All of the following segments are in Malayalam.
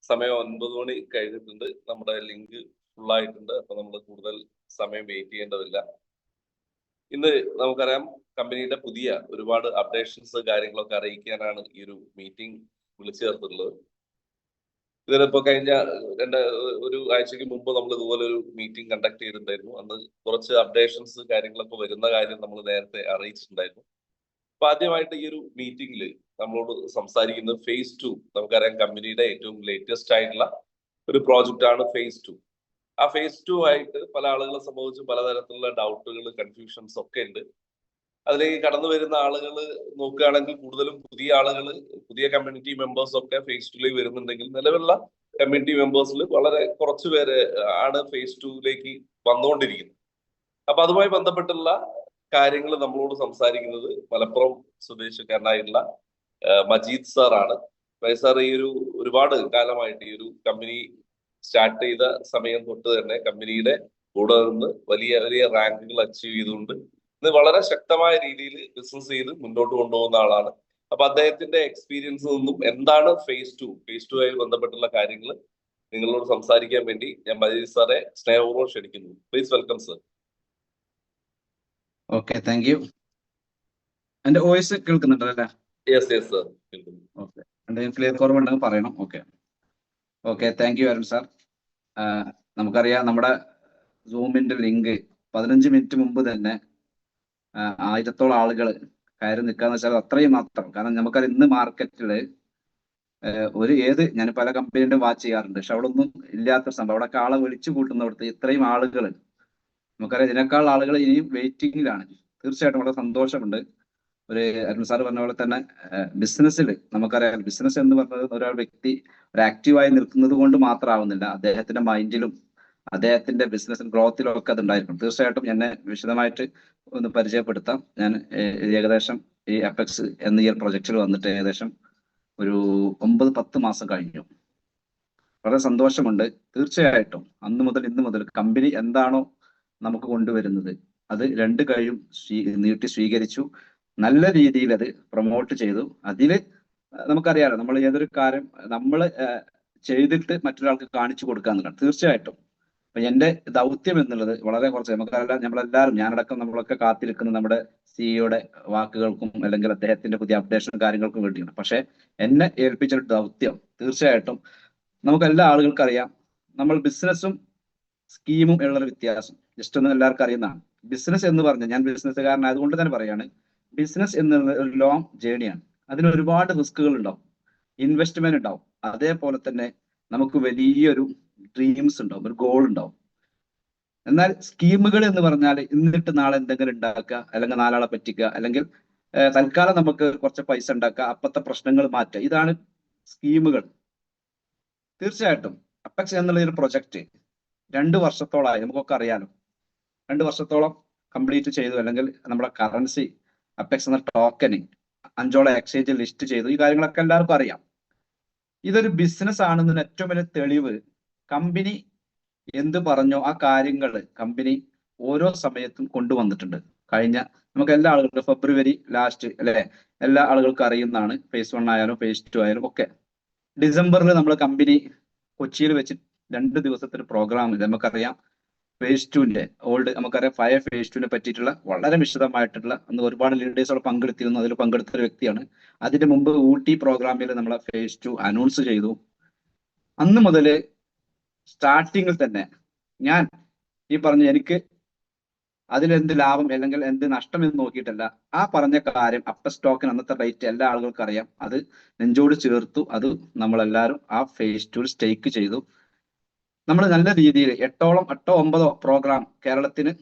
സമയം 9 മണി കഴിഞ്ഞിട്ടുണ്ട്. നമ്മുടെ ലിങ്ക് ഫുൾ ആയിട്ടുണ്ട്. അപ്പൊ നമ്മൾ കൂടുതൽ സമയം വെയിറ്റ് ചെയ്യേണ്ടതില്ല. ഇന്ന് നമുക്കറിയാം കമ്പനിയുടെ പുതിയ ഒരുപാട് അപ്ഡേഷൻസ് കാര്യങ്ങളൊക്കെ അറിയിക്കാനാണ് ഈ ഒരു മീറ്റിംഗ് വിളിച്ചു ചേർത്തിട്ടുള്ളത്. ഇതിനിപ്പോ കഴിഞ്ഞ ഒരു ആഴ്ചക്ക് മുമ്പ് നമ്മൾ ഇതുപോലെ ഒരു മീറ്റിംഗ് കണ്ടക്ട് ചെയ്തിട്ടുണ്ടായിരുന്നു. അന്ന് കുറച്ച് അപ്ഡേഷൻസ് കാര്യങ്ങളൊക്കെ വരുന്ന കാര്യം നമ്മൾ നേരത്തെ അറിയിച്ചിട്ടുണ്ടായിരുന്നു. അപ്പൊ ആദ്യമായിട്ട് ഈ ഒരു മീറ്റിംഗിൽ നമ്മളോട് സംസാരിക്കുന്നത് ഫേസ് 2. നമുക്കറിയാം കമ്പനിയുടെ ഏറ്റവും ലേറ്റസ്റ്റ് ആയിട്ടുള്ള ഒരു പ്രോജക്റ്റ് ആണ് ഫേസ് 2. ആ ഫേസ് 2 ആയിട്ട് പല ആളുകളെ സംബന്ധിച്ച് പലതരത്തിലുള്ള ഡൗട്ടുകൾ, കൺഫ്യൂഷൻസ് ഒക്കെ ഉണ്ട്. അതിലേക്ക് കടന്നു വരുന്ന ആളുകൾ നോക്കുകയാണെങ്കിൽ കൂടുതലും പുതിയ ആളുകൾ, പുതിയ കമ്മ്യൂണിറ്റി മെമ്പേഴ്സ് ഒക്കെ ഫേസ് 2ലേക്ക് വരുന്നുണ്ടെങ്കിൽ നിലവിലുള്ള കമ്മ്യൂണിറ്റി മെമ്പേഴ്സിൽ വളരെ കുറച്ച് പേര് ആണ് ഫേസ് 2ലേക്ക് വന്നുകൊണ്ടിരിക്കുന്നത്. അപ്പൊ അതുമായി ബന്ധപ്പെട്ടുള്ള കാര്യങ്ങൾ നമ്മളോട് സംസാരിക്കുന്നത് മലപ്പുറം സ്വദേശക്കാരനായിട്ടുള്ള മജീദ് സാർ ആണ്. മജീദ് സാർ ഈ ഒരുപാട് കാലമായിട്ട് ഈ ഒരു കമ്പനി സ്റ്റാർട്ട് ചെയ്ത സമയം തൊട്ട് തന്നെ കമ്പനിയുടെ കൂടെ നിന്ന് വലിയ വലിയ റാങ്കുകൾ അച്ചീവ് ചെയ്തുകൊണ്ട് ഇത് വളരെ ശക്തമായ രീതിയിൽ ബിസിനസ് ചെയ്ത് മുന്നോട്ട് കൊണ്ടുപോകുന്ന ആളാണ്. അപ്പൊ അദ്ദേഹത്തിന്റെ എക്സ്പീരിയൻസിൽ നിന്നും എന്താണ് ഫേസ് 2 ആയി ബന്ധപ്പെട്ടുള്ള കാര്യങ്ങൾ നിങ്ങളോട് സംസാരിക്കാൻ വേണ്ടി ഞാൻ മജീദ് സാറെ സ്നേഹപൂർവ്വം ക്ഷണിക്കുന്നു. Please welcome sir. Okay, thank you. എന്റെ വോയിസ് കേൾക്കുന്നുണ്ടല്ലേ? യെസ് യെസ് സർ, കേൾക്കുന്നു. ഓക്കെ, എന്തെങ്കിലും ക്ലിയർ കുറവുണ്ടെങ്കിൽ പറയണം. Okay, thank you Arun sir. നമുക്കറിയാം നമ്മുടെ സൂമിന്റെ ലിങ്ക് 15 മിനിറ്റ് മുമ്പ് തന്നെ 1000-ഓളം ആളുകൾ കയറി നിൽക്കാന്ന് വെച്ചാൽ അത്രയും മാത്രം. കാരണം നമുക്കറിയാം ഇന്ന് മാർക്കറ്റില് ഞാൻ പല കമ്പനീന്റെ വാച്ച് ചെയ്യാറുണ്ട്, പക്ഷെ അവിടെ ഒന്നും ഇല്ലാത്ത സംഭവം. അവിടെ ആളെ വിളിച്ചു കൂട്ടുന്നിടത്ത് ഇത്രയും ആളുകൾ, നമുക്കറിയാം ഇതിനേക്കാൾ ആളുകൾ ഇനിയും വെയിറ്റിംഗിലാണ്. തീർച്ചയായിട്ടും വളരെ സന്തോഷമുണ്ട്. അരുൺ സാർ പറഞ്ഞ പോലെ തന്നെ ബിസിനസ്സിൽ നമുക്കറിയാം, ബിസിനസ് എന്ന് പറഞ്ഞത് ഒരാൾ വ്യക്തി ഒരു ആക്റ്റീവായി നിൽക്കുന്നത് കൊണ്ട് മാത്രമാവുന്നില്ല, അദ്ദേഹത്തിന്റെ മൈൻഡിലും അദ്ദേഹത്തിന്റെ ബിസിനസ് ഗ്രോത്തിലും ഒക്കെ അത് ഉണ്ടായിരിക്കും. തീർച്ചയായിട്ടും എന്നെ വിശദമായിട്ട് ഒന്ന് പരിചയപ്പെടുത്താം. ഞാൻ ഏകദേശം ഈ അപ്പെക്സ് എന്ന ഈ പ്രൊജക്റ്റിൽ വന്നിട്ട് ഏകദേശം ഒരു 9-10 മാസം കഴിഞ്ഞു. വളരെ സന്തോഷമുണ്ട്. തീർച്ചയായിട്ടും അന്ന് മുതൽ ഇന്ന് മുതൽ കമ്പനി എന്താണോ നമുക്ക് കൊണ്ടുവരുന്നത് അത് 2 കൈയും നീട്ടി സ്വീകരിച്ചു. നല്ല രീതിയിൽ അത് പ്രൊമോട്ട് ചെയ്തു. അതില് നമുക്കറിയാലോ, നമ്മൾ ഏതൊരു കാര്യം നമ്മൾ ചെയ്തിട്ട് മറ്റൊരാൾക്ക് കാണിച്ചു കൊടുക്കുക എന്നുള്ളതാണ്. തീർച്ചയായിട്ടും അപ്പൊ എന്റെ ദൗത്യം എന്നുള്ളത് വളരെ കുറച്ച്, നമ്മളെല്ലാവരും ഞാനടക്കം നമ്മളൊക്കെ കാത്തിരിക്കുന്ന നമ്മുടെ സിഇഒയുടെ വാക്കുകൾക്കും അല്ലെങ്കിൽ അദ്ദേഹത്തിന്റെ പുതിയ അപ്ഡേഷനും കാര്യങ്ങൾക്കും വേണ്ടിയാണ്. പക്ഷെ എന്നെ ഏൽപ്പിച്ചൊരു ദൗത്യം തീർച്ചയായിട്ടും നമുക്ക് എല്ലാ ആളുകൾക്കും അറിയാം. നമ്മൾ ബിസിനസ്സും സ്കീമും ഉള്ളൊരു വ്യത്യാസം ജസ്റ്റ് ഒന്ന് എല്ലാവർക്കും അറിയുന്നതാണ്. ബിസിനസ് എന്ന് പറഞ്ഞാൽ, ഞാൻ ബിസിനസ്സുകാരനായതുകൊണ്ട് തന്നെ പറയാണ്, ബിസിനസ് എന്നുള്ള ഒരു ലോങ് ജേണിയാണ്. അതിന് ഒരുപാട് റിസ്കുകൾ ഉണ്ടാവും, ഇൻവെസ്റ്റ്മെന്റ് ഉണ്ടാവും. അതേപോലെ തന്നെ നമുക്ക് വലിയൊരു ഡ്രീംസ് ഉണ്ടാവും, ഒരു ഗോൾ ഉണ്ടാവും. എന്നാൽ സ്കീമുകൾ എന്ന് പറഞ്ഞാൽ ഇന്നിട്ട് നാളെ എന്തെങ്കിലും ഉണ്ടാക്കുക, അല്ലെങ്കിൽ 4 ആളെ പറ്റിക്കുക, അല്ലെങ്കിൽ തൽക്കാലം നമുക്ക് കുറച്ച് പൈസ ഉണ്ടാക്കുക, അപ്പത്തെ പ്രശ്നങ്ങൾ മാറ്റുക, ഇതാണ് സ്കീമുകൾ. തീർച്ചയായിട്ടും അപ്പെക്സ് എന്നുള്ള ഒരു പ്രൊജക്ട് 2 വർഷത്തോളമായി, നമുക്കൊക്കെ അറിയാലോ. 2 വർഷത്തോളം കംപ്ലീറ്റ് ചെയ്തു. അല്ലെങ്കിൽ നമ്മുടെ കറൻസി അപ്പെക്സ് എന്ന ടോക്കന് 5ഓളം എക്സ്ചേഞ്ചിൽ ലിസ്റ്റ് ചെയ്തു. ഈ കാര്യങ്ങളൊക്കെ എല്ലാവർക്കും അറിയാം. ഇതൊരു ബിസിനസ് ആണെന്നതിന് ഏറ്റവും വലിയ തെളിവ്, കമ്പനി എന്ത് പറഞ്ഞോ ആ കാര്യങ്ങൾ കമ്പനി ഓരോ സമയത്തും കൊണ്ടുവന്നിട്ടുണ്ട്. കഴിഞ്ഞ നമുക്ക് എല്ലാ ആളുകൾക്കും ഫെബ്രുവരി ലാസ്റ്റ് അല്ലെ, എല്ലാ ആളുകൾക്കും അറിയുന്നതാണ്. ഫേസ് 1 ആയാലും ഫേസ് 2 ആയാലും ഒക്കെ. ഡിസംബറിൽ നമ്മൾ കമ്പനി കൊച്ചിയിൽ വെച്ച് 2 ദിവസത്തെ പ്രോഗ്രാം, നമുക്കറിയാം ഫേസ് 2ന്റെ നമുക്കറിയാം ഫേസ് 2നെ പറ്റിയിട്ടുള്ള വളരെ വിശദമായിട്ടുള്ള അന്ന് ഒരുപാട് ലീഡേഴ്സോട് പങ്കെടുത്തിരുന്നു. അതിൽ പങ്കെടുത്ത ഒരു വ്യക്തിയാണ്. അതിന് മുമ്പ് ഊട്ടി പ്രോഗ്രാമിൽ നമ്മളെ ഫേസ് 2 അനൗൺസ് ചെയ്തു. അന്ന് മുതൽ സ്റ്റാർട്ടിങ്ങിൽ തന്നെ ഞാൻ ഈ പറഞ്ഞ എനിക്ക് അതിലെന്ത് ലാഭം അല്ലെങ്കിൽ എന്ത് നഷ്ടം എന്ന് നോക്കിയിട്ടല്ല, ആ പറഞ്ഞ കാര്യം അപ്പെക്സ് ടോക്കൻ അന്നത്തെ റേറ്റ് എല്ലാ ആളുകൾക്കും അറിയാം, അത് നെഞ്ചോട് ചേർത്തു. അത് നമ്മളെല്ലാവരും ആ ഫേസ് 2 സ്റ്റേക്ക് ചെയ്തു. നമ്മൾ നല്ല രീതിയിൽ 8-9 പ്രോഗ്രാം കേരളത്തിന്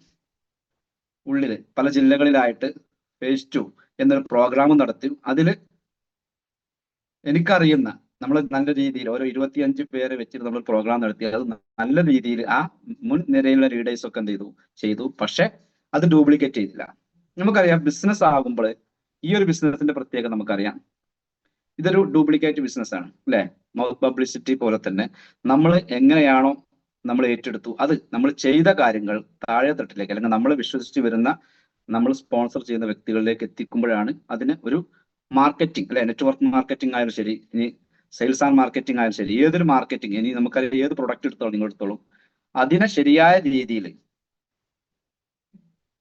ഉള്ളിൽ പല ജില്ലകളിലായിട്ട് ഫേസ് 2 എന്നൊരു പ്രോഗ്രാം നടത്തി. അതിൽ എനിക്കറിയുന്ന നമ്മൾ നല്ല രീതിയിൽ ഓരോ 25 പേരെ വെച്ചിട്ട് നമ്മൾ പ്രോഗ്രാം നടത്തി. അത് നല്ല രീതിയിൽ ആ മുൻ നിരയിലുള്ള ലീഡേഴ്സ് ഒക്കെ എന്ത് ചെയ്തു. പക്ഷെ അത് ഡ്യൂപ്ലിക്കേറ്റ് ചെയ്തില്ല. നമുക്കറിയാം ബിസിനസ് ആകുമ്പോൾ ഈ ഒരു ബിസിനസിന്റെ പ്രത്യേകത നമുക്കറിയാം, ഇതൊരു ഡ്യൂപ്ലിക്കേറ്റ് ബിസിനസ് ആണ് അല്ലെ. മൗത്ത് പബ്ലിസിറ്റി പോലെ തന്നെ നമ്മൾ എങ്ങനെയാണോ നമ്മൾ ഏറ്റെടുത്തു, അത് നമ്മൾ ചെയ്ത കാര്യങ്ങൾ താഴെ തട്ടിലേക്ക് അല്ലെങ്കിൽ നമ്മൾ വിശ്വസിച്ച് വരുന്ന, നമ്മൾ സ്പോൺസർ ചെയ്യുന്ന വ്യക്തികളിലേക്ക് എത്തിക്കുമ്പോഴാണ് അതിന് ഒരു മാർക്കറ്റിംഗ് അല്ലെ, നെറ്റ്വർക്ക് മാർക്കറ്റിംഗ് ആയാലും ശരി, ഇനി സെയിൽസ് ആൻഡ് മാർക്കറ്റിംഗ് ആയാലും ശരി, ഏതൊരു മാർക്കറ്റിംഗ്, ഇനി നമുക്കറിയാം ഏത് പ്രൊഡക്റ്റ് എടുത്തോളൂ നിങ്ങൾ എടുത്തോളൂ, അതിനെ ശരിയായ രീതിയിൽ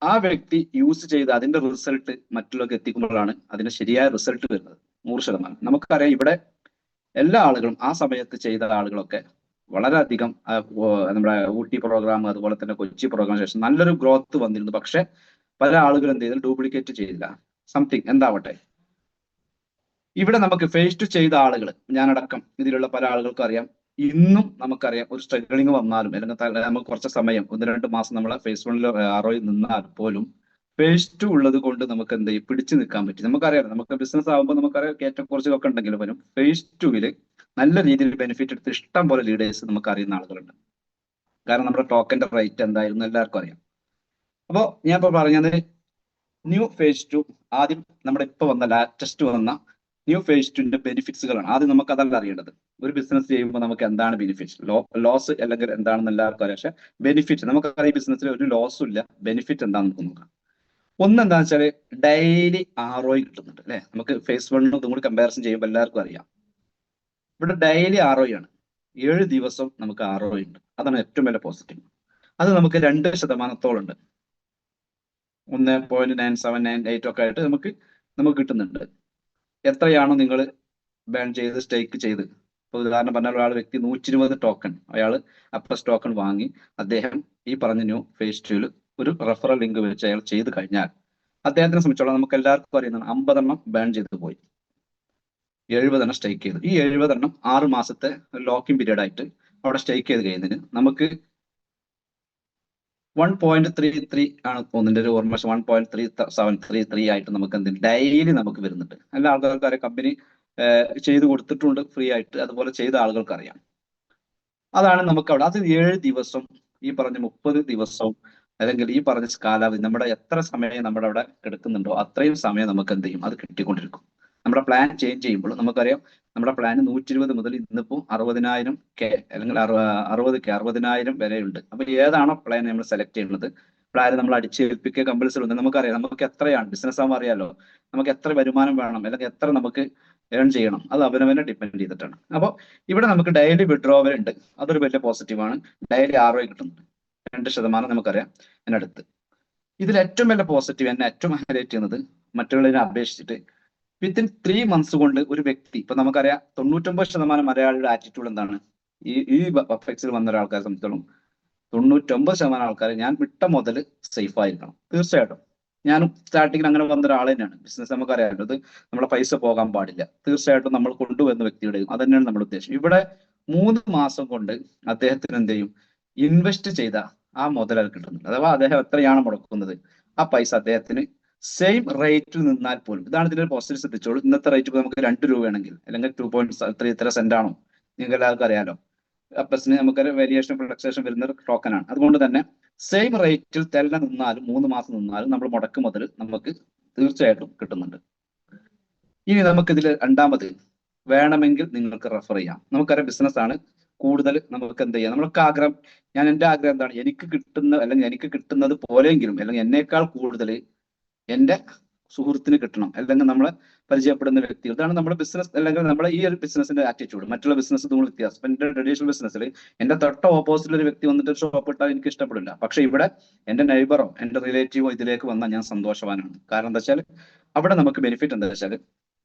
ആ വ്യക്തി യൂസ് ചെയ്ത് അതിന്റെ റിസൾട്ട് മറ്റുള്ളവർക്ക് എത്തിക്കുമ്പോഴാണ് അതിന്റെ ശരിയായ റിസൾട്ട് വരുന്നത്. 100%. നമുക്കറിയാം ഇവിടെ എല്ലാ ആളുകളും ആ സമയത്ത് ചെയ്ത ആളുകളൊക്കെ വളരെയധികം നമ്മുടെ ഊട്ടി പ്രോഗ്രാം അതുപോലെ തന്നെ കൊച്ചി പ്രോഗ്രാം ശേഷം നല്ലൊരു ഗ്രോത്ത് വന്നിരുന്നു. പക്ഷെ പല ആളുകളും എന്ത് ചെയ്തു, ഡ്യൂപ്ലിക്കേറ്റ് ചെയ്തില്ല, സംതിങ് എന്താവട്ടെ. ഇവിടെ നമുക്ക് ഫേസ് ടു ചെയ്ത ആളുകൾ, ഞാനടക്കം ഇതിലുള്ള പല ആളുകൾക്കും അറിയാം, ഇന്നും നമുക്കറിയാം ഒരു സ്ട്രഗിളിങ് വന്നാലും അല്ലെങ്കിൽ നമുക്ക് കുറച്ച് സമയം 1-2 മാസം നമ്മളെ ഫേസ് 1 ROയിൽ നിന്നാൽ പോലും ഫേസ് 2 ഉള്ളത് കൊണ്ട് നമുക്ക് എന്ത് ചെയ്യും, പിടിച്ചു നിൽക്കാൻ പറ്റും. നമുക്കറിയാം നമുക്ക് ബിസിനസ് ആകുമ്പോൾ നമുക്കറിയാം ഏറ്റക്കുറച്ചിലൊക്കെ ഉണ്ടെങ്കിലും വരും. ഫേസ് 2 നല്ല രീതിയിൽ ബെനിഫിറ്റ് എടുത്ത് ഇഷ്ടം പോലെ ലീഡേഴ്സ് നമുക്ക് അറിയുന്ന ആളുകളുണ്ട്. കാരണം നമ്മുടെ ടോക്കന്റെ റേറ്റ് എന്തായിരുന്നു എല്ലാവർക്കും അറിയാം. അപ്പോൾ ഞാൻ ഇപ്പോൾ പറഞ്ഞത് ന്യൂ ഫേസ് 2 ആദ്യം നമ്മുടെ ഇപ്പൊ വന്ന ലാറ്റസ്റ്റ് വന്ന ന്യൂ ഫേസ് 2ന്റെ ബെനിഫിറ്റ്സുകളാണ്. ആദ്യം നമുക്ക് അതല്ല അറിയേണ്ടത്. ഒരു ബിസിനസ് ചെയ്യുമ്പോൾ നമുക്ക് എന്താണ് ബെനിഫിറ്റ്, ലോസ് അല്ലെങ്കിൽ എന്താണെന്ന് എല്ലാവർക്കും അറിയാം. പക്ഷെ ബെനിഫിറ്റ് നമുക്കറിയാം, ഈ ബിസിനസ്സിൽ ഒരു ലോസും ഇല്ല. ബെനിഫിറ്റ് എന്താണെന്ന് നമുക്ക് നോക്കാം. ഒന്ന് എന്താണെന്ന് വെച്ചാൽ ഡെയിലി ROI കിട്ടുന്നുണ്ട് അല്ലെ. നമുക്ക് ഫേസ് 1 ഇതും കൂടി കമ്പാരിസൺ ചെയ്യുമ്പോൾ എല്ലാവർക്കും അറിയാം. ഇവിടെ ഡെയിലി ROI ആണ്, 7 ദിവസം നമുക്ക് ROI ഉണ്ട്. അതാണ് ഏറ്റവും വലിയ പോസിറ്റീവ്. അത് നമുക്ക് 2% ഉണ്ട്, 1.9798 ഒക്കെ ആയിട്ട് നമുക്ക് കിട്ടുന്നുണ്ട്. എത്രയാണോ നിങ്ങൾ ബാൻ ചെയ്ത് സ്റ്റേക്ക് ചെയ്ത്, ഇപ്പോൾ ഉദാഹരണം പറഞ്ഞാൽ ഒരാൾ വ്യക്തി 120 ടോക്കൺ അയാൾ അപ്രസ് ടോക്കൺ വാങ്ങി അദ്ദേഹം ഈ പറഞ്ഞ ന്യൂ ഫേസ് 2 ഒരു റെഫറൽ ലിങ്ക് വെച്ച് അയാൾ ചെയ്ത് കഴിഞ്ഞാൽ അദ്ദേഹത്തിനെ സംബന്ധിച്ചോളം നമുക്ക് എല്ലാവർക്കും അറിയുന്നതാണ് 50 എണ്ണം ബാൻ ചെയ്ത് പോയി, 70 എണ്ണം സ്റ്റേക്ക് ചെയ്തു. ഈ 70 എണ്ണം 6 മാസത്തെ ലോക്കിംഗ് പീരീഡ് ആയിട്ട് അവിടെ സ്റ്റേക്ക് ചെയ്ത് കഴിയുന്നതിന് നമുക്ക് 1.33 ആണ് തോന്നുന്നുണ്ട് ഒരു ഓർമ്മ, 1.3733 ആയിട്ട് നമുക്ക് എന്തെങ്കിലും ഡെയിലി നമുക്ക് വരുന്നുണ്ട്. എല്ലാ ആൾക്കാർക്കും അറിയാം, കമ്പനി ചെയ്ത് കൊടുത്തിട്ടുണ്ട് ഫ്രീ ആയിട്ട്, അതുപോലെ ചെയ്ത ആളുകൾക്ക് അറിയാം. അതാണ് നമുക്ക് അവിടെ. അത് 7 ദിവസം, ഈ പറഞ്ഞ 30 ദിവസവും അല്ലെങ്കിൽ ഈ പറഞ്ഞ കാലാവധി നമ്മുടെ എത്ര സമയം നമ്മുടെ അവിടെ കിടക്കുന്നുണ്ടോ അത്രയും സമയം നമുക്ക് എന്ത് ചെയ്യും, അത് കിട്ടിക്കൊണ്ടിരിക്കും. നമ്മുടെ പ്ലാൻ ചേഞ്ച് ചെയ്യുമ്പോൾ നമുക്കറിയാം, നമ്മുടെ പ്ലാൻ 120 മുതൽ ഇന്നിപ്പോ 60,000K അല്ലെങ്കിൽ 60,000 വരെ ഉണ്ട്. അപ്പൊ ഏതാണോ പ്ലാൻ നമ്മൾ സെലക്ട് ചെയ്യുന്നത്, പ്ലാൻ നമ്മൾ അടിച്ചേൽപ്പിക്കുക കമ്പൽസറി ഉണ്ട്. നമുക്കറിയാം നമുക്ക് എത്രയാണ് ബിസിനസ് ആകുമ്പോൾ അറിയാലോ, നമുക്ക് എത്ര വരുമാനം വേണം അല്ലെങ്കിൽ എത്ര നമുക്ക് ഏൺ ചെയ്യണം, അത് അവനവനെ ഡിപ്പെൻഡ് ചെയ്തിട്ടാണ്. അപ്പോൾ ഇവിടെ നമുക്ക് ഡെയിലി വിഡ്രോവൽ ഉണ്ട്, അതൊരു വലിയ പോസിറ്റീവാണ്. ഡെയിലി ROI കിട്ടുന്നുണ്ട് 2% നമുക്കറിയാം അതിനടുത്ത്. ഇതിൽ ഏറ്റവും വലിയ പോസിറ്റീവ് എന്നെ ഏറ്റവും ഹൈലൈറ്റ് ചെയ്യുന്നത് മറ്റുള്ളതിനെ അപേക്ഷിച്ചിട്ട് വിത്തിൻ 3 മന്ത്സ് കൊണ്ട് ഒരു വ്യക്തി, ഇപ്പൊ നമുക്കറിയാം 99% മലയാളിയുടെ ആറ്റിറ്റ്യൂഡ് എന്താണ്, ഈ അഫക്ട്സിൽ വന്ന ഒരാൾക്കാരെ സംബന്ധിച്ചോളം 99% ആൾക്കാർ ഞാൻ വിട്ട മുതൽ സേഫ് ആയിരിക്കണം. തീർച്ചയായിട്ടും ഞാനും സ്റ്റാർട്ടിങ്ങിൽ അങ്ങനെ വന്ന ഒരാൾ തന്നെയാണ്. ബിസിനസ് നമുക്കറിയാമല്ലോ, അത് നമ്മളെ പൈസ പോകാൻ പാടില്ല. തീർച്ചയായിട്ടും നമ്മൾ കൊണ്ടുവരുന്ന വ്യക്തിയുടെയും അത് തന്നെയാണ് നമ്മുടെ ഉദ്ദേശം. ഇവിടെ 3 മാസം കൊണ്ട് അദ്ദേഹത്തിന് എന്ത് ചെയ്യും, ഇൻവെസ്റ്റ് ചെയ്ത ആ മുതൽ കിട്ടുന്നുണ്ട്. അഥവാ അദ്ദേഹം എത്രയാണ് മുടക്കുന്നത് ആ പൈസ അദ്ദേഹത്തിന് സെയിം റേറ്റിൽ നിന്നാൽ പോലും, ഇതാണ് ഇതിന്റെ പോസിറ്റീവ്. ശ്രദ്ധിച്ചോളൂ, ഇന്നത്തെ റേറ്റ് നമുക്ക് 2 രൂപയാണെങ്കിൽ അല്ലെങ്കിൽ 2.3 ഇത്ര സെന്റ് ആണോ നിങ്ങൾക്ക് എല്ലാവർക്കും അറിയാലോ. അപ്പസിന് നമുക്ക് വേരിയേഷൻ ഫ്ലക്ച്വേഷൻ വരുന്ന ടോക്കൺ ആണ്. അതുകൊണ്ട് തന്നെ സെയിം റേറ്റിൽ തന്നെ നിന്നാലും 3 മാസം നിന്നാലും നമ്മൾ മുടക്ക് മുതൽ നമുക്ക് തീർച്ചയായിട്ടും കിട്ടുന്നുണ്ട്. ഇനി നമുക്ക് ഇതിൽ രണ്ടാമത് വേണമെങ്കിൽ നിങ്ങൾക്ക് റെഫർ ചെയ്യാം. നമുക്കറിയാം ബിസിനസ് ആണ്, കൂടുതൽ നമുക്ക് എന്ത് ചെയ്യാം, നമ്മൾക്ക് ആഗ്രഹം, എന്റെ ആഗ്രഹം എന്താണ്, എനിക്ക് കിട്ടുന്ന അല്ലെങ്കിൽ എനിക്ക് കിട്ടുന്നത് പോലെയെങ്കിലും അല്ലെങ്കിൽ എന്നേക്കാൾ കൂടുതൽ എന്റെ സുഹൃത്തിന് കിട്ടണം, അല്ലെങ്കിൽ നമ്മളെ പരിചയപ്പെടുന്ന വ്യക്തി. ഇതാണ് നമ്മുടെ ബിസിനസ് അല്ലെങ്കിൽ നമ്മുടെ ഈ ഒരു ബിസിനസിന്റെ ആറ്റിറ്റ്യൂഡ്. മറ്റുള്ള ബിസിനസ് നമ്മൾ വ്യത്യാസം. എന്റെ ട്രഡീഷണൽ ബിസിനസ്സിൽ എന്റെ തൊട്ട ഓപ്പോസിറ്റ് ഒരു വ്യക്തി വന്നിട്ട് ഷോപ്പ് ഇട്ടാൽ എനിക്ക് ഇഷ്ടപ്പെടില്ല. പക്ഷെ ഇവിടെ എന്റെ നെയ്ബറോ എന്റെ റിലേറ്റീവോ ഇതിലേക്ക് വന്നാൽ ഞാൻ സന്തോഷവാനാണ്. കാരണം എന്താ വെച്ചാൽ അവിടെ നമുക്ക് ബെനിഫിറ്റ് എന്താ വെച്ചാൽ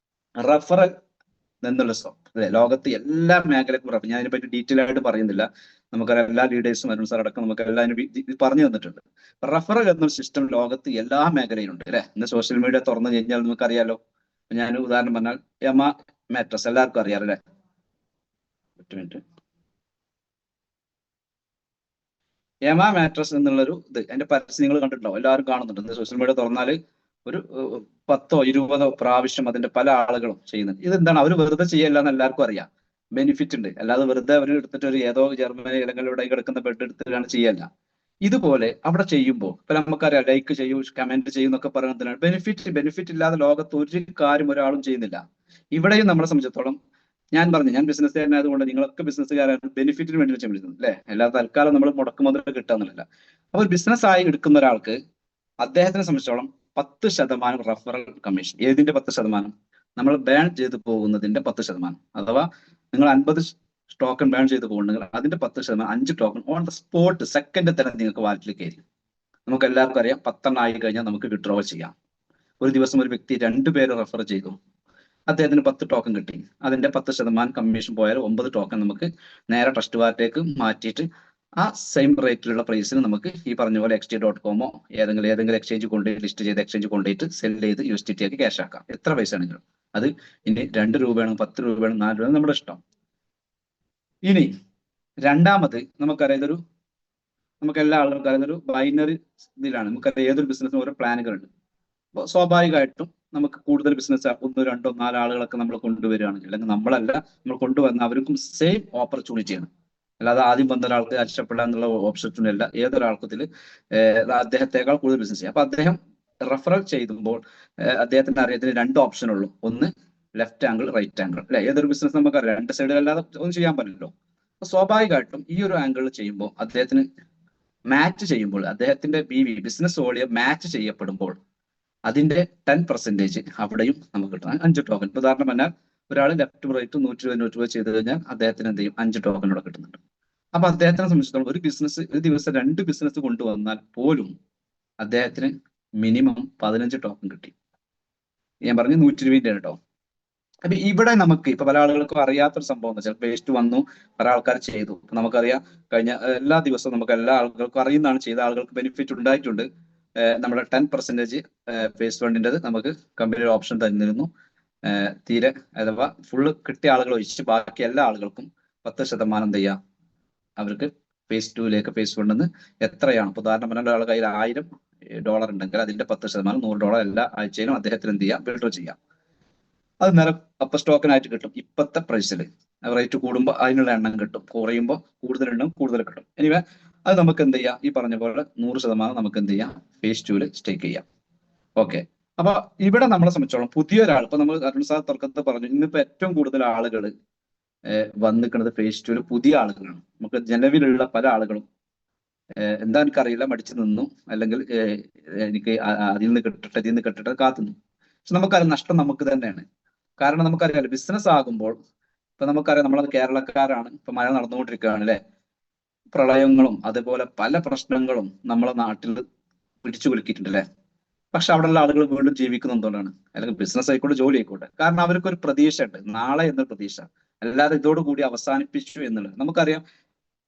റെഫറൽ എന്നുള്ള അല്ലെ, ലോകത്ത് എല്ലാ മേഖലക്കും റെഫർ. ഞാൻ അതിനെപ്പറ്റി ഡീറ്റെയിൽ ആയിട്ട് പറയുന്നില്ല, നമുക്കറിയാം എല്ലാ ലീഡേഴ്സും അരുൺ സാർ അടക്കം നമുക്ക് എല്ലാവരും പറഞ്ഞു തന്നിട്ടുണ്ട്. റെഫറൽ എന്നൊരു സിസ്റ്റം ലോകത്ത് എല്ലാ മേഖലയിലും ഉണ്ട് അല്ലെ. ഇന്ന് സോഷ്യൽ മീഡിയ തുറന്നു കഴിഞ്ഞാൽ നമുക്കറിയാലോ. ഞാൻ ഉദാഹരണം പറഞ്ഞാൽ യമ മാട്രസ് എല്ലാവർക്കും അറിയാം അല്ലെ. യമ മാട്രസ് എന്നുള്ളൊരു ഇത് അതിന്റെ പരസ്യം നിങ്ങൾ കണ്ടിട്ടുണ്ടോ, എല്ലാവരും കാണുന്നുണ്ട്. സോഷ്യൽ മീഡിയ തുറന്നാൽ ഒരു 10ഓ 20ഓ പ്രാവശ്യം അതിന്റെ പല ആളുകളും ചെയ്യുന്നത്. ഇതെന്താണ്, അവർ വെറുതെ ചെയ്യല്ല എന്ന് എല്ലാവർക്കും അറിയാം. ബെനിഫിറ്റ് ഉണ്ട്, അല്ലാതെ വെറുതെ അവർ എടുത്തിട്ട് ഒരു ഏതോ ജർമ്മനി അല്ലെങ്കിൽ ഇവിടെ കിടക്കുന്ന ബെഡ് എടുത്തിട്ടാണ് ചെയ്യല്ല. ഇതുപോലെ അവിടെ ചെയ്യുമ്പോൾ ഇപ്പൊ നമുക്കറിയാം ലൈക്ക് ചെയ്യൂ കമന്റ് ചെയ്യുന്നൊക്കെ പറയുന്നതിനാണ് ബെനിഫിറ്റ് ഇല്ലാതെ ലോകത്ത് ഒരു കാര്യം ഒരാളും ചെയ്യുന്നില്ല. ഇവിടെയും നമ്മളെ സംബന്ധിച്ചിടത്തോളം ഞാൻ പറഞ്ഞു, ഞാൻ ബിസിനസ്സുകാരനായതുകൊണ്ട് നിങ്ങളൊക്കെ ബിസിനസ്സുകാരാണ്, ബെനിഫിറ്റിന് വേണ്ടി ചെയ്യുന്നത് അല്ലെ. എല്ലാ തൽക്കാലം നമ്മൾ മുടക്ക് മുതൽ കിട്ടാന്നില്ല. അപ്പൊ ബിസിനസ് ആയി എടുക്കുന്ന ഒരാൾക്ക് അദ്ദേഹത്തിനെ സംബന്ധിച്ചോളം 10% റെഫറൽ കമ്മീഷൻ. ഏതിന്റെ 10%? നമ്മൾ ബാൻ ചെയ്തു പോകുന്നതിന്റെ 10%. അഥവാ നിങ്ങൾ 50 ടോക്കൺ ബാൻ ചെയ്തു പോകുന്നുണ്ടെങ്കിൽ അതിന്റെ 10%, 5 token on the spot second തന്നെ നിങ്ങൾക്ക് വാലറ്റിൽ കയറി. നമുക്ക് എല്ലാവർക്കും അറിയാം 10 ആയി കഴിഞ്ഞാൽ നമുക്ക് വിഡ്രോ ചെയ്യാം. ഒരു ദിവസം ഒരു വ്യക്തി 2 പേര് റെഫർ ചെയ്തു, അദ്ദേഹത്തിന് 10 ടോക്കൺ കിട്ടി. അതിന്റെ 10% കമ്മീഷൻ പോയാൽ 9 ടോക്കൺ നമുക്ക് നേരെ ട്രസ്റ്റ് വാലറ്റിലേക്ക് മാറ്റിയിട്ട് ആ സെയിം റേറ്റിലുള്ള പ്രൈസിന് നമുക്ക് ഈ പറഞ്ഞ പോലെ XT.com ഏതെങ്കിലും എക്സ്ചേഞ്ച് കൊണ്ടുപോയി ലിസ്റ്റ് ചെയ്ത് എക്സ്ചേഞ്ച് കൊണ്ടുപോയിട്ട് സെൽ ചെയ്ത് USDT ആക്കി ക്യാഷ് ആക്കാം. എത്ര പൈസ ആണെങ്കിലും. അത് ഇനി 2 രൂപയാണ്, 10 രൂപയാണ്, 4 രൂപയാണ്, നമ്മുടെ ഇഷ്ടം. ഇനി രണ്ടാമത് നമുക്കറിയാം, നമുക്ക് എല്ലാ ആളുകൾക്കും അറിയുന്നൊരു ബൈനറി ഇതിലാണ്. നമുക്കറിയാം ഏതൊരു ബിസിനസ്സിനും ഓരോ പ്ലാനുകളുണ്ട്. അപ്പോൾ സ്വാഭാവികമായിട്ടും നമുക്ക് കൂടുതൽ ബിസിനസ് 1, 2, 4 ആളുകളൊക്കെ നമ്മൾ കൊണ്ടുവരികയാണെങ്കിൽ, അല്ലെങ്കിൽ നമ്മളല്ല നമ്മൾ കൊണ്ടുവന്ന അവർക്കും സെയിം ഓപ്പർച്യൂണിറ്റിയാണ്. അല്ലാതെ ആദ്യം വന്ന ഒരാൾക്ക് രക്ഷപ്പെടാൻ എന്നുള്ള ഓപ്ഷൻ അല്ല. ഏതൊരാൾക്കും ഇതിൽ അദ്ദേഹത്തെക്കാൾ കൂടുതൽ ബിസിനസ് ചെയ്യാം. അപ്പൊ അദ്ദേഹം റെഫറൽ ചെയ്യുമ്പോൾ അദ്ദേഹത്തിന്റെ അറിയത്തിന് 2 ഓപ്ഷൻ ഉള്ളൂ. ഒന്ന് ലെഫ്റ്റ് ആംഗിൾ, റൈറ്റ് ആംഗിൾ, അല്ലെ? ഏതൊരു ബിസിനസ് നമുക്കറിയാം 2 സൈഡിൽ അല്ലാതെ ഒന്നും ചെയ്യാൻ പറ്റില്ലല്ലോ. അപ്പൊ സ്വാഭാവികമായിട്ടും ഈ ഒരു ആംഗിളിൽ ചെയ്യുമ്പോൾ അദ്ദേഹത്തിന് മാച്ച് ചെയ്യുമ്പോൾ, അദ്ദേഹത്തിന്റെ ബിസിനസ് വോളിയം മാച്ച് ചെയ്യപ്പെടുമ്പോൾ അതിന്റെ 10% അവിടെയും നമുക്ക് കിട്ടണം. 5 ടോക്കൺ. ഉദാഹരണം പറഞ്ഞാൽ ഒരാൾ ലെഫ്റ്റ് റൈറ്റ് 120 ചെയ്ത് കഴിഞ്ഞാൽ അദ്ദേഹത്തിന് എന്ത് ചെയ്യും? 5 ടോക്കൺ ഇവിടെ കിട്ടുന്നുണ്ട്. അപ്പൊ അദ്ദേഹത്തിനെ സംബന്ധിച്ചിടത്തോളം ഒരു ദിവസം 2 ബിസിനസ് കൊണ്ടുവന്നാൽ പോലും അദ്ദേഹത്തിന് മിനിമം 15 ടോക്കൺ കിട്ടി. ഞാൻ പറഞ്ഞു 120 കേട്ടോ. അപ്പൊ ഇവിടെ നമുക്ക് ഇപ്പൊ പല ആളുകൾക്കും അറിയാത്തൊരു സംഭവം എന്ന് വെച്ചാൽ പേസ്റ്റ് വന്നു, പല ആൾക്കാർ ചെയ്തു. നമുക്കറിയാം കഴിഞ്ഞ എല്ലാ ദിവസവും നമുക്ക് എല്ലാ ആളുകൾക്കും അറിയുന്നതാണ്, ചെയ്ത ആളുകൾക്ക് ബെനിഫിറ്റ് ഉണ്ടായിട്ടുണ്ട്. നമ്മുടെ 10% ഫേസ് ഫണ്ടിൻ്റെത് നമുക്ക് കമ്പനി ഓപ്ഷൻ തന്നിരുന്നു. തീരെ അഥവാ ഫുള്ള് കിട്ടിയ ആളുകൾ ഒഴിച്ച് ബാക്കി എല്ലാ ആളുകൾക്കും 10% എന്ത് ചെയ്യാം, അവർക്ക് ഫേസ് 2ലേക്ക് ഫേസ് ഫണ്ടിൽ നിന്ന് എത്രയാണ്, ഉദാഹരണം പറഞ്ഞാൽ ഒരാളുടെ കയ്യിൽ $1000 ഉണ്ടെങ്കിൽ അതിന്റെ 10% $100 എല്ലാ ആഴ്ചയിലും അദ്ദേഹത്തിന് എന്ത് ചെയ്യാം? വിഡ്രോ ചെയ്യാം. അത് നേരെ അപ്പൊ ടോക്കൺ ആയിട്ട് കിട്ടും. ഇപ്പോഴത്തെ പ്രൈസിൽ റേറ്റ് കൂടുമ്പോൾ അതിനുള്ള എണ്ണം കിട്ടും, കുറയുമ്പോൾ കൂടുതൽ കിട്ടും. എനിവേ അത് നമുക്ക് എന്ത് ചെയ്യാം? ഈ പറഞ്ഞ പോലെ 100% നമുക്ക് എന്ത് ചെയ്യാം? ഫേസ് 2 സ്റ്റേക്ക് ചെയ്യാം. ഓക്കെ. അപ്പൊ ഇവിടെ നമ്മളെ സംബന്ധിച്ചോളം പുതിയൊരാൾ, ഇപ്പൊ നമ്മൾ അരുൺ സാർ തുടക്കത്തിൽ പറഞ്ഞു, ഇന്നിപ്പോ ഏറ്റവും കൂടുതൽ ആളുകൾ വന്നിക്കുന്നത് ഫേസ് 2 പുതിയ ആളുകളാണ്. നമുക്ക് നിലവിലുള്ള പല ആളുകളും എന്താ എനിക്കറിയില്ല, മടിച്ചു നിന്നു, അല്ലെങ്കിൽ എനിക്ക് അതിൽ നിന്ന് കിട്ടട്ടെ കാത്തുന്നു. പക്ഷെ നമുക്കറിയാം നഷ്ടം നമുക്ക് തന്നെയാണ്. കാരണം നമുക്കറിയാലോ ബിസിനസ് ആകുമ്പോൾ, ഇപ്പൊ നമുക്കറിയാം നമ്മളത് കേരളക്കാരാണ്, ഇപ്പൊ മഴ നടന്നുകൊണ്ടിരിക്കുകയാണ് അല്ലെ, പ്രളയങ്ങളും അതുപോലെ പല പ്രശ്നങ്ങളും നമ്മളെ നാട്ടിൽ പിടിച്ചു കുലുക്കിയിട്ടുണ്ട് അല്ലെ. പക്ഷെ അവിടെയുള്ള ആളുകൾ വീണ്ടും ജീവിക്കുന്നത് എന്തുകൊണ്ടാണ്? അല്ലെങ്കിൽ ബിസിനസ് ആയിക്കോട്ടെ, ജോലി ആയിക്കോട്ടെ, കാരണം അവർക്ക് ഒരു പ്രതീക്ഷ ഉണ്ട്, നാളെ എന്നൊരു പ്രതീക്ഷ. അല്ലാതെ ഇതോടുകൂടി അവസാനിപ്പിച്ചു എന്നുള്ളത് നമുക്കറിയാം.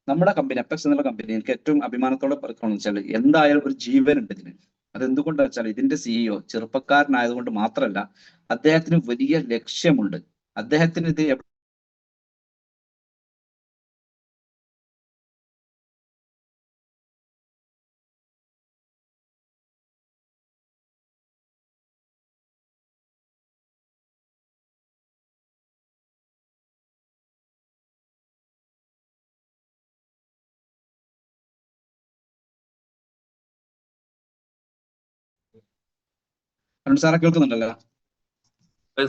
നമ്മുടെ കമ്പനി അപ്പെക്സ് എന്നുള്ള കമ്പനി എനിക്ക് ഏറ്റവും അഭിമാനത്തോടെ പറയുന്നത് വെച്ചാൽ എന്തായാലും ഒരു ജീവൻ ഉണ്ട് ഇതിന്. അതെന്തുകൊണ്ടാ വെച്ചാൽ ഇതിന്റെ CEO ചെറുപ്പക്കാരനായതുകൊണ്ട് മാത്രമല്ല, അദ്ദേഹത്തിന് വലിയ ലക്ഷ്യമുണ്ട്. അദ്ദേഹത്തിന് ഇത് സാറെ കേൾക്കുന്നുണ്ടല്ലോ?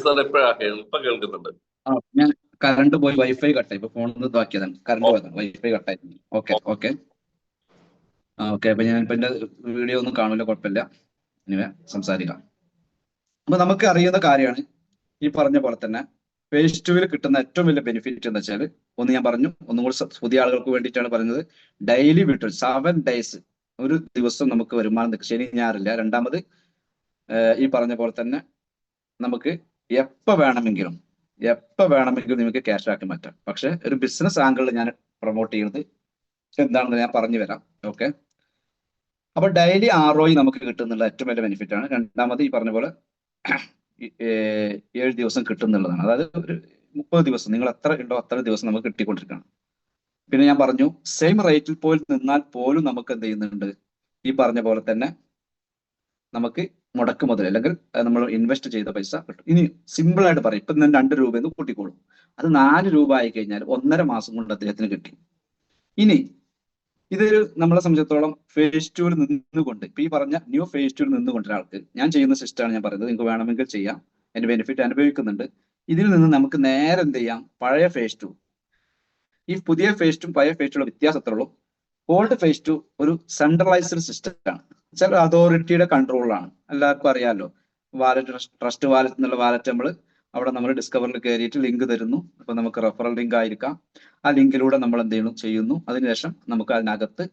സാർ ഇപ്പൊ കേൾക്കുന്നുണ്ട്. ഞാൻ കറണ്ട് പോയി വൈഫൈ കട്ടായി, ഇപ്പൊ ഫോണിൽ നിന്ന് ഇതാക്കിയതാണ്, കറണ്ട് പോയതാണ്, വൈഫൈ കട്ടായി. ഓക്കെ. അപ്പൊ ഞാൻ ഇപ്പൊ എന്റെ വീഡിയോ ഒന്നും കാണൂല, കുഴപ്പമില്ല, ഇനി സംസാരിക്കാം. അപ്പൊ നമുക്ക് അറിയുന്ന കാര്യമാണ് ഈ പറഞ്ഞ പോലെ തന്നെ ഫേസ് 2 കിട്ടുന്ന ഏറ്റവും വലിയ ബെനിഫിറ്റ് എന്ന് വെച്ചാൽ, ഒന്ന് ഞാൻ പറഞ്ഞു, ഒന്നും കൂടി പുതിയ ആളുകൾക്ക് വേണ്ടിയിട്ടാണ് പറയുന്നത്, ഡെയിലി വിഡ്രോ 7 ഡേയ്സ്, ഒരു ദിവസം നമുക്ക് വരുമാനം, ശനി ഞായറില്ല. രണ്ടാമത് ഈ പറഞ്ഞ പോലെ തന്നെ നമുക്ക് എപ്പോ വേണമെങ്കിലും നിങ്ങൾക്ക് ക്യാഷ് ആക്കി മാറ്റാം. പക്ഷെ ഒരു ബിസിനസ് ആംഗിളിൽ ഞാൻ പ്രൊമോട്ട് ചെയ്യുന്നത് എന്താണെന്ന് ഞാൻ പറഞ്ഞു വരാം. ഓക്കെ. അപ്പൊ ഡെയിലി ROI നമുക്ക് കിട്ടുന്നുള്ള ഏറ്റവും വലിയ ബെനിഫിറ്റ് ആണ്. രണ്ടാമത് ഈ പറഞ്ഞ പോലെ 7 ദിവസം കിട്ടുന്നുള്ളതാണ്. അതായത് ഒരു 30 ദിവസം നിങ്ങൾ എത്ര ഉണ്ടോ അത്ര ദിവസം നമുക്ക് കിട്ടിക്കൊണ്ടിരിക്കണം. പിന്നെ ഞാൻ പറഞ്ഞു സെയിം റേറ്റിൽ പോയി നിന്നാൽ പോലും നമുക്ക് എന്ത് ചെയ്യുന്നുണ്ട്, ഈ പറഞ്ഞ പോലെ തന്നെ നമുക്ക് മുടക്ക് മുതൽ അല്ലെങ്കിൽ നമ്മൾ ഇൻവെസ്റ്റ് ചെയ്ത പൈസ കിട്ടും. ഇനി സിമ്പിൾ ആയിട്ട് പറയും, ഇപ്പൊ ഞാൻ 2 രൂപയെന്ന് കൂട്ടിക്കോളും, അത് 4 രൂപ ആയി കഴിഞ്ഞാൽ 1.5 മാസം കൊണ്ട് അദ്ദേഹത്തിന് കിട്ടി. ഇനി ഇതൊരു നമ്മളെ സംബന്ധിച്ചിടത്തോളം ഫേസ് 2 നിന്നുകൊണ്ട്, ഇപ്പൊ ഈ പറഞ്ഞ ന്യൂ ഫേസ് 2 നിന്നുകൊണ്ട് ഒരാൾക്ക് ഞാൻ ചെയ്യുന്ന സിസ്റ്റമാണ് ഞാൻ പറയുന്നത്, നിങ്ങൾക്ക് വേണമെങ്കിൽ ചെയ്യാം, അതിന്റെ ബെനിഫിറ്റ് അനുഭവിക്കുന്നുണ്ട്. ഇതിൽ നിന്ന് നമുക്ക് നേരെ എന്ത് ചെയ്യാം, പഴയ ഫേസ് 2, ഈ പുതിയ ഫേസ് 2 പഴയ ഫേസ് 2 വ്യത്യാസത്തിലുള്ളൂ. ഓൾഡ് ഫേസ് 2 ഒരു സെൻട്രലൈസ്ഡ് സിസ്റ്റം ആണ്, ചില അതോറിറ്റിയുടെ കൺട്രോളിലാണ്. എല്ലാവർക്കും അറിയാമല്ലോ, വാലറ്റ്, ട്രസ്റ്റ് വാലറ്റ് എന്നുള്ള വാലറ്റ് നമ്മൾ അവിടെ നമ്മൾ ഡിസ്കവറിൽ കയറിയിട്ട് ലിങ്ക് തരുന്നു. അപ്പൊ നമുക്ക് റെഫറൽ ലിങ്ക് ആയിരിക്കാം. ആ ലിങ്കിലൂടെ നമ്മൾ എന്ത് ചെയ്യുന്നു. അതിനുശേഷം നമുക്ക് അതിനകത്ത്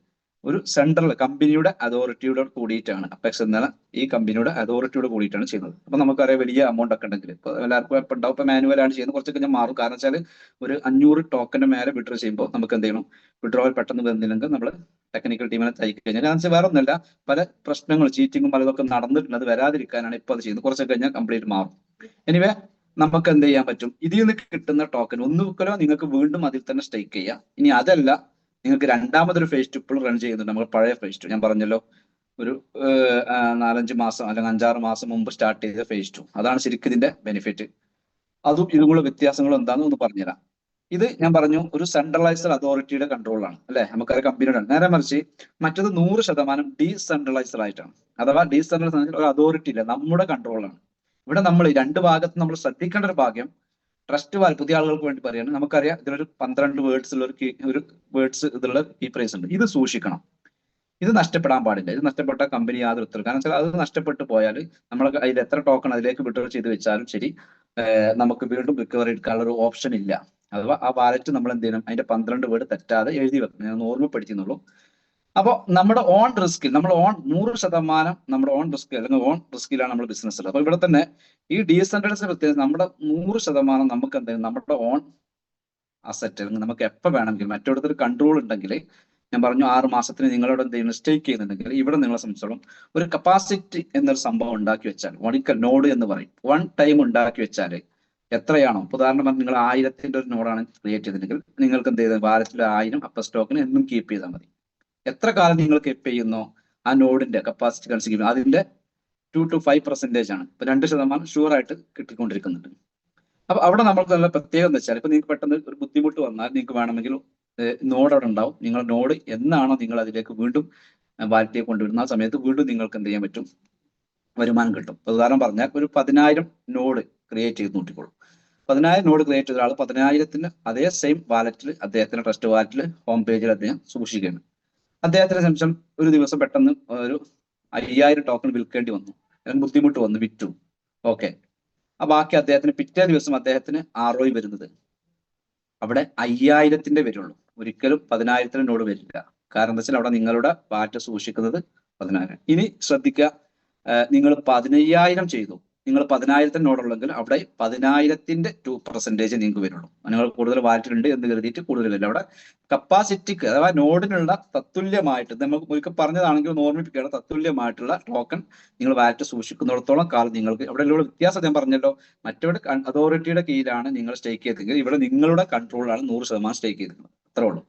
ഒരു സെൻട്രൽ കമ്പനിയുടെ അതോറിറ്റിയോട് കൂടിയിട്ടാണ് അപ്പെക്സ് എന്ന ഈ കമ്പനിയുടെ അതോറിറ്റിയോട് കൂടിയിട്ടാണ് ചെയ്യുന്നത്. അപ്പൊ നമുക്കറിയാം വലിയ എമൗണ്ട് ഒക്കെ ഉണ്ടെങ്കിൽ ഇപ്പൊ എല്ലാവർക്കും ഇപ്പൊ ഉണ്ടാവും. ഇപ്പൊ മാനുവലാണ് ചെയ്യുന്നത്, കുറച്ചൊക്കെ ഞാൻ മാറും. കാരണം വെച്ചാൽ ഒരു 500 ടോക്കന്റെ മേലെ വിഡ്രോ ചെയ്യുമ്പോൾ നമുക്ക് എന്ത് ചെയ്യണം, വിഡ്രോവൽ പെട്ടെന്ന് വരുന്നില്ലെങ്കിൽ നമ്മൾ ടെക്നിക്കൽ ടീമിനെ തയ്ക്കി കഴിഞ്ഞാൽ കാരണം വെച്ചാൽ വേറെ ഒന്നല്ല, പല പ്രശ്നങ്ങൾ ചീറ്റിങ്ങും പലതൊക്കെ നടന്നിട്ടുണ്ട്. അത് വരാതിരിക്കാനാണ് ഇപ്പൊ അത് ചെയ്യുന്നത്. കുറച്ചൊക്കെ കഴിഞ്ഞാൽ കംപ്ലീറ്റ് മാറും. എനിവേ നമുക്ക് എന്ത് ചെയ്യാൻ പറ്റും, ഇതിൽ നിന്ന് കിട്ടുന്ന ടോക്കൻ ഒന്നുകിലോ നിങ്ങൾക്ക് വീണ്ടും അതിൽ തന്നെ സ്റ്റേക്ക് ചെയ്യാം. ഇനി അതല്ല, നിങ്ങൾക്ക് രണ്ടാമതൊരു ഫേസ് 2 ഇപ്പോൾ റൺ ചെയ്യുന്നുണ്ട്. നമ്മൾ പഴയ ഫേസ് 2 ഞാൻ പറഞ്ഞല്ലോ, ഒരു 4-5 മാസം അല്ലെങ്കിൽ 5-6 മാസം മുമ്പ് സ്റ്റാർട്ട് ചെയ്ത ഫേസ് 2. അതാണ് ശരിക്കും ഇതിന്റെ ബെനിഫിറ്റ്. അതും ഇതുമുള്ള വ്യത്യാസങ്ങൾ എന്താണെന്ന് ഒന്ന് പറഞ്ഞുതരാം. ഇത് ഞാൻ പറഞ്ഞു ഒരു സെൻട്രലൈസ്ഡ് അതോറിറ്റിയുടെ കൺട്രോളാണ് അല്ലെ, നമുക്കറിയാം കമ്പനിയുടെ. നേരെ മറിച്ച് മറ്റത് 100% ഡീസെൻട്രലൈസ്ഡ് ആയിട്ടാണ്. അഥവാ ഡീസെൻട്രലൈസ്ഡ് ഒരു അതോറിറ്റി ഇല്ല, നമ്മുടെ കൺട്രോളാണ്. ഇവിടെ നമ്മൾ രണ്ട് ഭാഗത്ത് നമ്മൾ ശ്രദ്ധിക്കേണ്ട ഒരു ഭാഗ്യം, ട്രസ്റ്റ് വാൽ പുതിയ ആളുകൾക്ക് വേണ്ടി പറയാണ്. നമുക്കറിയാം ഇതിലൊരു 12 വേർഡ്സ് ഉള്ള ഒരു വേർഡ്സ് ഇതിലുള്ള കീ പ്രൈസ് ഉണ്ട്. ഇത് സൂക്ഷിക്കണം, ഇത് നഷ്ടപ്പെടാൻ പാടില്ല. ഇത് നഷ്ടപ്പെട്ട കമ്പനി യാതൊരു ഉത്തരവ്. കാരണം വെച്ചാൽ അത് നഷ്ടപ്പെട്ടു പോയാൽ നമ്മൾ അതിൽ എത്ര ടോക്കൺ അതിലേക്ക് വിഡ്രോ ചെയ്ത് വെച്ചാലും ശരി, നമുക്ക് വീണ്ടും റിക്കവറി എടുക്കാനുള്ള ഒരു ഓപ്ഷൻ ഇല്ല. അഥവാ ആ വാലറ്റ് നമ്മൾ എന്ത് ചെയ്യണം, അതിന്റെ 12 വേർഡ് തെറ്റാതെ എഴുതി വെക്കണം. ഞാൻ ഓർമ്മപ്പെടുത്തുന്നുള്ളൂ. അപ്പോൾ നമ്മുടെ ഓൺ റിസ്കിൽ, നമ്മൾ 100% നമ്മുടെ ഓൺ റിസ്ക് അല്ലെങ്കിൽ ഓൺ റിസ്കിലാണ് നമ്മൾ ബിസിനസ് ഉള്ളത്. അപ്പൊ ഇവിടെ തന്നെ ഈ ഡീസെൻട്രലൈസ്ഡ് പ്രത്യേകിച്ച് നമ്മുടെ 100% നമുക്ക് എന്തെങ്കിലും നമ്മുടെ ഓൺ അസറ്റ് അല്ലെങ്കിൽ നമുക്ക് എപ്പോൾ വേണമെങ്കിൽ മറ്റൊരു കൺട്രോൾ ഉണ്ടെങ്കിൽ, ഞാൻ പറഞ്ഞു 6 മാസത്തിന് നിങ്ങളോട് എന്തെങ്കിലും സ്റ്റേക്ക് ചെയ്യുന്നുണ്ടെങ്കിൽ, ഇവിടെ നിങ്ങളെ സംബന്ധിച്ചോളം ഒരു കപ്പാസിറ്റി എന്നൊരു സംഭവം ഉണ്ടാക്കി വെച്ചാൽ, ഒരിക്കൽ നോഡ് എന്ന് പറയും, 1 ടൈം ഉണ്ടാക്കി വെച്ചാൽ എത്രയാണോ, ഉദാഹരണം പറഞ്ഞാൽ നിങ്ങൾ 1000ന്റെ ഒരു നോഡാണ് ക്രിയേറ്റ് ചെയ്തിട്ടുണ്ടെങ്കിൽ നിങ്ങൾക്ക് എന്ത് ചെയ്താൽ വാലറ്റിൽ 1000 അപ്പർ സ്റ്റോക്കിന് എന്നും കീപ്പ് ചെയ്താൽ മതി. എത്ര കാലം നിങ്ങൾ കീപ്പ് ചെയ്യുന്നോ ആ നോഡിന്റെ കപ്പാസിറ്റി കൺസിഡർ അതിന്റെ 2 to 5% ആണ്. ഇപ്പൊ 2% ഷുവർ ആയിട്ട് കിട്ടിക്കൊണ്ടിരിക്കുന്നുണ്ട്. അപ്പൊ അവിടെ നമ്മൾക്ക് നല്ല പ്രത്യേകത എന്ന് വെച്ചാൽ, ഇപ്പൊ നിങ്ങൾക്ക് പെട്ടെന്ന് ഒരു ബുദ്ധിമുട്ട് വന്നാൽ നിങ്ങൾക്ക് വേണമെങ്കിൽ നോഡ് അവിടെ ഉണ്ടാവും. നിങ്ങൾ നോഡ് എന്നാണോ നിങ്ങൾ അതിലേക്ക് വീണ്ടും വാലറ്റിലേക്ക് കൊണ്ടുവരുന്ന ആ സമയത്ത് വീണ്ടും നിങ്ങൾക്ക് എന്ത് ചെയ്യാൻ പറ്റും, വരുമാനം കിട്ടും. ഉദാഹരണം പറഞ്ഞാൽ ഒരു 10,000 നോഡ് ക്രിയേറ്റ് ചെയ്ത് നോക്കിക്കോളൂ. 10,000 നോഡ് ക്രിയേറ്റ് ചെയ്ത ഒരാൾ 10,000 അതേ സെയിം വാലറ്റിൽ അദ്ദേഹത്തിന്റെ ട്രസ്റ്റ് വാലറ്റിൽ ഹോം പേജിൽ അദ്ദേഹം സൂക്ഷിക്കുകയാണ്. അദ്ദേഹത്തിന് സംശയം ഒരു ദിവസം പെട്ടെന്ന് ഒരു 5000 ടോക്കൺ വിൽക്കേണ്ടി വന്നു, ബുദ്ധിമുട്ട് വന്നു, വിറ്റു. ഓക്കെ, ആ ബാക്കി അദ്ദേഹത്തിന് പിറ്റേ ദിവസം അദ്ദേഹത്തിന് ROI വരുന്നത് അവിടെ 5000ന്റെ വരുള്ളൂ, ഒരിക്കലും 10,000 നോട് വരില്ല. കാരണം എന്താ വെച്ചാൽ അവിടെ നിങ്ങളുടെ വാറ്റ് സൂക്ഷിക്കുന്നത് 10,000. ഇനി ശ്രദ്ധിക്കുക, നിങ്ങൾ 15,000 ചെയ്തു, നിങ്ങൾ 10,000 നോടുള്ളെങ്കിൽ അവിടെ 10,000ന്റെ 2% നിങ്ങൾക്ക് വരുള്ളൂ. നിങ്ങൾ കൂടുതൽ വാലറ്റിലുണ്ട് എന്ന് കരുതിയിട്ട് കൂടുതൽ വരില്ല. അവിടെ കപ്പാസിറ്റിക്ക് അഥവാ നോഡിനുള്ള തത്തുല്യമായിട്ട്, നമുക്ക് ഒരിക്കൽ പറഞ്ഞതാണെങ്കിൽ ഓർമ്മിപ്പിക്കുകയാണ്, തത്തുല്യമായിട്ടുള്ള ടോക്കൺ നിങ്ങൾ വാലറ്റ് സൂക്ഷിക്കുന്നിടത്തോളം കാലം നിങ്ങൾക്ക് അവിടെയുള്ള വ്യത്യാസം ഞാൻ പറഞ്ഞല്ലോ. മറ്റവിടെ അതോറിറ്റിയുടെ കീഴിലാണ് നിങ്ങൾ സ്റ്റേക്ക് ചെയ്തെങ്കിൽ ഇവിടെ നിങ്ങളുടെ കൺട്രോളിലാണ് 100% സ്റ്റേക്ക് ചെയ്തിരിക്കുന്നത്. അത്രേ ഉള്ളൂ.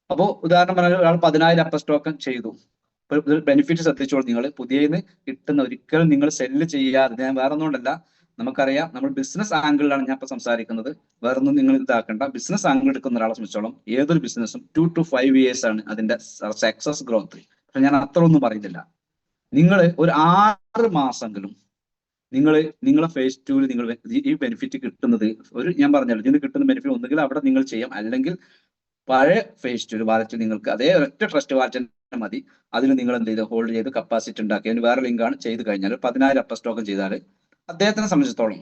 അപ്പോൾ ഉദാഹരണം പറഞ്ഞാൽ ഒരാൾ 10,000 അപ്പർ ടോക്കൺ ചെയ്തു. ബെനിഫിറ്റ് ശ്രദ്ധിച്ചോളൂ, നിങ്ങൾ പുതിയതിന് കിട്ടുന്ന ഒരിക്കലും നിങ്ങൾ സെല്ല് ചെയ്യാതെ, ഞാൻ വേറെ ഒന്നുകൊണ്ടല്ല, നമുക്കറിയാം നമ്മൾ ബിസിനസ് ആംഗിളിലാണ് ഞാൻ ഇപ്പൊ സംസാരിക്കുന്നത്, വേറെ ഒന്നും നിങ്ങൾ ഇതാക്കണ്ട. ബിസിനസ് ആംഗിൾ എടുക്കുന്ന ഒരാളെ സംബന്ധിച്ചോളം ഏതൊരു ബിസിനസ്സും 2 to 5 years ആണ് അതിന്റെ സക്സസ് ഗ്രോത്ത്. പക്ഷെ ഞാൻ അത്ര ഒന്നും പറയുന്നില്ല. നിങ്ങൾ ഒരു 6 മാസമെങ്കിലും നിങ്ങളെ ഫേസ് 2 നിങ്ങൾ ഈ ബെനിഫിറ്റ് കിട്ടുന്നത്, ഒരു ഞാൻ പറഞ്ഞല്ലോ ഇതിന് കിട്ടുന്ന ബെനിഫിറ്റ് ഒന്നുകിൽ അവിടെ നിങ്ങൾ ചെയ്യാം, അല്ലെങ്കിൽ പഴയ ഫേസ് 2 വാലറ്റ് നിങ്ങൾക്ക് അതേ ഒറ്റ ട്രസ്റ്റ് വാലറ്റ് മതി, അതിന് നിങ്ങൾ എന്ത് ചെയ്ത് ഹോൾഡ് ചെയ്ത് കപ്പാസിറ്റി ഉണ്ടാക്കി. അതിന് വേറെ ലിങ്കാണ് ചെയ്ത് കഴിഞ്ഞാൽ 10,000 അപ്പർ ടോക്കൺ ചെയ്താൽ അദ്ദേഹത്തിനെ സംബന്ധിച്ചിടത്തോളം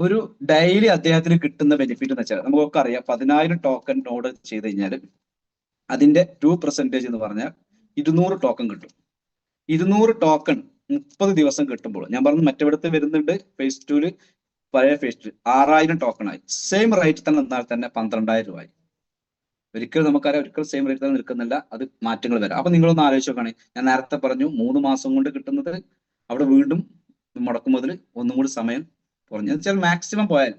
ഒരു ഡെയിലി അദ്ദേഹത്തിന് കിട്ടുന്ന ബെനിഫിറ്റ് എന്ന് വെച്ചാൽ നമുക്കൊക്കെ അറിയാം, 10,000 ടോക്കൺ നോഡ് ചെയ്ത് കഴിഞ്ഞാൽ അതിന്റെ 2% എന്ന് പറഞ്ഞാൽ 200 ടോക്കൺ കിട്ടും. 200 ടോക്കൺ 30 ദിവസം കിട്ടുമ്പോൾ, ഞാൻ പറഞ്ഞു മറ്റെവിടത്ത് വരുന്നുണ്ട് ഫേസ് 2 പഴയ ഫേസ് 2 6000 ടോക്കൺ ആയി. സെയിം റേറ്റ് തന്നെ എന്നാൽ തന്നെ 12,000 രൂപയായി. ഒരിക്കലും നമുക്കറിയാം, ഒരിക്കലും സെയിം റേറ്റ് തന്നെ നിൽക്കുന്നില്ല, അത് മാറ്റങ്ങൾ വരാം. അപ്പൊ നിങ്ങളൊന്ന് ആലോചിച്ച് നോക്കുകയാണെ, ഞാൻ നേരത്തെ പറഞ്ഞു 3 മാസം കൊണ്ട് കിട്ടുന്നത് അവിടെ വീണ്ടും മുടക്കുമുതൽ ഒന്നും കൂടി സമയം കുറഞ്ഞു വെച്ചാൽ മാക്സിമം പോയാൽ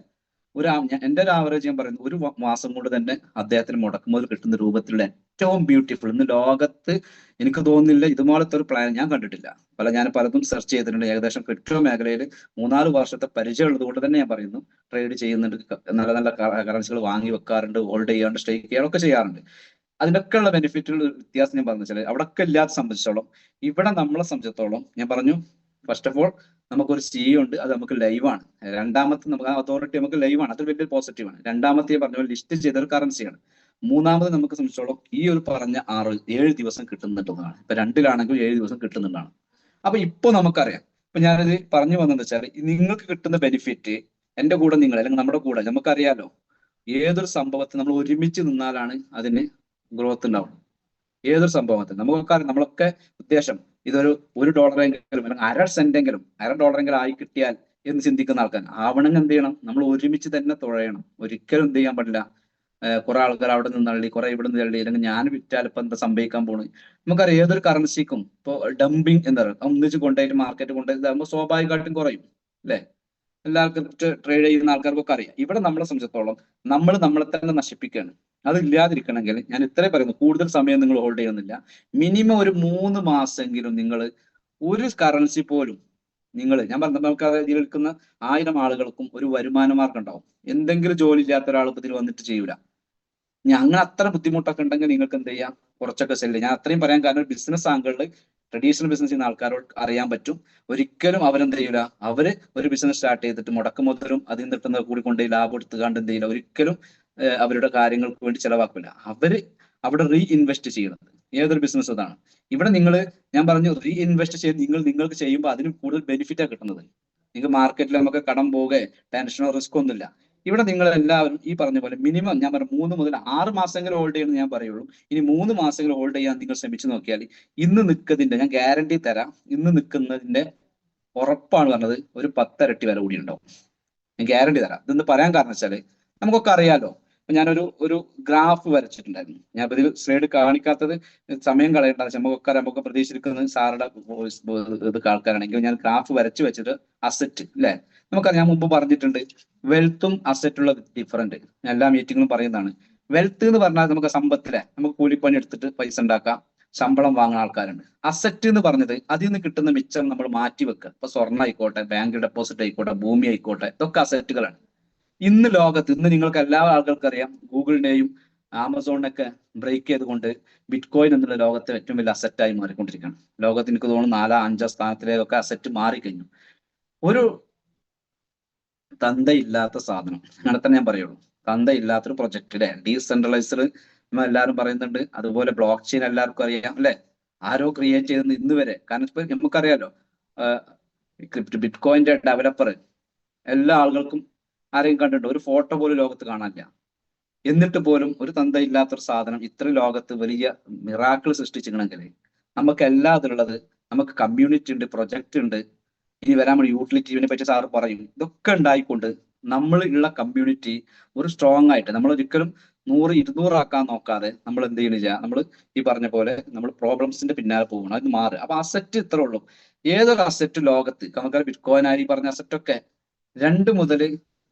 എന്റെ ഒരു ആവറേജ് ഞാൻ പറയുന്നത് 1 മാസം കൊണ്ട് തന്നെ അദ്ദേഹത്തിന് മുടക്കുമുതൽ കിട്ടുന്ന രൂപത്തിലുള്ള ഏറ്റവും ബ്യൂട്ടിഫുൾ ഇന്ന് ലോകത്ത് എനിക്ക് തോന്നുന്നില്ല ഇതുപോലത്തെ ഒരു പ്ലാൻ ഞാൻ കണ്ടിട്ടില്ല. ഞാൻ പലതും സെർച്ച് ചെയ്തിട്ടുണ്ട്. ഏകദേശം ക്രിപ്റ്റോ മേഖലയിൽ 3-4 വർഷത്തെ പരിചയം ഉള്ളത് കൊണ്ട് തന്നെ ഞാൻ പറയുന്നു, ട്രേഡ് ചെയ്യുന്നുണ്ട്, നല്ല നല്ല കറൻസികൾ വാങ്ങി വെക്കാറുണ്ട്, ഹോൾഡ് ചെയ്യാറുണ്ട്, സ്റ്റേക്ക് ചെയ്യാറൊക്കെ ചെയ്യാറുണ്ട്. അതിനൊക്കെ ഉള്ള ബെനിഫിറ്റുള്ള വ്യത്യാസം ഞാൻ പറഞ്ഞു വെച്ചാൽ അവിടെയൊക്കെ ഇല്ലാത്ത സംബന്ധിച്ചോളം ഇവിടെ നമ്മളെ സംബന്ധിച്ചിടത്തോളം ഞാൻ പറഞ്ഞു, ഫസ്റ്റ് ഓഫ് ഓൾ നമുക്കൊരു CEO ഉണ്ട്, അത് നമുക്ക് ലൈവാണ്. രണ്ടാമത്തെ നമുക്ക് അതോറിറ്റി നമുക്ക് ലൈവാണ്, അത് വലിയ പോസിറ്റീവാണ്. രണ്ടാമത്തെ പറഞ്ഞ പോലെ ലിസ്റ്റ് ചെയ്ത ഒരു കറൻസിയാണ്. മൂന്നാമത് നമുക്ക് സംബന്ധിച്ചോളം ഈ ഒരു പറഞ്ഞ 6-7 ദിവസം കിട്ടുന്നുണ്ടെന്നാണ്. ഇപ്പൊ 2-ലാണെങ്കിൽ 7 ദിവസം കിട്ടുന്നുണ്ടാണ്. അപ്പൊ ഇപ്പൊ നമുക്കറിയാം ഇപ്പൊ ഞാനിത് പറഞ്ഞു വന്നത് വെച്ചാൽ നിങ്ങൾക്ക് കിട്ടുന്ന ബെനിഫിറ്റ് എന്റെ കൂടെ നിങ്ങൾ അല്ലെങ്കിൽ നമ്മുടെ കൂടെ നമുക്കറിയാലോ, ഏതൊരു സംഭവത്തിൽ നമ്മൾ ഒരുമിച്ച് നിന്നാലാണ് അതിന് ഗ്രോത്ത് ഉണ്ടാവുന്നത്. ഏതൊരു സംഭവത്തിൽ നമുക്കൊക്കെ നമ്മളൊക്കെ ഉദ്ദേശം ഇതൊരു $1 അല്ലെങ്കിൽ $0.5 ആയി കിട്ടിയാൽ എന്ന് ചിന്തിക്കുന്ന ആൾക്കാർ ആവണമെങ്കിൽ എന്ത് ചെയ്യണം? നമ്മൾ ഒരുമിച്ച് തന്നെ തുഴയണം. ഒരിക്കലും എന്ത് ചെയ്യാൻ പാടില്ല, കുറെ ആൾക്കാർ അവിടെ നിന്ന് തള്ളി, കുറെ ഇവിടെ നിന്ന് തള്ളി, അല്ലെങ്കിൽ ഞാൻ വിറ്റാൽ ഇപ്പൊ എന്താ സംഭവിക്കാൻ പോണ്. നമുക്കറിയാം ഏതൊരു കറൻസിക്കും ഇപ്പൊ ഡംപിങ് എന്താ പറയുക, ഒന്നിച്ച് കൊണ്ടുപോയിട്ട് മാർക്കറ്റ് കൊണ്ടുപോയി സ്വാഭാവികമായിട്ടും കുറയും അല്ലെ? എല്ലാവർക്കും ട്രേഡ് ചെയ്യുന്ന ആൾക്കാർക്കൊക്കെ അറിയാം. ഇവിടെ നമ്മളെ സംബന്ധിച്ചിടത്തോളം നമ്മൾ നമ്മളെ തന്നെ നശിപ്പിക്കുകയാണ്. അത് ഇല്ലാതിരിക്കണമെങ്കിൽ ഞാൻ ഇത്രേ പറയുന്നു, കൂടുതൽ സമയം നിങ്ങൾ ഹോൾഡ് ചെയ്യുന്നില്ല. മിനിമം ഒരു 3 മാസമെങ്കിലും നിങ്ങൾ ഒരു കറൻസി പോലും ഞാൻ പറഞ്ഞ നമുക്ക് ഇതിൽ നിൽക്കുന്ന 1000 ആളുകൾക്കും ഒരു വരുമാന മാർഗം ഉണ്ടാവും. എന്തെങ്കിലും ജോലി ഇല്ലാത്ത ഒരാൾ ഇതിൽ വന്നിട്ട് ചെയ്യൂല. അങ്ങനെ അത്ര ബുദ്ധിമുട്ടൊക്കെ ഉണ്ടെങ്കിൽ നിങ്ങൾക്ക് എന്ത് ചെയ്യാം, കുറച്ചൊക്കെ സെല്ല്. ഞാൻ അത്രയും പറയാൻ കാരണം ബിസിനസ് ആംഗിളിൽ ട്രഡീഷണൽ ബിസിനസ് ചെയ്യുന്ന ആൾക്കാരോട് അറിയാൻ പറ്റും. ഒരിക്കലും അവരെന്ത് ചെയ്യൂല, അവര് ഒരു ബിസിനസ് സ്റ്റാർട്ട് ചെയ്തിട്ട് മുടക്ക് മുതലും അതിൽ നിന്ന് കിട്ടുന്ന കൂടി കൊണ്ടുപോയി ലാഭം എടുത്ത് കണ്ട് എന്ത് ചെയ്യില്ല, ഒരിക്കലും അവരുടെ കാര്യങ്ങൾക്ക് വേണ്ടി ചെലവാക്കില്ല. അവര് അവിടെ റീ ഇൻവെസ്റ്റ് ചെയ്യുന്നത് ഏതൊരു ബിസിനസ് അതാണ്. ഇവിടെ ഞാൻ പറഞ്ഞു റീ ഇൻവെസ്റ്റ് ചെയ്ത് നിങ്ങൾക്ക് ചെയ്യുമ്പോൾ അതിന് കൂടുതൽ ബെനിഫിറ്റാണ് കിട്ടുന്നത്. നിങ്ങൾക്ക് മാർക്കറ്റിൽ നമുക്ക് കടം പോകെ ടെൻഷനോ റിസ്കോ ഒന്നുമില്ല. ഇവിടെ നിങ്ങൾ എല്ലാവരും ഈ പറഞ്ഞ പോലെ മിനിമം ഞാൻ പറഞ്ഞു 3 മുതൽ 6 മാസമെങ്കിലും ഹോൾഡ് ചെയ്യുന്നത് ഞാൻ പറയുള്ളൂ. ഇനി 3 മാസമെങ്കിലും ഹോൾഡ് ചെയ്യാൻ നിങ്ങൾ ശ്രമിച്ചു നോക്കിയാൽ ഇന്ന് നിൽക്കുന്നതിന്റെ ഞാൻ ഗ്യാരണ്ടി തരാം, ഇന്ന് നിൽക്കുന്നതിന്റെ ഉറപ്പാണ് പറഞ്ഞത് ഒരു 10 ഇരട്ടി വില കൂടി ഉണ്ടാവും. ഞാൻ ഗ്യാരണ്ടി തരാം. ഇതെന്ന് പറയാൻ കാരണം വെച്ചാല് നമുക്കൊക്കെ അറിയാലോ. ഞാനൊരു ഗ്രാഫ് വരച്ചിട്ടുണ്ടായിരുന്നു. ഞാൻ ഇതിൽ സ്ലൈഡ് കാണിക്കാത്തത് സമയം കളയേണ്ട, നമുക്ക് പ്രതീക്ഷിക്കുന്നത് സാറുടെ ഇത് ആൾക്കാരാണെങ്കിൽ ഞാൻ ഗ്രാഫ് വരച്ചു വെച്ചിട്ട് അസറ്റ് അല്ലെ, നമുക്കറിയാം. ഞാൻ മുമ്പ് പറഞ്ഞിട്ടുണ്ട് വെൽത്തും അസറ്റുള്ള ഡിഫറൻറ്റ്. ഞാൻ എല്ലാ മീറ്റിങ്ങിലും പറയുന്നതാണ്. വെൽത്ത് എന്ന് പറഞ്ഞാൽ നമുക്ക് സമ്പത്തിലെ നമുക്ക് കൂലിപ്പണി എടുത്തിട്ട് പൈസ ഉണ്ടാക്കാം, ശമ്പളം വാങ്ങുന്ന ആൾക്കാരുണ്ട്. അസറ്റ് എന്ന് പറഞ്ഞത് അതിൽ നിന്ന് കിട്ടുന്ന മിച്ചം നമ്മൾ മാറ്റി വെക്കുക. ഇപ്പൊ സ്വർണ്ണം ആയിക്കോട്ടെ, ബാങ്ക് ഡെപ്പോസിറ്റ് ആയിക്കോട്ടെ, ഭൂമി ആയിക്കോട്ടെ, ഇതൊക്കെ അസറ്റുകളാണ്. ഇന്ന് നിങ്ങൾക്ക് എല്ലാ ആളുകൾക്കും അറിയാം, ഗൂഗിളിന്റെയും ആമസോണിനൊക്കെ ബ്രേക്ക് ചെയ്തുകൊണ്ട് ബിറ്റ്കോയിൻ എന്നുള്ള ലോകത്തെ ഏറ്റവും വലിയ അസറ്റായി മാറിക്കൊണ്ടിരിക്കുകയാണ്. ലോകത്ത് എനിക്ക് തോന്നുന്നു 4-5 സ്ഥാനത്തിലേക്കൊക്കെ അസറ്റ് മാറിക്കഴിഞ്ഞു. ഒരു തന്തയില്ലാത്ത സാധനം, അങ്ങനെ തന്നെ ഞാൻ പറയുള്ളൂ. തന്തയില്ലാത്തൊരു പ്രൊജക്ട് അല്ലെ, ഡീസെൻട്രലൈസ്ഡ് എല്ലാവരും പറയുന്നുണ്ട്. അതുപോലെ ബ്ലോക്ക് ചെയിൻ എല്ലാവർക്കും അറിയാം അല്ലെ, ആരോ ക്രിയേറ്റ് ചെയ്തെന്ന് ഇന്ന് വരെ. കാരണം ഇപ്പൊ നമുക്കറിയാലോ, ബിറ്റ്കോയിന്റെ ഡെവലപ്പർ എല്ലാ ആളുകൾക്കും ആരെയും കണ്ടിട്ടുണ്ട്, ഒരു ഫോട്ടോ പോലും ലോകത്ത് കാണാനില്ല. എന്നിട്ട് പോലും ഒരു തന്തയില്ലാത്തൊരു സാധനം ഇത്ര ലോകത്ത് വലിയ മിറാക്കിൾ സൃഷ്ടിച്ചിട്ടുണ്ടെങ്കിൽ നമുക്ക് എല്ലാ അതിലുള്ളത്, നമുക്ക് കമ്മ്യൂണിറ്റി ഉണ്ട്, പ്രൊജക്ട് ഉണ്ട്, ഇനി വരാൻ വേണ്ടി യൂട്ടിലിറ്റി, ഇതിനെ പറ്റി സാറ് പറയും. ഇതൊക്കെ ഉണ്ടായിക്കൊണ്ട് നമ്മൾ ഉള്ള കമ്മ്യൂണിറ്റി ഒരു സ്ട്രോങ് ആയിട്ട് നമ്മൾ ഒരിക്കലും 100-200 ആക്കാൻ നോക്കാതെ നമ്മൾ എന്ത് ചെയ്യണില്ല, നമ്മൾ ഈ പറഞ്ഞ പോലെ നമ്മൾ പ്രോബ്ലംസിന്റെ പിന്നാലെ പോകണം, അത് മാറുക. അപ്പൊ അസറ്റ് ഇത്രേ ഉള്ളൂ. ഏതൊരു അസറ്റ് ലോകത്ത് നമുക്കറിയാം, ബിറ്റ്കോയിൻ ആയി പറഞ്ഞ അസറ്റൊക്കെ 2 മുതൽ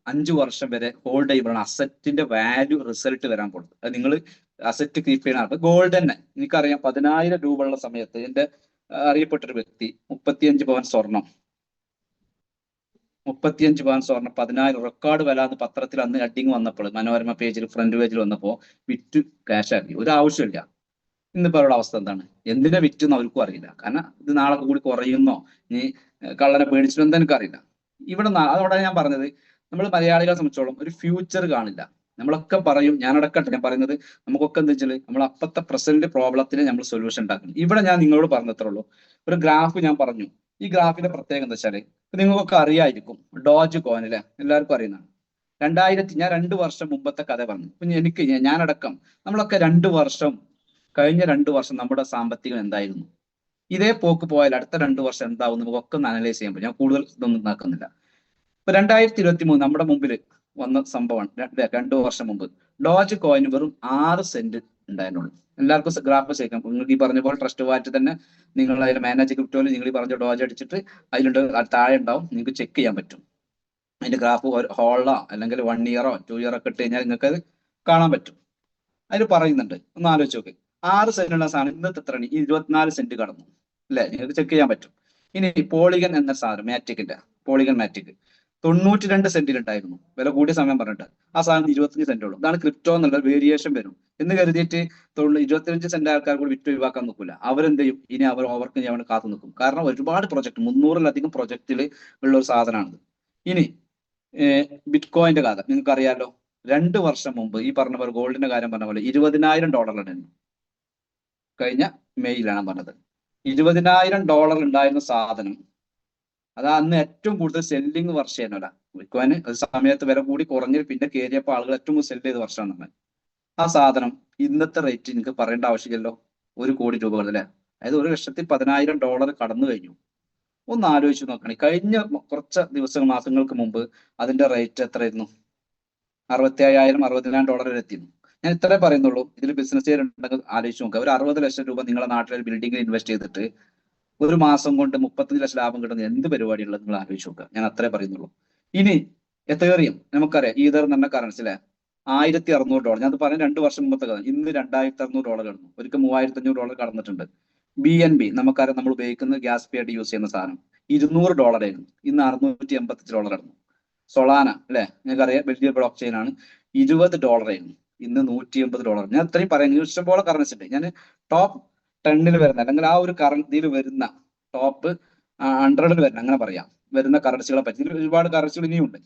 5 വർഷം വരെ ഹോൾഡ് ചെയ്യുമ്പോഴാണ് അസറ്റിന്റെ വാല്യൂ റിസൾട്ട് വരാൻ പോകുന്നത്. അത് നിങ്ങൾ അസറ്റ് കീപ്പ് ചെയ്യുന്ന ആൾ. ഗോൾഡ് തന്നെ എനിക്കറിയാം, 10,000 രൂപ ഉള്ള സമയത്ത് എന്റെ അറിയപ്പെട്ടൊരു വ്യക്തി 35 പവൻ സ്വർണം 10,000 റെക്കോർഡ് വില എന്ന് പത്രത്തിൽ അന്ന് ഹെഡിങ് വന്നപ്പോൾ, മനോരമ പേജിൽ ഫ്രണ്ട് പേജിൽ വന്നപ്പോൾ വിറ്റ് ക്യാഷ് ആക്കി. ഒരു ആവശ്യമില്ല. ഇന്നിപ്പോ അവരുടെ അവസ്ഥ എന്താണ്? എന്തിനെ വിറ്റെന്ന് അവർക്കും അറിയില്ല. കാരണം ഇത് നാളെ കൂടി കുറയുന്നോ, ഇനി കള്ളനെ പേടിച്ചിട്ടോ എന്താ എനിക്കറിയില്ല. അതോടെ ഞാൻ പറഞ്ഞത്, നമ്മൾ മലയാളികളെ സംബന്ധിച്ചോളം ഒരു ഫ്യൂച്ചർ കാണില്ല. നമ്മളൊക്കെ പറയും, ഞാനടക്കട്ടെ ഞാൻ പറയുന്നത്, നമുക്കൊക്കെ എന്താ വെച്ചാൽ നമ്മൾ അപ്പത്തെ പ്രസന്റ് പ്രോബ്ലത്തിന് നമ്മൾ സൊല്യൂഷൻ ഉണ്ടാക്കണം. ഇവിടെ ഞാൻ നിങ്ങളോട് പറഞ്ഞത്രേ ഉള്ളൂ. ഒരു ഗ്രാഫ് ഞാൻ പറഞ്ഞു. ഈ ഗ്രാഫിന്റെ പ്രത്യേകത എന്താ വെച്ചാല്, നിങ്ങൾക്കൊക്കെ അറിയായിരിക്കും, ഡോജ് കോയിൻ അല്ലെ, എല്ലാവർക്കും അറിയുന്നതാണ്. ഞാൻ 2 വർഷം മുമ്പത്തെ കഥ പറഞ്ഞു. ഇപ്പൊ ഞാനടക്കം നമ്മളൊക്കെ കഴിഞ്ഞ 2 വർഷം നമ്മുടെ സാമ്പത്തികം എന്തായിരുന്നു, ഇതേ പോക്ക് പോയാൽ അടുത്ത 2 വർഷം എന്താവും നമുക്കൊക്കെ ഒന്ന് അനലൈസ് ചെയ്യാൻ പറ്റും. ഞാൻ കൂടുതൽ ഇതൊന്നും നടക്കുന്നില്ല. ഇപ്പൊ 2023 നമ്മുടെ മുമ്പിൽ വന്ന സംഭവമാണ്. 2 വർഷം മുമ്പ് ഡോജ് കോയിൻ വെറും 6 സെന്റ് ഉണ്ടായിരുന്നുള്ളൂ. എല്ലാവർക്കും ഗ്രാഫ് ശേഖരം നിങ്ങൾക്ക് ഈ പറഞ്ഞ പോലെ ട്രസ്റ്റ് വാലറ്റ് തന്നെ നിങ്ങൾ അതിൽ മാനേജ് ക്രിപ്റ്റോയിൽ നിങ്ങൾ ഈ പറഞ്ഞ ഡോജ് അടിച്ചിട്ട് അതിലുണ്ട്, താഴെ ഉണ്ടാവും, നിങ്ങൾക്ക് ചെക്ക് ചെയ്യാൻ പറ്റും. അതിന്റെ ഗ്രാഫ് ഹോളോ അല്ലെങ്കിൽ 1 ഇയറോ 2 ഇയറോ ഒക്കെ ഇട്ട് കഴിഞ്ഞാൽ നിങ്ങൾക്ക് അത് കാണാൻ പറ്റും. അതിൽ പറയുന്നുണ്ട്, ഒന്ന് ആലോചിച്ച് നോക്ക്. 6 സെന്റുള്ള സാധനം ഇന്നത്തെ എത്ര 24 സെന്റ് കടന്നു അല്ലെ, നിങ്ങൾക്ക് ചെക്ക് ചെയ്യാൻ പറ്റും. ഇനി പോളിഗൺ എന്ന സാധനം, പോളിഗൺ മാറ്റിക് 92 സെന്റിൽ ഉണ്ടായിരുന്നു, വില കൂടിയ സമയം പറഞ്ഞിട്ട്. ആ സാധനം 25 സെന്റ് ഉള്ളൂ. ഇതാണ് ക്രിപ്റ്റോ എന്നുള്ള വേരിയേഷൻ വരും എന്ന് കരുതിയിട്ട് 25 സെന്റ് ആൾക്കാർ കൂടി വിറ്റ് ഒഴിവാക്കാൻ നിൽക്കില്ല. അവരെന്ത് ചെയ്യും, ഇനി അവർ ഓവർക്ക് ചെയ്യാൻ വേണ്ടി കാത്തു നിൽക്കും. കാരണം ഒരുപാട് പ്രൊജക്ട്, 300-ലധികം പ്രൊജക്റ്റിൽ ഉള്ള ഒരു സാധനമാണ്. ഇനി ബിറ്റ്കോയിന്റെ കഥ നിങ്ങൾക്ക് അറിയാലോ. 2 വർഷം മുമ്പ് ഈ പറഞ്ഞ പോലെ ഗോൾഡിന്റെ കാര്യം പറഞ്ഞ പോലെ $20,000 ഉണ്ടായിരുന്നു. കഴിഞ്ഞ മെയ്യിലാണ് പറഞ്ഞത്. $20,000 ഉണ്ടായിരുന്ന സാധനം അത് അന്ന് ഏറ്റവും കൂടുതൽ സെല്ലിങ് വർഷമായിരുന്നല്ല. ബിറ്റ്കോയിന് ഒരു സമയത്ത് വില കൂടി കുറഞ്ഞ് പിന്നെ കയറിയപ്പോൾ ആളുകൾ ഏറ്റവും കൂടുതൽ സെല് ചെയ്ത വർഷമാണ് നമ്മൾ. ആ സാധനം ഇന്നത്തെ റേറ്റ് നിങ്ങൾക്ക് പറയേണ്ട ആവശ്യമില്ലല്ലോ, 1 കോടി രൂപകൾ അല്ലെ, അതായത് $1,10,000 കടന്നു കഴിഞ്ഞു. ഒന്ന് ആലോചിച്ച് നോക്കണേ, കഴിഞ്ഞ കുറച്ച് ദിവസങ്ങൾ മാസങ്ങൾക്ക് മുമ്പ് അതിന്റെ റേറ്റ് എത്രയായിരുന്നു? 65,000 $60,000 വരെ എത്തിയിരുന്നു. ഞാൻ ഇത്രേ പറയുന്നുള്ളൂ. ഇതിൽ ബിസിനസ് ഉണ്ടെങ്കിൽ ആലോചിച്ച് നോക്കുക. ഒരു 60 ലക്ഷം രൂപ നിങ്ങളുടെ നാട്ടിലെ ബിൽഡിംഗിൽ ഇൻവെസ്റ്റ് ചെയ്തിട്ട് ഒരു മാസം കൊണ്ട് 35 ലക്ഷം ലാഭം കിട്ടുന്ന എന്ത് പരിപാടിയുള്ളത് നിങ്ങൾ ആലോചിച്ച് നോക്കുക. ഞാൻ അത്രേ പറയുന്നുള്ളൂ. ഇനി എത്തേറിയം നമുക്കറിയാം, ഈതർ എന്ന് പറഞ്ഞ കറൻസി അല്ലെ, $1,600. ഞാൻ പറഞ്ഞ 2 വർഷം മുമ്പത്തെ കഥ. ഇന്ന് $2,600 കടന്നു. ഒരിക്കൽ $3,500 കടന്നിട്ടുണ്ട്. BNB നമുക്കറിയാം, നമ്മൾ ഉപയോഗിക്കുന്ന ഗ്യാസ് പേ ആയിട്ട് യൂസ് ചെയ്യുന്ന സാധനം $200 ആയിരുന്നു. ഇന്ന് $685 കടന്നു. സൊളാന അല്ലെ, നിങ്ങൾക്കറിയാം വലിയ ബ്ലോക്ക് ചെയിൻ ആണ്, $20 ആയിരുന്നു. ഇന്ന് $180. ഞാൻ ഇത്രയും പറയാം. ഇഷ്ടംപോലെ കറൻസി ഉണ്ട്. ഞാൻ ടോപ്പ് 10 വരുന്ന അല്ലെങ്കിൽ ആ ഒരു കറൻസിയിൽ വരുന്ന ടോപ്പ് 100 വരുന്ന, അങ്ങനെ പറയാം, വരുന്ന കറൻസികളെ പറ്റി. ഇതിൽ ഒരുപാട് കറൻസികൾ ഇനിയുണ്ട്.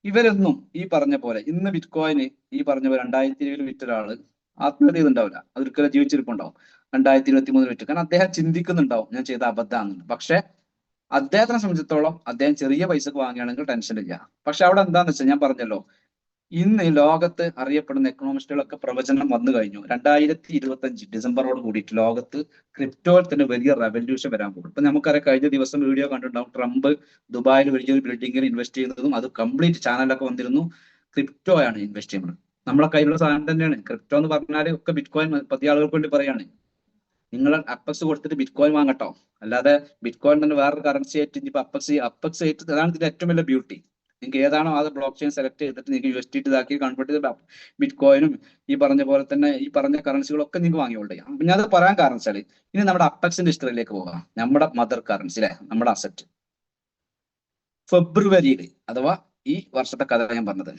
ഇവരൊന്നും ഈ പറഞ്ഞ പോലെ ഇന്ന് ബിറ്റ്കോയിന് ഈ പറഞ്ഞ പോലെ 2020 വിറ്റ ഒരാള് ആത്മഹത്യ ചെയ്തിട്ടുണ്ടാവില്ല. അതൊരിക്കലും ജീവിച്ചിരിപ്പുണ്ടാവും. 2023 വിറ്റ്. കാരണം അദ്ദേഹം ചിന്തിക്കുന്നുണ്ടാവും ഞാൻ ചെയ്ത അബദ്ധമാണെന്ന്. പക്ഷെ അദ്ദേഹത്തിനെ സംബന്ധിച്ചിടത്തോളം അദ്ദേഹം ചെറിയ പൈസക്ക് വാങ്ങുകയാണെങ്കിൽ ടെൻഷൻ ഇല്ല. പക്ഷെ അവിടെ എന്താന്ന് വെച്ചാൽ ഞാൻ പറഞ്ഞല്ലോ, ഇന്ന് ലോകത്ത് അറിയപ്പെടുന്ന എക്കണോമിസ്റ്റുകളൊക്കെ പ്രവചനം വന്നു കഴിഞ്ഞു. 2025 ഡിസംബറോട് കൂടിയിട്ട് ലോകത്ത് ക്രിപ്റ്റോയിൽ തന്നെ വലിയ റെവല്യൂഷൻ വരാൻ പോകും. ഇപ്പൊ നമുക്കറിയാം, കഴിഞ്ഞ ദിവസം വീഡിയോ കണ്ടിട്ടുണ്ടാവും, ട്രംപ് ദുബായിൽ വലിയൊരു ബിൽഡിംഗിൽ ഇൻവെസ്റ്റ് ചെയ്യുന്നതും അത് കംപ്ലീറ്റ് ചാനലൊക്കെ വന്നിരുന്നു. ക്രിപ്റ്റോ ആണ് ഇൻവെസ്റ്റ് ചെയ്യുന്നത്. നമ്മളെ കയ്യിലുള്ള സാധനം തന്നെയാണ് ക്രിപ്റ്റോ എന്ന് പറഞ്ഞാൽ. ഒക്കെ ബിറ്റ്കോയിൻ പതിയ ആളുകൾക്ക് വേണ്ടി പറയാണ്, നിങ്ങൾ അപ്പക്സ് കൊടുത്തിട്ട് ബിറ്റ്കോയിൻ വാങ്ങട്ടോ. അല്ലാതെ ബിറ്റ്കോയിൻ തന്നെ വേറൊരു കറൻസി ആയിട്ട് ഇനിയിപ്പോ അപ്പക്സ് ആയിട്ട്, അതാണ് ഇതിന്റെ ഏറ്റവും വലിയ ബ്യൂട്ടി. നിങ്ങൾക്ക് ഏതാണോ അത് ബ്ലോക്ക് ചെയിൻ സെലക്ട് ചെയ്തിട്ട് നിങ്ങൾക്ക് USDT ഇതാക്കി കൺവേർട്ട് ചെയ്തിട്ട് ബിറ്റ്കോയിനും ഈ പറഞ്ഞ പോലെ തന്നെ ഈ പറഞ്ഞ കറൻസികളൊക്കെ നിങ്ങൾക്ക് വാങ്ങിയോളൂ. അപ്പൊ ഞാൻ അത് പറയാൻ കാരണം വെച്ചാൽ, ഇനി നമ്മുടെ അപ്പക്സിന്റെ ഹിസ്റ്ററിയിലേക്ക് പോകാം. നമ്മുടെ മദർ കറൻസി അല്ലെ, നമ്മുടെ അസറ്റ്. ഫെബ്രുവരിയിൽ അഥവാ ഈ വർഷത്തെ കഥ ഞാൻ പറഞ്ഞത്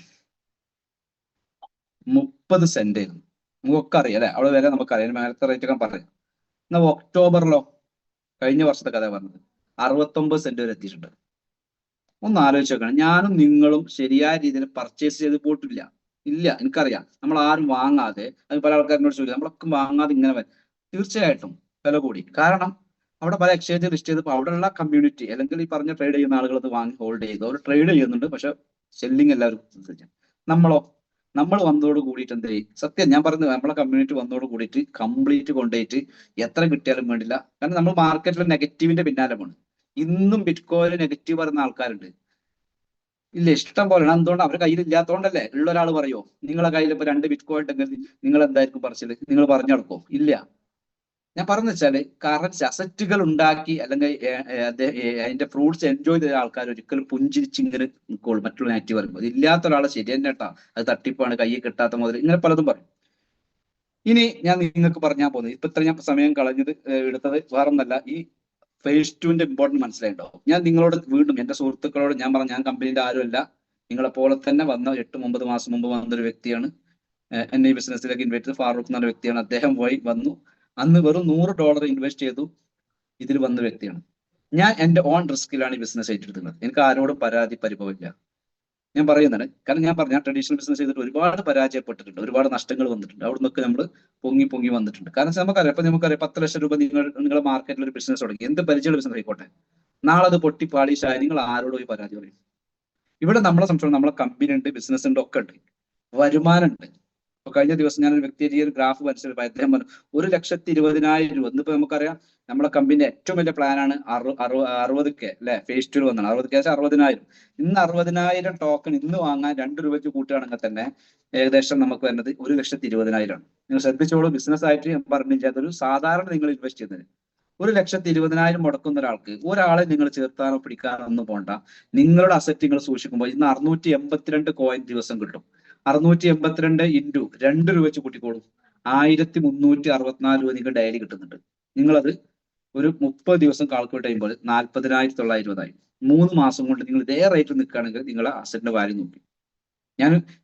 30 സെന്റ് ആയിരുന്നു. നമുക്കൊക്കെ അറിയാം അല്ലെ, അവിടെ വരെ നമുക്കറിയാം, മേലത്തെ റേറ്റ് ഒക്കെ പറയാം. എന്നാൽ ഒക്ടോബറിലോ, കഴിഞ്ഞ വർഷത്തെ കഥ പറഞ്ഞത് 69 സെന്റ് വരെ എത്തിയിട്ടുണ്ട്. ഒന്ന് ആലോചിച്ച് നോക്കണം. ഞാനും നിങ്ങളും ശരിയായ രീതിയിൽ പർച്ചേസ് ചെയ്ത് പോയിട്ടില്ല. ഇല്ല, എനിക്കറിയാം. നമ്മൾ ആരും വാങ്ങാതെ, അത് പല ആൾക്കാരിനോട് ചോദിക്കും, നമ്മളൊക്കെ വാങ്ങാതെ ഇങ്ങനെ വരും. തീർച്ചയായിട്ടും വില കൂടി. കാരണം അവിടെ പല എക്സ്ചേഞ്ച് ലിസ്റ്റ് ചെയ്തപ്പോൾ അവിടെയുള്ള കമ്മ്യൂണിറ്റി അല്ലെങ്കിൽ ഈ പറഞ്ഞ ട്രേഡ് ചെയ്യുന്ന ആളുകൾ അത് വാങ്ങി ഹോൾഡ് ചെയ്തു. അവർ ട്രേഡ് ചെയ്യുന്നുണ്ട്, പക്ഷെ സെല്ലിങ് എല്ലാവരും. നമ്മൾ വന്നതോട് കൂടിയിട്ട് എന്ത് ചെയ്യും? സത്യം ഞാൻ പറയുന്നത്, നമ്മളെ കമ്മ്യൂണിറ്റി വന്നതോട് കൂടിയിട്ട് കംപ്ലീറ്റ് കൊണ്ടുപോയിട്ട് എത്ര കിട്ടിയാലും വേണ്ടില്ല. കാരണം നമ്മൾ മാർക്കറ്റിൽ നെഗറ്റീവിന്റെ പിന്നാലെ പോണ്. ഇന്നും ബിറ്റ്കോയിന് നെഗറ്റീവ് പറയുന്ന ആൾക്കാരുണ്ട്. ഇല്ല, ഇഷ്ടം പോലെയാണ്. എന്തുകൊണ്ട്? അവരുടെ കയ്യിൽ ഇല്ലാത്തതുകൊണ്ടല്ലേ. ഉള്ള ഒരാൾ പറയോ, നിങ്ങളെ കയ്യിൽ ഇപ്പൊ 2 ബിറ്റ്കോയിൻ ഉണ്ടെങ്കിൽ നിങ്ങൾ എന്തായിരിക്കും പറച്ചില്? നിങ്ങൾ പറഞ്ഞു നടക്കോ? ഇല്ല. ഞാൻ പറഞ്ഞു വെച്ചാല്, കറൻസി അസറ്റുകൾ ഉണ്ടാക്കി അല്ലെങ്കിൽ അതിന്റെ ഫ്രൂട്ട്സ് എൻജോയ് ചെയ്ത ആൾക്കാർ ഒരിക്കലും പുഞ്ചിരിച്ച് ഇങ്ങനെ നിൽക്കുള്ളൂ മറ്റുള്ള നെഗറ്റീവ് പറയുമ്പോൾ. ഇല്ലാത്ത ഒരാളെ ശരി തന്നെ കേട്ടാ, അത് തട്ടിപ്പാണ്, കയ്യിൽ കിട്ടാത്ത മുതൽ, ഇങ്ങനെ പലതും പറയും. ഇനി ഞാൻ നിങ്ങൾക്ക് പറഞ്ഞാൽ പോകുന്നത്, ഇപ്പൊ ഇത്ര ഞാൻ സമയം കളഞ്ഞത് എടുത്തത് വേറൊന്നല്ല, ഈ phase 2 ഇമ്പോർട്ടൻസ് മനസ്സിലായിട്ടുണ്ടാവും. ഞാൻ നിങ്ങളോട് വീണ്ടും എന്റെ സുഹൃത്തുക്കളോട് ഞാൻ പറഞ്ഞു, ഞാൻ കമ്പനിയുടെ ആരുമല്ല, നിങ്ങളെ പോലെ തന്നെ വന്ന 8-9 മാസം മുമ്പ് വന്നൊരു വ്യക്തിയാണ്. എന്നെ ഈ ബിസിനസ്സിലേക്ക് ഇൻവൈറ്റ് ചെയ്ത് ഫാറൂഖ് എന്ന വ്യക്തിയാണ്. അദ്ദേഹം വന്നു, അന്ന് വെറും $100 ഇൻവെസ്റ്റ് ചെയ്തു, ഇതിൽ വന്ന വ്യക്തിയാണ്. ഞാൻ എന്റെ ഓൺ റിസ്കിലാണ് ഈ ബിസിനസ് ഏറ്റെടുക്കുന്നത്. എനിക്ക് ആരോടും പരാതി പരിഭവമില്ല. ഞാൻ പറയുന്നതാണ്. കാരണം ഞാൻ ട്രഡീഷണൽ ബിസിനസ് ചെയ്തിട്ട് ഒരുപാട് പരാജയപ്പെട്ടിട്ടുണ്ട്, ഒരുപാട് നഷ്ടങ്ങൾ വന്നിട്ടുണ്ട്. അവിടെ നിന്നൊക്കെ നമ്മൾ പൊങ്ങി വന്നിട്ടുണ്ട്. കാരണം നമുക്കറിയാം, ഇപ്പൊ നമുക്കറിയാം, 10 ലക്ഷം രൂപ നിങ്ങളുടെ മാർക്കറ്റിൽ ഒരു ബിസിനസ് തുടങ്ങി, എന്ത് പരിചയമുള്ള ബിസിനസ് ആയിക്കോട്ടെ, നാളെ അത് പൊട്ടിപ്പാളിശായി നിങ്ങൾ ആരോടും പോയി പരാതി പറയും? ഇവിടെ നമ്മളെ സംശയം, നമ്മളെ കമ്പനി ഉണ്ട്, ബിസിനസ് ഉണ്ട്, ഒക്കെ ഉണ്ട്, വരുമാനം ഉണ്ട്. ഇപ്പൊ കഴിഞ്ഞ ദിവസം ഞാനൊരു വ്യക്തിയെ ഈ ഒരു ഗ്രാഫ് മനസ്സിലാക്കി, അദ്ദേഹം പറഞ്ഞു 1,20,000 രൂപ. ഇന്നിപ്പോ നമുക്കറിയാം, നമ്മുടെ കമ്പനിയുടെ ഏറ്റവും വലിയ പ്ലാനാണ് 60K അല്ലെ, phase 2 വന്നാണ് 60K 60,000. ഇന്ന് 60,000 ടോക്കൺ ഇന്ന് വാങ്ങാൻ 2 രൂപയ്ക്ക് കൂട്ടുകയാണെങ്കിൽ തന്നെ ഏകദേശം നമുക്ക് വരുന്നത് 1,20,000 ആണ്. നിങ്ങൾ ശ്രദ്ധിച്ചോളൂ, ബിസിനസ് ആയിട്ട് ഞാൻ പറഞ്ഞില്ല, അതൊരു സാധാരണ നിങ്ങൾ ഇൻവെസ്റ്റ് ചെയ്യുന്നത്. 1,20,000 മുടക്കുന്ന ഒരാളെ നിങ്ങൾ ചേർത്താനോ പിടിക്കാനോ ഒന്നും പോണ്ട. നിങ്ങളുടെ അസറ്റ് നിങ്ങൾ സൂക്ഷിക്കുമ്പോൾ ഇന്ന് 682 കോയിൻ ദിവസം കിട്ടും. 682 ഇൻറ്റു 2 രൂപ വെച്ച് കൂട്ടിക്കോളും, 1,364 രൂപ നിങ്ങൾക്ക് ഡെയിലി കിട്ടുന്നുണ്ട്. നിങ്ങളത് ഒരു 30 ദിവസം കാൽക്കുലേറ്റ് ചെയ്യുമ്പോൾ 40,920 3 മാസം കൊണ്ട് നിങ്ങൾ ഇതേ റേറ്റ് നിൽക്കുകയാണെങ്കിൽ നിങ്ങളെ അസറ്റിന്റെ വാല്യൂ നോക്കി.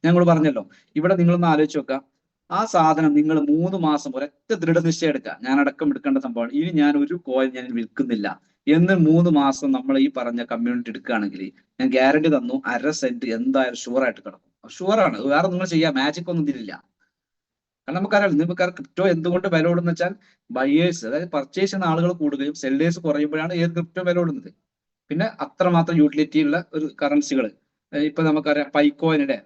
ഞങ്ങൾ പറഞ്ഞല്ലോ, ഇവിടെ നിങ്ങളൊന്ന് ആലോചിച്ച് നോക്കുക, ആ സാധനം നിങ്ങൾ 3 മാസം ഒരൊറ്റ ദൃഢനിശ്ചയം എടുക്കുക, ഞാൻ അടക്കം എടുക്കേണ്ട സംഭവമാണ്, ഇനി ഞാൻ ഒരു കോയിൻ ഞാൻ വിൽക്കുന്നില്ല എന്ന് 3 മാസം നമ്മൾ ഈ പറഞ്ഞ കമ്മ്യൂണിറ്റി എടുക്കുകയാണെങ്കിൽ ഞാൻ ഗ്യാരണ്ടി തന്നു, 1/2 സെന്റ് എന്തായാലും ഷുവറായിട്ട് കിടക്കും. ഷുവറാണ്, വേറെ നിങ്ങൾ ചെയ്യാം, മാജിക് ഒന്നും ഇതിലില്ല. കാരണം നമുക്കറിയാം, നിങ്ങൾക്ക് ക്രിപ്റ്റോ എന്തുകൊണ്ട് വില ഓടുന്ന വെച്ചാൽ ബയേഴ്സ്, അതായത് പർച്ചേസ് ചെയ്യുന്ന ആളുകൾ കൂടുകയും സെല്ലേഴ്സ് കുറയുമ്പോഴാണ് ഏത് ക്രിപ്റ്റോ വില ഓടുന്നത്. പിന്നെ അത്രമാത്രം യൂട്ടിലിറ്റി ഉള്ള ഒരു കറൻസികൾ. ഇപ്പൊ നമുക്കറിയാം പൈക്കോയിനിടെ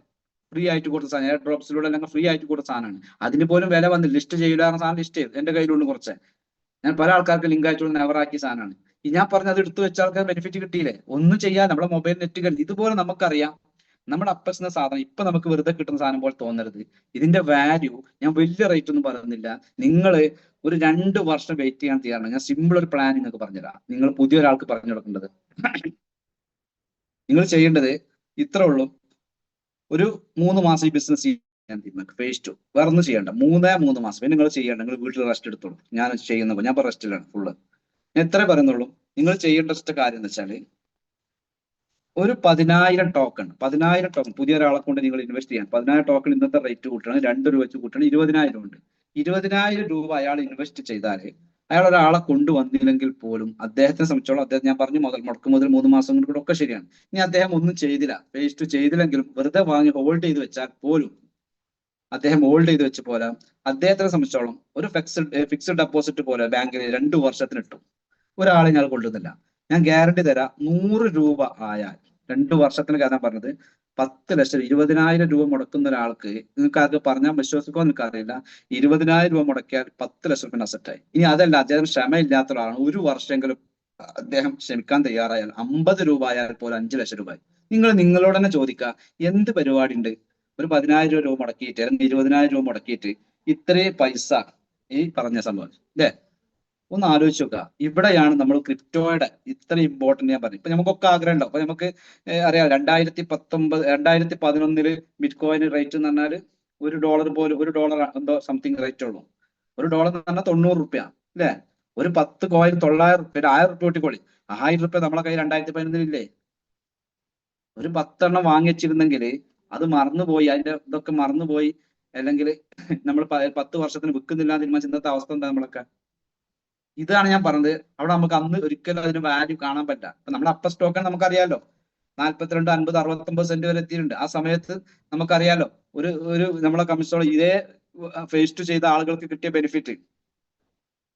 ഫ്രീ ആയിട്ട് കൊടുത്ത സാധനം, എയർ ഡ്രോപ്സിലൂടെ അല്ലെങ്കിൽ ഫ്രീ ആയിട്ട് കൊടുത്ത സാധനമാണ്. അതിന് പോലും വില വന്നില്ല. ലിസ്റ്റ് ചെയ്യില്ല സാധനം ലിസ്റ്റ് ചെയ്തു എന്റെ കയ്യിലുണ്ട് കുറച്ച്. ഞാൻ പല ആൾക്കാർക്ക് ലിങ്ക് അയച്ചു നെവറാക്കിയ സാധനമാണ്. ഈ ഞാൻ പറഞ്ഞ അത് എടുത്തു വെച്ച ആൾക്കാർ ബെനിഫിറ്റ് കിട്ടിയില്ലേ? ഒന്നും ചെയ്യാൻ നമ്മുടെ മൊബൈൽ നെറ്റ് ഇതുപോലെ നമുക്കറിയാം. നമ്മുടെ അപ്പസിന്റെ സാധനം ഇപ്പൊ നമുക്ക് വെറുതെ കിട്ടുന്ന സാധനം പോലെ തോന്നരുത്. ഇതിന്റെ വാല്യൂ ഞാൻ വലിയ റേറ്റ് ഒന്നും പറയുന്നില്ല. നിങ്ങൾ ഒരു 2 വർഷം വെയിറ്റ് ചെയ്യാൻ തയ്യാറാണ്. ഞാൻ സിമ്പിൾ ഒരു പ്ലാൻ നിങ്ങൾക്ക് പറഞ്ഞുതരാം. നിങ്ങൾ പുതിയ ഒരാൾക്ക് പറഞ്ഞു കൊടുക്കേണ്ടത്, നിങ്ങൾ ചെയ്യേണ്ടത് ഇത്രേ ഉള്ളൂ. ഒരു 3 മാസം ഈ ബിസിനസ് ചെയ്യാൻ തീരുമാനിക്കും. ഫേസ് 2 വേറെ ഒന്നും ചെയ്യണ്ട. 3 മാസം പിന്നെ നിങ്ങൾ ചെയ്യേണ്ട, നിങ്ങൾ വീട്ടിൽ റെസ്റ്റ് എടുത്തോളൂ. ഞാൻ ചെയ്യുന്ന ഞാൻ റെസ്റ്റിലാണ് ഫുള്ള്. ഞാൻ എത്ര പറയുന്നുള്ളൂ. നിങ്ങൾ ചെയ്യേണ്ട കാര്യം എന്ന് വെച്ചാൽ ഒരു 10,000 ടോക്കൺ പുതിയ ഒരാളെ കൊണ്ട് നിങ്ങൾ ഇൻവെസ്റ്റ് ചെയ്യാൻ 10,000 ടോക്കൺ ഇന്നത്തെ റേറ്റ് കൂട്ടണം, 2 രൂപ വെച്ച് കൂട്ടണം, 20,000 ഉണ്ട്. 20,000 രൂപ അയാൾ ഇൻവെസ്റ്റ് ചെയ്താൽ അയാൾ ഒരാളെ കൊണ്ടുവന്നില്ലെങ്കിൽ പോലും അദ്ദേഹത്തെ സംബന്ധിച്ചോളം അദ്ദേഹം ഞാൻ പറഞ്ഞു മുടക്ക് മുതൽ 3 മാസം കൊണ്ട് ഒക്കെ ശരിയാണ്. ഇനി അദ്ദേഹം ഒന്നും ചെയ്തില്ല, ഫേസ് 2 ചെയ്തില്ലെങ്കിലും വെറുതെ വാങ്ങി ഹോൾഡ് ചെയ്ത് വെച്ചാൽ പോലും അദ്ദേഹം ഹോൾഡ് ചെയ്ത് വെച്ച് പോരാ. അദ്ദേഹത്തിനെ സംബന്ധിച്ചോളം ഒരു ഫിക്സ്ഡ് ഡെപ്പോസിറ്റ് പോലെ ബാങ്കിൽ 2 വർഷത്തിന് ഇട്ടു. ഒരാളെ ഞാൻ കൊള്ളുന്നില്ല. ഞാൻ ഗ്യാരണ്ടി തരാം, 100 രൂപ ആയാൽ 2 വർഷത്തിന് കാര്യം പറഞ്ഞത് 10 ലക്ഷം 20,000 രൂപ മുടക്കുന്ന ഒരാൾക്ക് നിങ്ങൾക്ക് ആർക്ക് പറഞ്ഞാൽ വിശ്വസിക്കുമോ എനിക്ക് അറിയില്ല. 20,000 രൂപ മുടക്കിയാൽ 10 ലക്ഷം റുപ്യ അസറ്റായി. ഇനി അതല്ല, അദ്ദേഹം ക്ഷമയില്ലാത്ത ഒരാളാണ്, ഒരു വർഷമെങ്കിലും അദ്ദേഹം ക്ഷമിക്കാൻ തയ്യാറായാൽ 50 രൂപ ആയാൽ പോലെ 5 ലക്ഷം രൂപ. നിങ്ങൾ നിങ്ങളോട് തന്നെ ചോദിക്കുക, എന്ത് പരിപാടി ഉണ്ട് ഒരു 10,000 രൂപ മുടക്കിയിട്ട് അല്ലെങ്കിൽ 20,000 രൂപ മുടക്കിയിട്ട് ഇത്രയും പൈസ ഈ പറഞ്ഞ സംഭവം അല്ലേ? ഒന്ന് ആലോചിച്ച് നോക്കുക. ഇവിടെയാണ് നമ്മൾ ക്രിപ്റ്റോയുടെ ഇത്ര ഇമ്പോർട്ടന്റ് ഞാൻ പറഞ്ഞു. ഇപ്പൊ നമുക്കൊക്കെ ആഗ്രഹം ഉണ്ടാവും. അപ്പൊ നമുക്ക് അറിയാം 2011 ബിറ്റ് കോയിൻ റേറ്റ് എന്ന് പറഞ്ഞാൽ $1 പോലും $1 എന്തോ സംതിങ് റേറ്റ് ഉള്ളൂ. $1 എന്ന് പറഞ്ഞാൽ 90 റുപ്യ അല്ലേ? ഒരു 10 കോയിൻ 900 റുപ്യ, 1000 റുപ്യ കൂട്ടിക്കോളി. 1000 റുപ്യ നമ്മളെ കയ്യിൽ 2011 ഇല്ലേ? ഒരു 10 എണ്ണം വാങ്ങി വെച്ചിരുന്നെങ്കിൽ അത് മറന്നുപോയി, അതിന്റെ ഇതൊക്കെ മറന്നുപോയി, അല്ലെങ്കിൽ നമ്മൾ 10 വർഷത്തിന് വിൽക്കുന്നില്ല തീരുമാനിച്ച ഇന്നത്തെ അവസ്ഥ എന്താ നമ്മളൊക്കെ? ഇതാണ് ഞാൻ പറഞ്ഞത്. അവിടെ നമുക്ക് അന്ന് ഒരിക്കലും അതിന് വാല്യൂ കാണാൻ പറ്റില്ല. ഇപ്പൊ നമ്മുടെ അപ്പർ സ്റ്റോക്ക് നമുക്കറിയാലോ 42, 50, 69 സെന്റ് വരെ എത്തിയിട്ടുണ്ട്. ആ സമയത്ത് നമുക്കറിയാലോ ഒരു നമ്മളെ കമ്മിസ്റ്റോളം ഇതേ ഫേസ് 2 ചെയ്ത ആളുകൾക്ക് കിട്ടിയ ബെനിഫിറ്റ്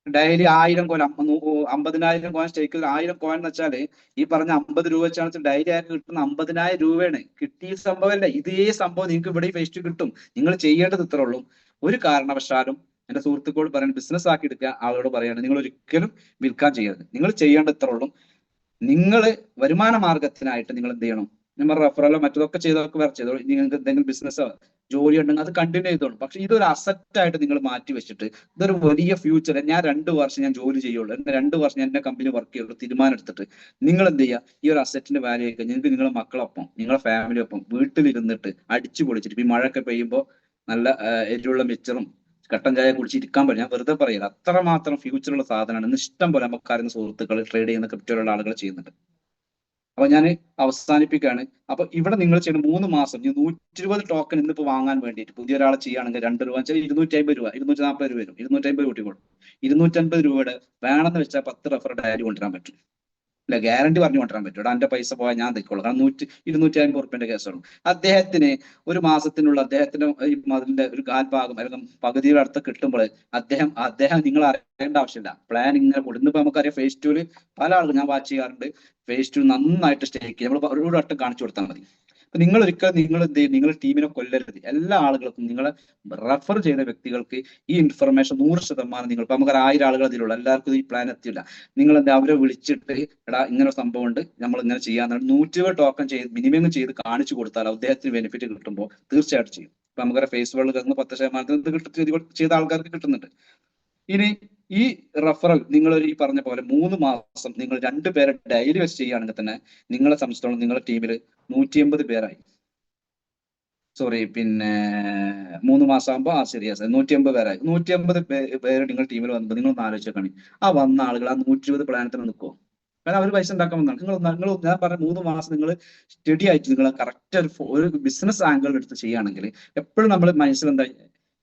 ഡെയിലി 1000 കോയിൻ 50,000 കോയിൻ സ്റ്റേക്ക് 1000 കോയിൻ എന്ന് വെച്ചാല് ഈ പറഞ്ഞ 50 രൂപ വെച്ചാണ് ഡെയിലി ആയിട്ട് കിട്ടുന്ന 50,000 രൂപയാണ്. കിട്ടിയ സംഭവമല്ല, ഇതേ സംഭവം നിങ്ങൾക്ക് ഇവിടെ ഫേസ് 2 കിട്ടും. നിങ്ങൾ ചെയ്യേണ്ടത് ഇത്രേ ഉള്ളൂ. ഒരു കാരണവശാലും എന്റെ സുഹൃത്തുക്കളോട് പറയാൻ, ബിസിനസ് ആക്കി എടുക്കുക ആളോട് പറയാണ്, നിങ്ങൾ ഒരിക്കലും വിൽക്കാൻ ചെയ്യരുത്. നിങ്ങൾ ചെയ്യേണ്ടത് ഇത്രേ ഉള്ളൂ. നിങ്ങൾ വരുമാന മാർഗത്തിനായിട്ട് നിങ്ങൾ എന്ത് ചെയ്യണം? നമ്മൾ റെഫറലോ മറ്റതൊക്കെ ചെയ്തൊക്കെ വേറെ ചെയ്തോളൂ. നിങ്ങൾക്ക് എന്തെങ്കിലും ബിസിനസ്സോ ജോലി ഉണ്ടെങ്കിൽ അത് കണ്ടിന്യൂ ചെയ്തോളൂ. പക്ഷെ ഇതൊരു അസറ്റ് ആയിട്ട് നിങ്ങൾ മാറ്റി വെച്ചിട്ട് ഇതൊരു വലിയ ഫ്യൂച്ചർ, ഞാൻ 2 വർഷം ഞാൻ ജോലി ചെയ്യുള്ളൂ, എന്റെ 2 വർഷം ഞാൻ എന്റെ കമ്പനി വർക്ക് ചെയ്യുള്ളൂ തീരുമാനം എടുത്തിട്ട് നിങ്ങൾ എന്ത് ചെയ്യുക? ഈ ഒരു അസറ്റിന്റെ വാല്യൂ ഒക്കെ നിങ്ങൾക്ക് നിങ്ങളുടെ മക്കളൊപ്പം നിങ്ങളുടെ ഫാമിലിയൊപ്പം വീട്ടിലിരുന്നിട്ട് അടിച്ചു പൊളിച്ചിട്ട് ഈ മഴയൊക്കെ പെയ്യുമ്പോൾ നല്ല എരിവുള്ള മിച്ചറും കട്ടൻ ചായ കുടിച്ചിരിക്കാൻ പറ്റും. ഞാൻ വെറുതെ പറയില്ല, അത്രമാത്രം ഫ്യൂച്ചറുള്ള സാധനമാണ്. ഇന്ന് ഇഷ്ടം പോലെ നമുക്കറിയുന്ന സുഹൃത്തുക്കൾ ട്രേഡ് ചെയ്യുന്ന ക്രിപ്റ്റോയിലുള്ള ആളുകൾ ചെയ്യുന്നുണ്ട്. അപ്പൊ ഞാൻ അവസാനിപ്പിക്കുകയാണ്. അപ്പൊ ഇവിടെ നിങ്ങൾ ചെയ്യുന്ന 3 മാസം 120 ടോക്കൺ ഇന്നിപ്പോ വാങ്ങാൻ വേണ്ടിയിട്ട് പുതിയ ഒരാളെ ചെയ്യുകയാണെങ്കിൽ 2 രൂപ വെച്ചാൽ 250 രൂപ, 240 രൂപ വരും. 250 കൂട്ടിക്കോളും. 250 രൂപയുടെ വേണമെന്ന് വെച്ചാൽ 10 റെഫർ ഡയറി കൊണ്ടുവരാൻ പറ്റും. അല്ല, ഗ്യാരണ്ടി പറഞ്ഞു കൊണ്ടുവരാൻ പറ്റും. എന്റെ പൈസ പോയാൽ ഞാൻ തയ്ക്കോളൂ. കാരണം 250 റുപ്യന്റെ കേസാണ്. അദ്ദേഹത്തിന് ഒരു മാസത്തിനുള്ള അദ്ദേഹത്തിന്റെ ഈ മതിലിന്റെ ഒരു കാൽഭാഗം അല്ലെങ്കിൽ പകുതിയുടെ അടുത്ത് കിട്ടുമ്പോൾ അദ്ദേഹം നിങ്ങൾ അറിയേണ്ട ആവശ്യമില്ല. പ്ലാൻ ഇങ്ങനെ കൊടുക്കുന്നിപ്പോ നമുക്കറിയാം ഫേസ് 2 പല ആളുകൾ ഞാൻ വാച്ച് ചെയ്യാറുണ്ട്. ഫേസ് 2 നന്നായിട്ട് സ്റ്റേക്ക് ചെയ്യും. നമ്മൾ ഒരു വട്ടം കാണിച്ചു കൊടുത്താൽ മതി. അപ്പൊ നിങ്ങൾ ഒരിക്കലും നിങ്ങൾ എന്ത് ചെയ്യും? നിങ്ങൾ ടീമിനെ കൊല്ലരുത്. എല്ലാ ആളുകൾക്കും നിങ്ങളെ റെഫർ ചെയ്ത വ്യക്തികൾക്ക് ഈ ഇൻഫർമേഷൻ 100% നിങ്ങൾ ഇപ്പൊ നമുക്ക് 1000 ആളുകൾ അതിലുള്ള എല്ലാവർക്കും ഈ പ്ലാൻ എത്തില്ല. നിങ്ങൾ എന്താ അവരെ വിളിച്ചിട്ട് എടാ ഇങ്ങനെ സംഭവം ഉണ്ട്, നമ്മൾ ഇങ്ങനെ ചെയ്യാൻ 120 ടോക്കൺ ചെയ്ത് മിനിമം ചെയ്ത് കാണിച്ചു കൊടുത്താൽ അദ്ദേഹത്തിന് ബെനിഫിറ്റ് കിട്ടുമ്പോൾ തീർച്ചയായിട്ടും ചെയ്യും. ഇപ്പൊ നമുക്കറിയാം ഫേസ്ബുക്കിൽ 10% ചെയ്ത ആൾക്കാർക്ക് കിട്ടുന്നുണ്ട്. ഇനി ഈ റെഫറൽ നിങ്ങൾ ഈ പറഞ്ഞ പോലെ 3 മാസം നിങ്ങൾ 2 പേരെ ഡെയിലി വെച്ച് ചെയ്യുകയാണെങ്കിൽ തന്നെ നിങ്ങളെ സംബന്ധിച്ചിടത്തോളം നിങ്ങളുടെ ടീമിൽ 180 പേരായി. സോറി, പിന്നെ 3 മാസം ആകുമ്പോൾ ശരിയാ 180 പേരായി. 180 പേര് നിങ്ങൾ ടീമിൽ വന്നപ്പോൾ നിങ്ങൾ ഒന്ന് ആലോചിച്ചേക്കാണ്. ആ വന്ന ആളുകൾ ആ 120 പ്ലാനത്തിന് നിൽക്കുമോ? കാരണം അവർ പൈസ ഉണ്ടാക്കാൻ വന്നതാണ്. നിങ്ങൾ ഞാൻ പറഞ്ഞ 3 മാസം നിങ്ങൾ സ്റ്റഡി ആയിട്ട് നിങ്ങൾ കറക്റ്റ് ഒരു ബിസിനസ് ആംഗിൾ എടുത്ത് ചെയ്യുകയാണെങ്കിൽ എപ്പോഴും നമ്മൾ മനസ്സിലെന്താ,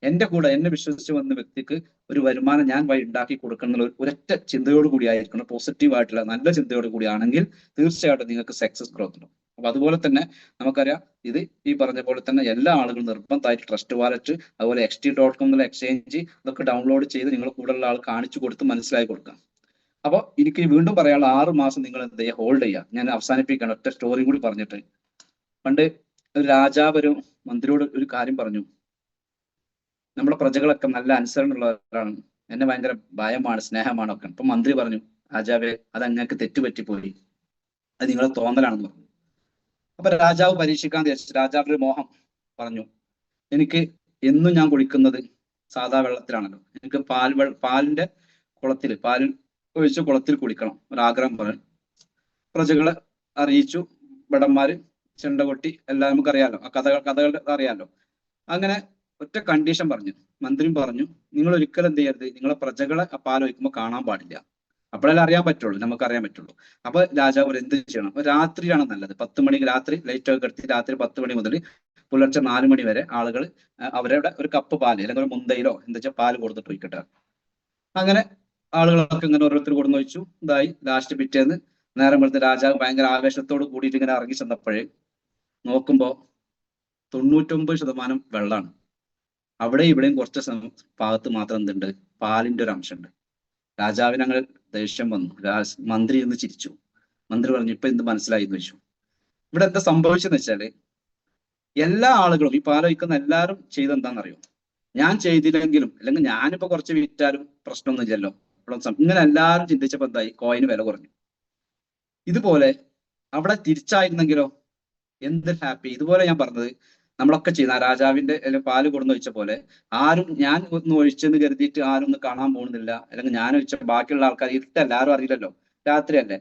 എന്റെ കൂടെ എന്നെ വിശ്വസിച്ച് വന്ന വ്യക്തിക്ക് ഒരു വരുമാനം ഞാൻ വഴി ഉണ്ടാക്കി കൊടുക്കണം എന്നുള്ള ഒരൊറ്റ ചിന്തയോട് കൂടി ആയിരിക്കണം, പോസിറ്റീവ് ആയിട്ടുള്ള നല്ല ചിന്തയോട് കൂടി ആണെങ്കിൽ തീർച്ചയായിട്ടും നിങ്ങൾക്ക് സക്സസ് ഗ്രോത്ത് ഉണ്ടാവും. അപ്പൊ അതുപോലെ തന്നെ നമുക്കറിയാം ഇത് ഈ പറഞ്ഞ പോലെ തന്നെ എല്ലാ ആളുകളും നിർബന്ധമായിട്ട് ട്രസ്റ്റ് വാലറ്റ് അതുപോലെ XT.com എന്നുള്ള എക്സ്ചേഞ്ച് ഇതൊക്കെ ഡൗൺലോഡ് ചെയ്ത് നിങ്ങൾ കൂടുതലുള്ള ആൾ കാണിച്ചു കൊടുത്ത് മനസ്സിലാക്കി കൊടുക്കാം. അപ്പൊ എനിക്ക് വീണ്ടും പറയാനുള്ള 6 മാസം നിങ്ങൾ എന്ത് ചെയ്യുക, ഹോൾഡ് ചെയ്യുക. ഞാൻ അവസാനിപ്പിക്കണം ഒറ്റ സ്റ്റോറിയും കൂടി പറഞ്ഞിട്ട്. പണ്ട് ഒരു രാജാവ് ഒരു മന്ത്രിയോട് ഒരു കാര്യം പറഞ്ഞു. നമ്മുടെ പ്രജകളൊക്കെ നല്ല അനുസരണമുള്ളവരാണ്, എന്നെ ഭയങ്കര ഭയമാണ് സ്നേഹമാണ് ഒക്കെ. അപ്പൊ മന്ത്രി പറഞ്ഞു, രാജാവേ അത് അങ്ങക്ക് തെറ്റുപറ്റിപ്പോയി, അത് നിങ്ങളെ തോന്നലാണെന്ന് പറഞ്ഞു. അപ്പൊ രാജാവ് പരീക്ഷിക്കാൻ വിചാരിച്ചു. രാജാവിന്റെ ഒരു മോഹം പറഞ്ഞു, എനിക്ക് എന്നും ഞാൻ കുളിക്കുന്നത് സാധാ വെള്ളത്തിലാണല്ലോ, എനിക്ക് പാലിന്റെ കുളത്തിൽ പാൽ ഒഴിച്ച് കുളത്തിൽ കുളിക്കണം ഒരാഗ്രഹം പറഞ്ഞു. പ്രജകളെ അറിയിച്ചു. ഭടന്മാര് ചെണ്ട കൊട്ടി എല്ലാം നമുക്കറിയാലോ, ആ കഥകളുടെ അറിയാലോ. അങ്ങനെ ഒറ്റ കണ്ടീഷൻ പറഞ്ഞു. മന്ത്രിയും പറഞ്ഞു, നിങ്ങൾ ഒരിക്കലും എന്ത് ചെയ്യരുത്, നിങ്ങളെ പ്രജകളെ ആ പാൽ ഒഴിക്കുമ്പോൾ കാണാൻ പാടില്ല. അപ്പോഴല്ലേ അറിയാൻ പറ്റുള്ളൂ, നമുക്കറിയാൻ പറ്റുള്ളൂ. അപ്പൊ രാജാവ് എന്ത് ചെയ്യണം, അപ്പൊ രാത്രിയാണ് നല്ലത്. 10 മണിക്ക് രാത്രി ലൈറ്റ് ഒക്കെ എടുത്ത് രാത്രി 10 മണി മുതൽ പുലർച്ചെ 4 മണി വരെ ആളുകൾ അവരുടെ ഒരു കപ്പ് പാല് അല്ലെങ്കിൽ ഒരു മുന്തയിലോ എന്താ വെച്ചാൽ പാല് കൊടുത്തിട്ട് ഒഴിക്കട്ടെ. അങ്ങനെ ആളുകളൊക്കെ ഇങ്ങനെ ഓരോരുത്തർ കൊടുന്ന് വെച്ചു. ഇതായി ലാസ്റ്റ് പിറ്റേന്ന് നേരം വെളുത്ത് രാജാവ് ഭയങ്കര ആവേശത്തോട് കൂടിയിട്ട് ഇങ്ങനെ ഇറങ്ങി ചെന്നപ്പോഴേ നോക്കുമ്പോ 99% വെള്ളമാണ്. അവിടെ ഇവിടെയും കുറച്ച് ഭാഗത്ത് മാത്രം എന്തുണ്ട്, പാലിന്റെ ഒരു അംശമുണ്ട്. രാജാവിന് അങ്ങനെ ദേഷ്യം വന്നു. മന്ത്രി ഇന്ന് ചിരിച്ചു. മന്ത്രി പറഞ്ഞു, ഇപ്പൊ എന്ത് മനസ്സിലായി എന്ന് വെച്ചു. ഇവിടെ എന്താ സംഭവിച്ചെന്ന് വെച്ചാല് എല്ലാ ആളുകളും ഈ പാലൊഴിക്കുന്ന എല്ലാവരും ചെയ്തെന്താണെന്നറിയോ, ഞാൻ ചെയ്തില്ലെങ്കിലും അല്ലെങ്കിൽ ഞാനിപ്പോ കുറച്ച് വിറ്റാലും പ്രശ്നമൊന്നുമില്ലല്ലോ, ഇങ്ങനെ എല്ലാവരും ചിന്തിച്ചപ്പോ എന്തായി, കോയിന് വില കുറഞ്ഞു. ഇതുപോലെ അവിടെ തിരിച്ചായിരുന്നെങ്കിലോ എന്ത് ഹാപ്പി. ഇതുപോലെ ഞാൻ പറഞ്ഞത് നമ്മളൊക്കെ ചെയ്യുന്ന രാജാവിന്റെ പാല് കൊടുന്ന് ഒഴിച്ച പോലെ ആരും ഞാൻ ഒന്ന് ഒഴിച്ചെന്ന് കരുതിയിട്ട് ആരും ഒന്ന് കാണാൻ പോകുന്നില്ല. അല്ലെങ്കിൽ ഞാൻ ഒഴിച്ച ബാക്കിയുള്ള ആൾക്കാർ ഇരുട്ടല്ല, ആരും അറിയില്ലല്ലോ, രാത്രിയല്ലേ,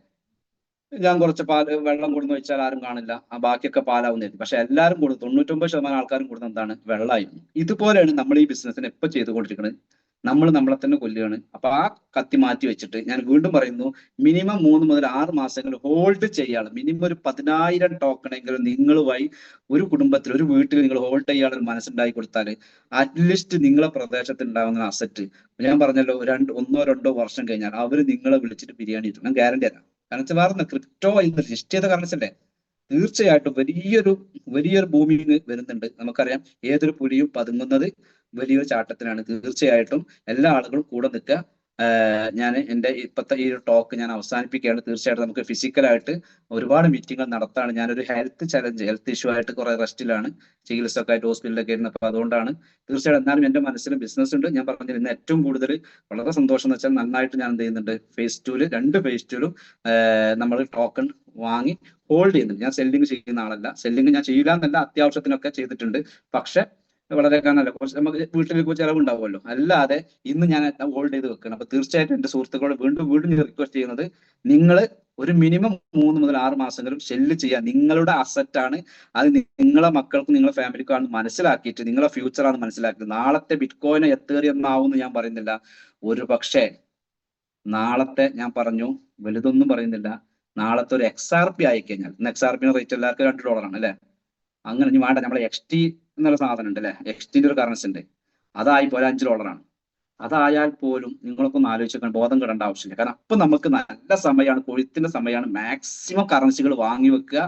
ഞാൻ കുറച്ച് വെള്ളം കൊടുന്ന് വെച്ചാൽ ആരും കാണില്ല, ആ ബാക്കിയൊക്കെ പാലാവുന്നതായിരുന്നു. പക്ഷെ എല്ലാവരും കൊടുത്തു 99% ആൾക്കാരും കൊടുത്ത എന്താണ്, വെള്ളമായിരുന്നു. ഇതുപോലെയാണ് നമ്മൾ ഈ ബിസിനസ്സിന് എപ്പോൾ ചെയ്തുകൊണ്ടിരിക്കുന്നത്. നമ്മൾ നമ്മളെ തന്നെ കൊല്ലുകയാണ്. അപ്പൊ ആ കത്തി മാറ്റി വെച്ചിട്ട് ഞാൻ വീണ്ടും പറയുന്നു, മിനിമം 3 മുതൽ 6 മാസങ്ങൾ ഹോൾഡ് ചെയ്യാറ്. മിനിമം ഒരു 10,000 ടോക്കണെങ്കിലും നിങ്ങളുമായി ഒരു കുടുംബത്തിൽ ഒരു വീട്ടിൽ നിങ്ങൾ ഹോൾഡ് ചെയ്യാനുള്ള മനസ്സുണ്ടായി കൊടുത്താൽ അറ്റ്ലീസ്റ്റ് നിങ്ങളെ പ്രദേശത്ത് ഉണ്ടാകുന്ന അസറ്റ് ഞാൻ പറഞ്ഞല്ലോ, 1-2 വർഷം കഴിഞ്ഞാൽ അവർ നിങ്ങളെ വിളിച്ചിട്ട് ബിരിയാണി കിട്ടും, ഞാൻ ഗ്യാരണ്ടി തരാം. കാരണം വെച്ചാൽ വേറെ ക്രിപ്റ്റോ ഇന്ന് രജിസ്റ്റർ ചെയ്ത കറൻസി തീർച്ചയായിട്ടും വലിയൊരു ഭൂമി വരുന്നുണ്ട്. നമുക്കറിയാം ഏതൊരു പുലിയും പതുങ്ങുന്നത് വലിയൊരു ചാട്ടത്തിനാണ്. തീർച്ചയായിട്ടും എല്ലാ ആളുകളും കൂടെ നിൽക്കുക. ഞാൻ എൻ്റെ ഇപ്പോഴത്തെ ഈ ഒരു ടോക്ക് ഞാൻ അവസാനിപ്പിക്കുകയാണ്. തീർച്ചയായിട്ടും നമുക്ക് ഫിസിക്കലായിട്ട് ഒരുപാട് മീറ്റിങ്ങുകൾ നടത്താണ്. ഞാനൊരു ഹെൽത്ത് ഇഷ്യൂ ആയിട്ട് കുറെ റെസ്റ്റിലാണ്, ചികിത്സ ഒക്കെ ആയിട്ട് ഹോസ്പിറ്റലിലൊക്കെ ഇരുന്നു. അപ്പൊ അതുകൊണ്ടാണ് തീർച്ചയായിട്ടും. എന്നാലും എൻ്റെ മനസ്സിൽ ബിസിനസ് ഉണ്ട്. ഞാൻ പറഞ്ഞിരുന്ന ഏറ്റവും കൂടുതൽ വളരെ സന്തോഷം എന്ന് വെച്ചാൽ നന്നായിട്ട് ഞാൻ എന്ത് ചെയ്യുന്നുണ്ട്, ഫേസ് 2 2 ഫേസ് 2 നമ്മൾ ടോക്കൺ വാങ്ങി ഹോൾഡ് ചെയ്യുന്നുണ്ട്. ഞാൻ സെല്ലിങ് ചെയ്യുന്ന ആളല്ല, സെല്ലിങ് ഞാൻ ചെയ്യില്ല എന്നല്ല, അത്യാവശ്യത്തിനൊക്കെ ചെയ്തിട്ടുണ്ട്. പക്ഷെ വളരെ കാണാനല്ല, കുറച്ച് നമുക്ക് വീട്ടിലേക്ക് ചിലവുണ്ടാവുമല്ലോ, അല്ലാതെ ഇന്ന് ഞാൻ ഹോൾഡ് ചെയ്ത് വെക്കണം. അപ്പൊ തീർച്ചയായിട്ടും എന്റെ സുഹൃത്തുക്കളോട് വീണ്ടും റിക്വസ്റ്റ് ചെയ്യുന്നത്, നിങ്ങൾ ഒരു മിനിമം 3 മുതൽ 6 മാസങ്ങളും സെല്ല് ചെയ്യുക. നിങ്ങളുടെ അസറ്റാണ് അത്. നിങ്ങളെ മക്കൾക്കും നിങ്ങളെ ഫാമിലിക്കും ആണ് മനസ്സിലാക്കിയിട്ട് നിങ്ങളെ ഫ്യൂച്ചറാണ് മനസ്സിലാക്കിയത്. നാളത്തെ ബിറ്റ് കോയിന് എത്തേറിയെന്നാവും ഞാൻ പറയുന്നില്ല. ഒരു പക്ഷേ നാളത്തെ ഞാൻ പറഞ്ഞു വലുതൊന്നും പറയുന്നില്ല, നാളത്തെ ഒരു XRP ആയിക്കഴിഞ്ഞാൽ, ഇന്ന് XRP റേറ്റ് എല്ലാവർക്കും $2 അല്ലെ, അങ്ങനെ ഇനി വേണ്ട നമ്മളെ XT എന്നുള്ള സാധനം ഉണ്ട് അല്ലെ, XTന്റെ ഒരു കറൻസി ഉണ്ട്, അതായി പോലെ $5. അതായാൽ പോലും നിങ്ങളൊക്കെ ഒന്ന് ആലോചിക്കാൻ ബോധം കിടേണ്ട ആവശ്യമില്ല. കാരണം അപ്പൊ നമുക്ക് നല്ല സമയമാണ്, കൊഴുത്തിന്റെ സമയമാണ്. മാക്സിമം കറൻസികൾ വാങ്ങി വെക്കുക.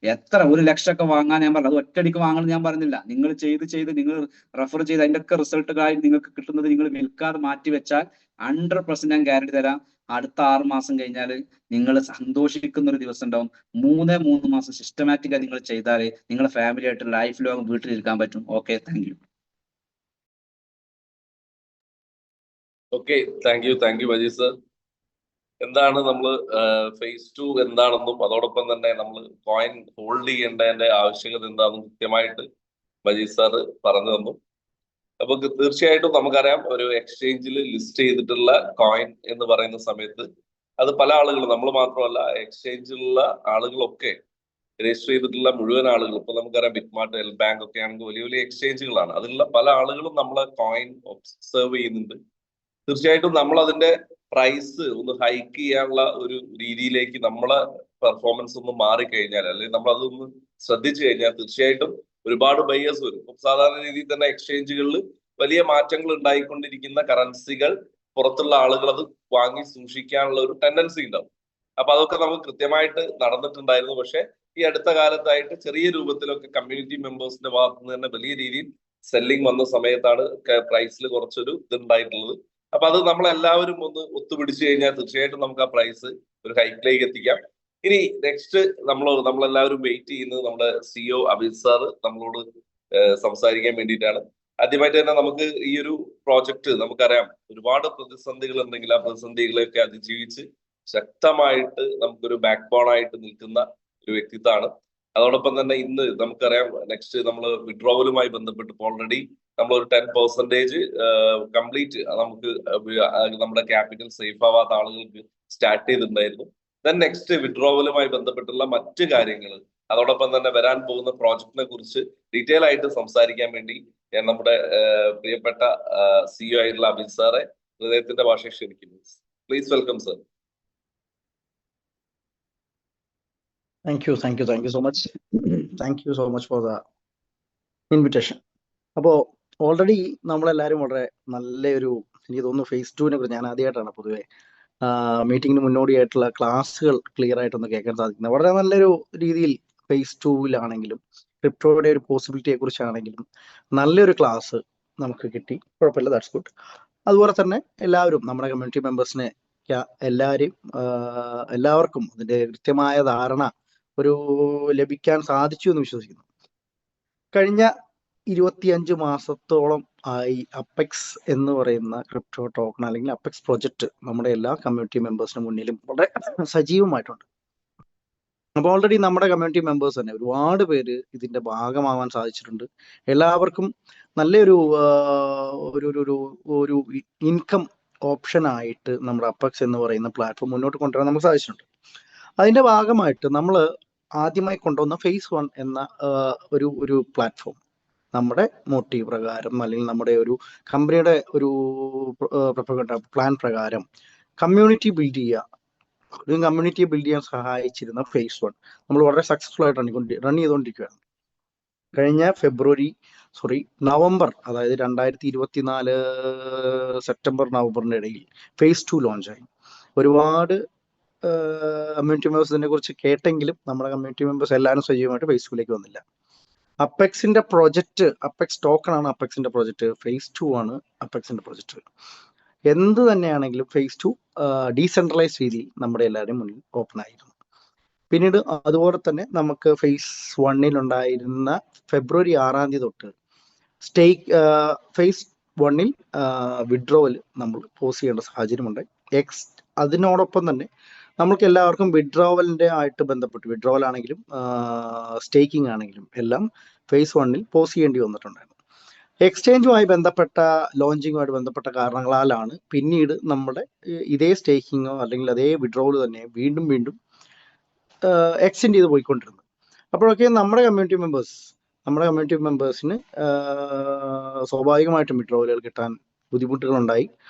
എത്ര 1 ലക്ഷമൊക്കെ വാങ്ങാൻ ഞാൻ പറഞ്ഞു, അത് ഒറ്റയടിക്ക് വാങ്ങണം ഞാൻ പറഞ്ഞില്ല. നിങ്ങൾ ചെയ്ത് നിങ്ങൾ റെഫർ ചെയ്ത് അതിന്റെ ഒക്കെ റിസൾട്ടുകളായി നിങ്ങൾക്ക് കിട്ടുന്നത് നിങ്ങൾ വിൽക്കാതെ മാറ്റി വെച്ചാൽ 100% ഞാൻ ഗ്യാരണ്ടി തരാം, അടുത്ത 6 മാസം കഴിഞ്ഞാൽ നിങ്ങൾ സന്തോഷിക്കുന്ന ഒരു ദിവസം ഉണ്ടാവും. 3 മാസം സിസ്റ്റമാറ്റിക്കായി നിങ്ങൾ ചെയ്താൽ നിങ്ങളുടെ ഫാമിലി ആയിട്ട് ലൈഫ് ലോങ് വീട്ടിലിരിക്കാൻ പറ്റും. Okay, thank you. Okay, thank you Majeed sir. എന്താണ് നമ്മൾ ഫേസ് 2 എന്താണെന്നും അതോടൊപ്പം തന്നെ നമ്മൾ കോയിൻ ഹോൾഡ് ചെയ്യേണ്ടതിന്റെ ആവശ്യകത എന്താണെന്നും കൃത്യമായിട്ട് മജീദ് സാർ പറഞ്ഞു തന്നു. അപ്പൊ തീർച്ചയായിട്ടും നമുക്കറിയാം, ഒരു എക്സ്ചേഞ്ചിൽ ലിസ്റ്റ് ചെയ്തിട്ടുള്ള കോയിൻ എന്ന് പറയുന്ന സമയത്ത് അത് പല ആളുകളും, നമ്മൾ മാത്രമല്ല എക്സ്ചേഞ്ചിലുള്ള ആളുകളൊക്കെ രജിസ്റ്റർ ചെയ്തിട്ടുള്ള മുഴുവൻ ആളുകളും, ഇപ്പൊ നമുക്കറിയാം ബിറ്റ്മാർട്ട്, എൽ ബാങ്ക് ഒക്കെ ആണെങ്കിൽ വലിയ വലിയ എക്സ്ചേഞ്ചുകളാണ്. അതിലുള്ള പല ആളുകളും നമ്മളെ കോയിൻ ഒബ്സർവ് ചെയ്യുന്നുണ്ട്. തീർച്ചയായിട്ടും നമ്മൾ അതിന്റെ പ്രൈസ് ഒന്ന് ഹൈക്ക് ചെയ്യാനുള്ള ഒരു രീതിയിലേക്ക് നമ്മളെ പെർഫോമൻസ് ഒന്ന് മാറിക്കഴിഞ്ഞാൽ, അല്ലെങ്കിൽ നമ്മൾ അതൊന്ന് ശ്രദ്ധിച്ചു കഴിഞ്ഞാൽ തീർച്ചയായിട്ടും ഒരുപാട് ബയേഴ്സ് വരും. സാധാരണ രീതിയിൽ തന്നെ എക്സ്ചേഞ്ചുകളിൽ വലിയ മാറ്റങ്ങൾ ഉണ്ടായിക്കൊണ്ടിരിക്കുന്ന കറൻസികൾ പുറത്തുള്ള ആളുകൾ അത് വാങ്ങി സൂക്ഷിക്കാനുള്ള ഒരു ടെൻഡൻസി ഉണ്ടാവും. അപ്പൊ അതൊക്കെ നമുക്ക് കൃത്യമായിട്ട് നടന്നിട്ടുണ്ടായിരുന്നു. പക്ഷെ ഈ അടുത്ത കാലത്തായിട്ട് ചെറിയ രൂപത്തിലൊക്കെ കമ്മ്യൂണിറ്റി മെമ്പേഴ്സിന്റെ ഭാഗത്ത് നിന്ന് തന്നെ വലിയ രീതിയിൽ സെല്ലിംഗ് വന്ന സമയത്താണ് പ്രൈസിൽ കുറച്ചൊരു ഇതുണ്ടായിട്ടുള്ളത്. അപ്പൊ അത് നമ്മളെല്ലാവരും ഒന്ന് ഒത്തുപിടിച്ചു കഴിഞ്ഞാൽ തീർച്ചയായിട്ടും നമുക്ക് ആ പ്രൈസ് ഒരു ഹൈക്കിലേക്ക് എത്തിക്കാം. ഇനി നെക്സ്റ്റ് നമ്മളെല്ലാവരും വെയിറ്റ് ചെയ്യുന്നത് നമ്മുടെ CEO അഭിത് സാറ് നമ്മളോട് സംസാരിക്കാൻ വേണ്ടിയിട്ടാണ്. ആദ്യമായിട്ട് തന്നെ നമുക്ക് ഈ ഒരു പ്രോജക്റ്റ് നമുക്കറിയാം ഒരുപാട് പ്രതിസന്ധികൾ ഉണ്ടെങ്കിൽ ആ പ്രതിസന്ധികളെയൊക്കെ അതിജീവിച്ച് ശക്തമായിട്ട് നമുക്കൊരു ബാക്ക് ബോൺ ആയിട്ട് നിൽക്കുന്ന ഒരു വ്യക്തിത്വമാണ്. അതോടൊപ്പം തന്നെ ഇന്ന് നമുക്കറിയാം നെക്സ്റ്റ് നമ്മൾ വിഡ്രോവലുമായി ബന്ധപ്പെട്ട് ഓൾറെഡി നമ്മളൊരു 10% കംപ്ലീറ്റ് നമുക്ക് നമ്മുടെ ക്യാപിറ്റൽ സേഫ് ആവാത്ത ആളുകൾക്ക് സ്റ്റാർട്ട് ചെയ്തിട്ടുണ്ടായിരുന്നു. ദെൻ നെക്സ്റ്റ് വിഡ്രോവലുമായി ബന്ധപ്പെട്ടുള്ള മറ്റു കാര്യങ്ങൾ, അതോടൊപ്പം തന്നെ വരാൻ പോകുന്ന പ്രോജക്റ്റിനെ കുറിച്ച് ഡീറ്റെയിൽ ആയിട്ട് സംസാരിക്കാൻ വേണ്ടി ഞാൻ നമ്മുടെ പ്രിയപ്പെട്ട CEO ആയിട്ടുള്ള അഭിത് സാറെ ഹൃദയത്തിന്റെ ഭാഷ ക്ഷണിക്കുന്നു. Please welcome sir. Thank you so much. Thank you so much for the invitation. അപ്പോൾ ഓൾറെഡി നമ്മളെല്ലാവരും വളരെ നല്ലൊരു, എനിക്ക് തോന്നുന്നു phase 2-നെ കുറിച്ച് ഞാൻ ആദ്യമായിട്ടാണ് പൊതുവെ മീറ്റിങ്ങിന് മുന്നോടിയായിട്ടുള്ള ക്ലാസ്സുകൾ ക്ലിയർ ആയിട്ടൊന്ന് കേൾക്കാൻ സാധിക്കുന്നത്. വളരെ നല്ലൊരു രീതിയിൽ phase 2-ലാണെങ്കിലും ക്രിപ്റ്റോയുടെ ഒരു പോസിബിലിറ്റിയെ കുറിച്ചാണെങ്കിലും നല്ലൊരു ക്ലാസ് നമുക്ക് കിട്ടി. കുഴപ്പമില്ല, ദാറ്റ്സ് ഗുഡ്. അതുപോലെ തന്നെ എല്ലാവരും നമ്മുടെ കമ്മ്യൂണിറ്റി മെമ്പേഴ്സിനെ എല്ലാവർക്കും അതിന്റെ കൃത്യമായ ധാരണ ലഭിക്കാൻ സാധിച്ചു എന്ന് വിശ്വസിക്കുന്നു. കഴിഞ്ഞ 25 മാസത്തോളം ആയി അപ്പെക്സ് എന്ന് പറയുന്ന ക്രിപ്റ്റോ ടോക്കൺ അല്ലെങ്കിൽ അപ്പെക്സ് പ്രൊജക്ട് നമ്മുടെ എല്ലാ കമ്മ്യൂണിറ്റി മെമ്പേഴ്സിന് മുന്നിലും വളരെ സജീവമായിട്ടുണ്ട്. അപ്പോൾ ഓൾറെഡി നമ്മുടെ കമ്മ്യൂണിറ്റി മെമ്പേഴ്സ് തന്നെ ഒരുപാട് പേര് ഇതിന്റെ ഭാഗമാവാൻ സാധിച്ചിട്ടുണ്ട്. എല്ലാവർക്കും നല്ലൊരു ഒരു ഇൻകം ഓപ്ഷൻ ആയിട്ട് നമ്മുടെ അപ്പെക്സ് എന്ന് പറയുന്ന പ്ലാറ്റ്ഫോം മുന്നോട്ട് കൊണ്ടുവരാൻ നമുക്ക് സാധിച്ചിട്ടുണ്ട്. അതിന്റെ ഭാഗമായിട്ട് നമ്മൾ ആദ്യമായി കൊണ്ടുവന്ന phase 1 എന്ന ഒരു പ്ലാറ്റ്ഫോം നമ്മുടെ മോട്ടീവ് പ്രകാരം അല്ലെങ്കിൽ നമ്മുടെ ഒരു കമ്പനിയുടെ ഒരു പ്ലാൻ പ്രകാരം കമ്മ്യൂണിറ്റി ബിൽഡ് ചെയ്യാൻ സഹായിച്ചിരുന്ന phase 1 നമ്മൾ വളരെ സക്സസ്ഫുൾ ആയിട്ട് റൺ ചെയ്തുകൊണ്ടിരിക്കുകയാണ്. കഴിഞ്ഞ നവംബർ, അതായത് 2024 സെപ്റ്റംബർ നവംബറിന്റെ ഇടയിൽ phase 2 ലോഞ്ചായി. ഒരുപാട് കമ്മ്യൂണിറ്റി മെമ്പേഴ്സിനെ കുറിച്ച് കേട്ടെങ്കിലും നമ്മുടെ കമ്മ്യൂണിറ്റി മെമ്പേഴ്സ് എല്ലാവരും സജീവമായിട്ട് phase 2-ലേക്ക് വന്നില്ല. അപ്പെക്സിന്റെ പ്രൊജക്ട്, അപ്പെക്സ് ടോക്കൺ ആണ് അപ്പെക്സിന്റെ പ്രൊജക്ട്, phase 2 ആണ് അപ്പെക്സിന്റെ പ്രൊജക്ട്. എന്ത് തന്നെയാണെങ്കിലും phase 2 ഡീസെൻട്രലൈസ് രീതിയിൽ നമ്മുടെ എല്ലാവരുടെയും മുന്നിൽ ഓപ്പൺ ആയിരുന്നു. പിന്നീട് അതുപോലെ തന്നെ നമുക്ക് phase 1-ൽ ഉണ്ടായിരുന്ന ഫെബ്രുവരി 6-ാം തീയതി തൊട്ട് phase 1-ൽ വിഡ്രോവൽ നമ്മൾ പോസ് ചെയ്യേണ്ട സാഹചര്യമുണ്ട്. അതിനോടൊപ്പം തന്നെ നമ്മൾക്ക് എല്ലാവർക്കും വിഡ്രോവലിന്റെ ആയിട്ട് ബന്ധപ്പെട്ട്, വിഡ്രോവൽ ആണെങ്കിലും സ്റ്റേക്കിംഗ് ആണെങ്കിലും എല്ലാം phase 1-ൽ പോസ് ചെയ്യേണ്ടി വന്നിട്ടുണ്ടായിരുന്നു. എക്സ്ചേഞ്ചുമായി ബന്ധപ്പെട്ട ലോഞ്ചിങ്ങുമായിട്ട് ബന്ധപ്പെട്ട കാരണങ്ങളാലാണ് പിന്നീട് നമ്മുടെ ഇതേ സ്റ്റേക്കിങ്ങോ അല്ലെങ്കിൽ അതേ വിഡ്രോവൽ തന്നെ വീണ്ടും എക്സ്റ്റെൻഡ് ചെയ്ത് പോയിക്കൊണ്ടിരുന്നത്. അപ്പോഴൊക്കെ നമ്മുടെ കമ്മ്യൂണിറ്റി മെമ്പേഴ്സിന് സ്വാഭാവികമായിട്ടും വിഡ്രോവലുകൾ കിട്ടാൻ ബുദ്ധിമുട്ടുകളുണ്ടായി.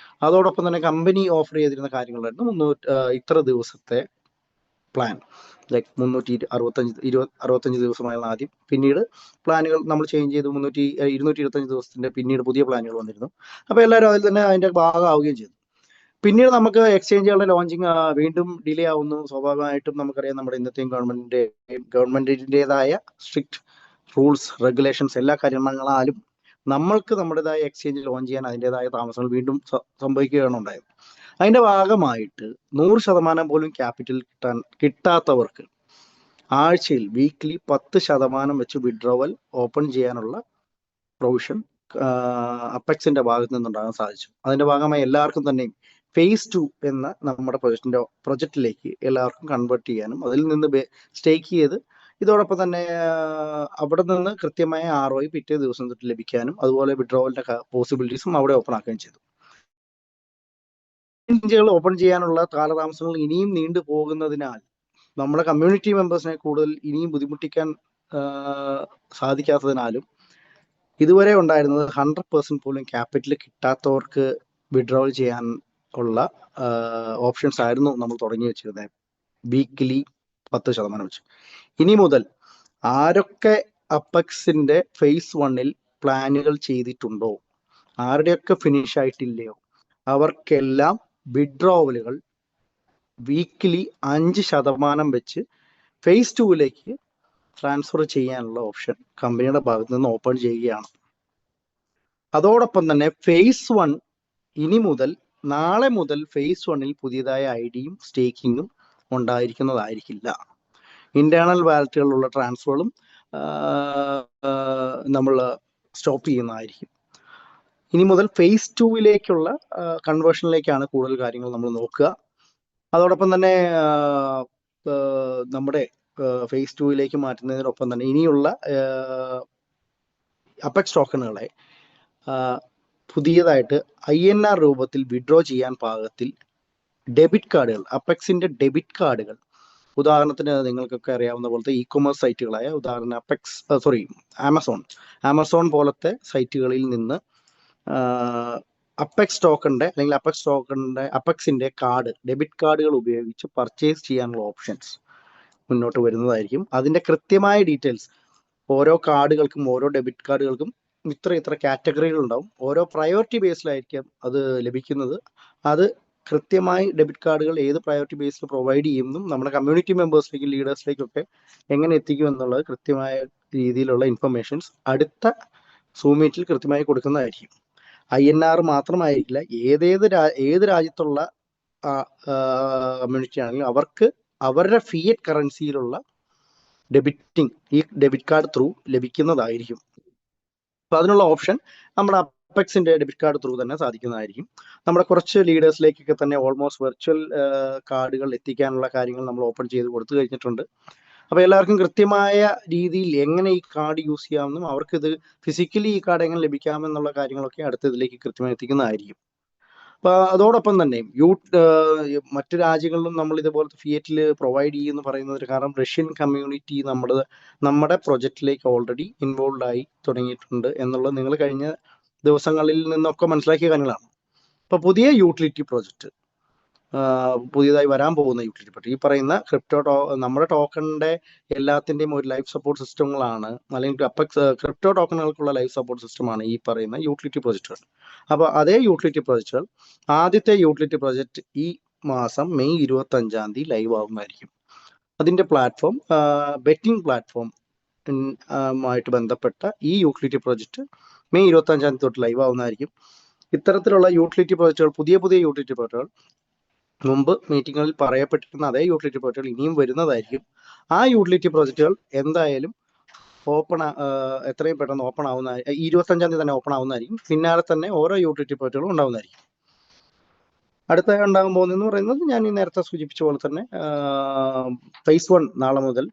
അതോടൊപ്പം തന്നെ കമ്പനി ഓഫർ ചെയ്തിരുന്ന കാര്യങ്ങളായിരുന്നു ഇത്ര ദിവസത്തെ പ്ലാൻ, ലൈക്ക് 365 ദിവസമായിരുന്നു ആദ്യം. പിന്നീട് പ്ലാനുകൾ നമ്മൾ ചേഞ്ച് ചെയ്ത് 225 ദിവസത്തിന്റെ പിന്നീട് പുതിയ പ്ലാനുകൾ വന്നിരുന്നു. അപ്പോൾ എല്ലാവരും അതിൽ തന്നെ അതിന്റെ ഭാഗമാവുകയും ചെയ്തു. പിന്നീട് നമുക്ക് എക്സ്ചേഞ്ചുകളുടെ ലോഞ്ചിങ് വീണ്ടും ഡിലേ ആവുന്നു. സ്വാഭാവികമായിട്ടും നമുക്കറിയാം നമ്മുടെ ഇന്നത്തെയും ഗവൺമെന്റിൻ്റെതായ സ്ട്രിക്റ്റ് റൂൾസ്, റെഗുലേഷൻസ് എല്ലാ കാര്യങ്ങളാലും നമ്മൾക്ക് നമ്മുടേതായ എക്സ്ചേഞ്ച് ലോഞ്ച് ചെയ്യാൻ അതിൻ്റെതായ താമസങ്ങൾ വീണ്ടും സംഭവിക്കുകയാണ് ഉണ്ടായത്. അതിന്റെ ഭാഗമായിട്ട് 100% പോലും ക്യാപിറ്റൽ കിട്ടാത്തവർക്ക് ആഴ്ചയിൽ വീക്ക്ലി 10% വെച്ച് വിഡ്രോവൽ ഓപ്പൺ ചെയ്യാനുള്ള പ്രൊവിഷൻ അപ്പെക്സിന്റെ ഭാഗത്ത് നിന്നുണ്ടാകാൻ സാധിച്ചു. അതിന്റെ ഭാഗമായി എല്ലാവർക്കും തന്നെ phase 2 എന്ന നമ്മുടെ പ്രൊജക്റ്റിലേക്ക് എല്ലാവർക്കും കൺവേർട്ട് ചെയ്യാനും അതിൽ നിന്ന് സ്റ്റേക്ക് ചെയ്ത് ഇതോടൊപ്പം തന്നെ അവിടെ നിന്ന് കൃത്യമായ ROI പിറ്റേ ദിവസം തൊട്ട് ലഭിക്കാനും അതുപോലെ വിഡ്രോവലിന്റെ പോസിബിലിറ്റീസും അവിടെ ഓപ്പൺ ആക്കുകയും ചെയ്തു. എക്സ്ചേഞ്ചുകൾ ഓപ്പൺ ചെയ്യാനുള്ള കാലതാമസങ്ങൾ ഇനിയും നീണ്ടു പോകുന്നതിനാൽ നമ്മുടെ കമ്മ്യൂണിറ്റി മെമ്പേഴ്സിനെ കൂടുതൽ ഇനിയും ബുദ്ധിമുട്ടിക്കാൻ സാധിക്കാത്തതിനാലും ഇതുവരെ ഉണ്ടായിരുന്നത് 100% പോലും ക്യാപിറ്റൽ കിട്ടാത്തവർക്ക് വിഡ്രോവൽ ചെയ്യാൻ ഉള്ള ഓപ്ഷൻസ് ആയിരുന്നു നമ്മൾ തുടങ്ങി വെച്ചിരുന്നത്, വീക്കിലി 10% വെച്ച്. ഇനി മുതൽ ആരൊക്കെ അപ്പെക്സിന്റെ phase 1-ൽ പ്ലാനുകൾ ചെയ്തിട്ടുണ്ടോ, ആരുടെയൊക്കെ ഫിനിഷ് ആയിട്ടില്ലയോ, അവർക്കെല്ലാം വിഡ്രോവലുകൾ വീക്കിലി 5% വെച്ച് phase 2-ലേക്ക് ട്രാൻസ്ഫർ ചെയ്യാനുള്ള ഓപ്ഷൻ കമ്പനിയുടെ ഭാഗത്ത് നിന്ന് ഓപ്പൺ ചെയ്യുകയാണ്. അതോടൊപ്പം തന്നെ phase 1 ഇനി മുതൽ നാളെ മുതൽ ഫേസ് 1 പുതിയതായ ഐഡിയും സ്റ്റേക്കിങ്ങും ഉണ്ടായിരിക്കുന്നതായിരിക്കില്ല. ഇന്റേണൽ വാലറ്റുകളിലുള്ള ട്രാൻസ്ഫറുകളും നമ്മൾ സ്റ്റോപ്പ് ചെയ്യുന്നതായിരിക്കും. ഇനി മുതൽ ഫേസ് 2 കൺവേർഷനിലേക്കാണ് കൂടുതൽ കാര്യങ്ങൾ നമ്മൾ നോക്കുക. അതോടൊപ്പം തന്നെ നമ്മുടെ ഫേസ് 2 മാറ്റുന്നതിനൊപ്പം തന്നെ ഇനിയുള്ള അപ്പെക്സ് ടോക്കണുകളെ പുതിയതായിട്ട് INR രൂപത്തിൽ വിഡ്രോ ചെയ്യാൻ പാകത്തിൽ ഡെബിറ്റ് കാർഡുകൾ, അപ്പെക്സിന്റെ ഡെബിറ്റ് കാർഡുകൾ, ഉദാഹരണത്തിന് നിങ്ങൾക്കൊക്കെ അറിയാവുന്ന പോലത്തെ ഇ-കൊമേഴ്സ് സൈറ്റുകളായ ഉദാഹരണം ആമസോൺ പോലത്തെ സൈറ്റുകളിൽ നിന്ന് അപ്പെക്സിന്റെ കാർഡ്, ഡെബിറ്റ് കാർഡുകൾ ഉപയോഗിച്ച് പർച്ചേസ് ചെയ്യാനുള്ള ഓപ്ഷൻസ് മുന്നോട്ട് വരുന്നതായിരിക്കും. അതിന്റെ കൃത്യമായ ഡീറ്റെയിൽസ് ഓരോ കാർഡുകൾക്കും, ഓരോ ഡെബിറ്റ് കാർഡുകൾക്കും ഇത്ര കാറ്റഗറികൾ ഉണ്ടാവും. ഓരോ പ്രയോറിറ്റി ബേസിലായിരിക്കും അത് ലഭിക്കുന്നത്. അത് കൃത്യമായി ഡെബിറ്റ് കാർഡുകൾ ഏത് പ്രയോറിറ്റി ബേസിൽ പ്രൊവൈഡ് ചെയ്യുന്നു, നമ്മുടെ കമ്മ്യൂണിറ്റി മെമ്പേഴ്സിലേക്കും ലീഡേഴ്സിലേക്കൊക്കെ എങ്ങനെ എത്തിക്കും എന്നുള്ളത് കൃത്യമായ രീതിയിലുള്ള ഇൻഫർമേഷൻസ് അടുത്ത സൂം മീറ്റിൽ കൃത്യമായി കൊടുക്കുന്നതായിരിക്കും. INR മാത്രമായിരിക്കില്ല, ഏത് രാജ്യത്തുള്ള കമ്മ്യൂണിറ്റി ആണെങ്കിലും അവർക്ക് അവരുടെ ഫിയറ്റ് കറൻസിയിലുള്ള ഈ ഡെബിറ്റ് കാർഡ് ത്രൂ ലഭിക്കുന്നതായിരിക്കും. അപ്പൊ അതിനുള്ള ഓപ്ഷൻ നമ്മുടെ അപ്പെക്സിന്റെ ഡെബിറ്റ് കാർഡ് ത്രൂ തന്നെ സാധിക്കുന്നതായിരിക്കും. നമ്മുടെ കുറച്ച് ലീഡേഴ്സിലേക്കൊക്കെ തന്നെ ഓൾമോസ്റ്റ് വെർച്വൽ കാർഡുകൾ എത്തിക്കാനുള്ള കാര്യങ്ങൾ നമ്മൾ ഓപ്പൺ ചെയ്ത് കൊടുത്തു കഴിഞ്ഞിട്ടുണ്ട്. അപ്പൊ എല്ലാവർക്കും കൃത്യമായ രീതിയിൽ എങ്ങനെ ഈ കാർഡ് യൂസ് ചെയ്യാമെന്നും അവർക്ക് ഇത് ഫിസിക്കലി ഈ കാർഡ് എങ്ങനെ ലഭിക്കാമെന്നുള്ള കാര്യങ്ങളൊക്കെ അടുത്തതിലേക്ക് കൃത്യമായി എത്തിക്കുന്നതായിരിക്കും. അപ്പൊ അതോടൊപ്പം തന്നെ മറ്റു രാജ്യങ്ങളിലും നമ്മൾ ഇതുപോലത്തെ ഫിയറ്റിൽ പ്രൊവൈഡ് ചെയ്യുമെന്ന് പറയുന്നതിന് കാരണം റഷ്യൻ കമ്മ്യൂണിറ്റി നമ്മുടെ പ്രൊജക്റ്റിലേക്ക് ഓൾറെഡി ഇൻവോൾവ് ആയി തുടങ്ങിയിട്ടുണ്ട് എന്നുള്ളത് നിങ്ങൾ കഴിഞ്ഞ ദിവസങ്ങളിൽ നിന്നൊക്കെ മനസ്സിലാക്കിയ കാര്യങ്ങളാണ്. അപ്പൊ പുതിയ യൂട്ടിലിറ്റി പ്രൊജക്റ്റ്, പുതിയതായി വരാൻ പോകുന്ന യൂട്ടിലിറ്റി പ്രൊജക്റ്റ്, ഈ പറയുന്ന നമ്മുടെ ടോക്കണിന്റെ എല്ലാത്തിന്റെയും ഒരു ലൈഫ് സപ്പോർട്ട് സിസ്റ്റങ്ങളാണ്, അല്ലെങ്കിൽ ക്രിപ്റ്റോ ടോക്കണുകൾക്കുള്ള ലൈഫ് സപ്പോർട്ട് സിസ്റ്റമാണ് ഈ പറയുന്ന യൂട്ടിലിറ്റി പ്രൊജക്റ്റുകൾ. അപ്പൊ അതേ യൂട്ടിലിറ്റി പ്രൊജക്റ്റുകൾ, ആദ്യത്തെ യൂട്ടിലിറ്റി പ്രൊജക്റ്റ് ഈ മാസം മെയ് 25 ലൈവ് ആവുന്നതായിരിക്കും. അതിന്റെ പ്ലാറ്റ്ഫോം, ബെറ്റിംഗ് പ്ലാറ്റ്ഫോം ആയിട്ട് ബന്ധപ്പെട്ട ഈ യൂട്ടിലിറ്റി പ്രൊജക്റ്റ് മെയ് 25 തൊട്ട് ലൈവ് ആവുന്നതായിരിക്കും. ഇത്തരത്തിലുള്ള യൂട്ടിലിറ്റി പ്രൊജക്റ്റുകൾ, പുതിയ യൂട്ടിലിറ്റി പ്രൊജക്റ്റുകൾ, മുമ്പ് മീറ്റിങ്ങുകളിൽ പറയപ്പെട്ടിരുന്ന അതേ യൂട്ടിലിറ്റി പ്രൊജക്റ്റുകൾ ഇനിയും വരുന്നതായിരിക്കും. ആ യൂട്ടിലിറ്റി പ്രൊജക്റ്റുകൾ എന്തായാലും എത്രയും പെട്ടെന്ന് ഓപ്പൺ ആവുന്ന 25 തന്നെ ഓപ്പൺ ആവുന്നതായിരിക്കും. പിന്നാലെ തന്നെ ഓരോ യൂട്ടിലിറ്റി പ്രൊജക്റ്റുകളും ഉണ്ടാവുന്നതായിരിക്കും. അടുത്ത ഉണ്ടാകാൻ പോകുന്നതെന്ന് പറയുന്നത് ഞാൻ ഈ നേരത്തെ സൂചിപ്പിച്ച പോലെ തന്നെ ഫേസ് 1 നാളെ മുതൽ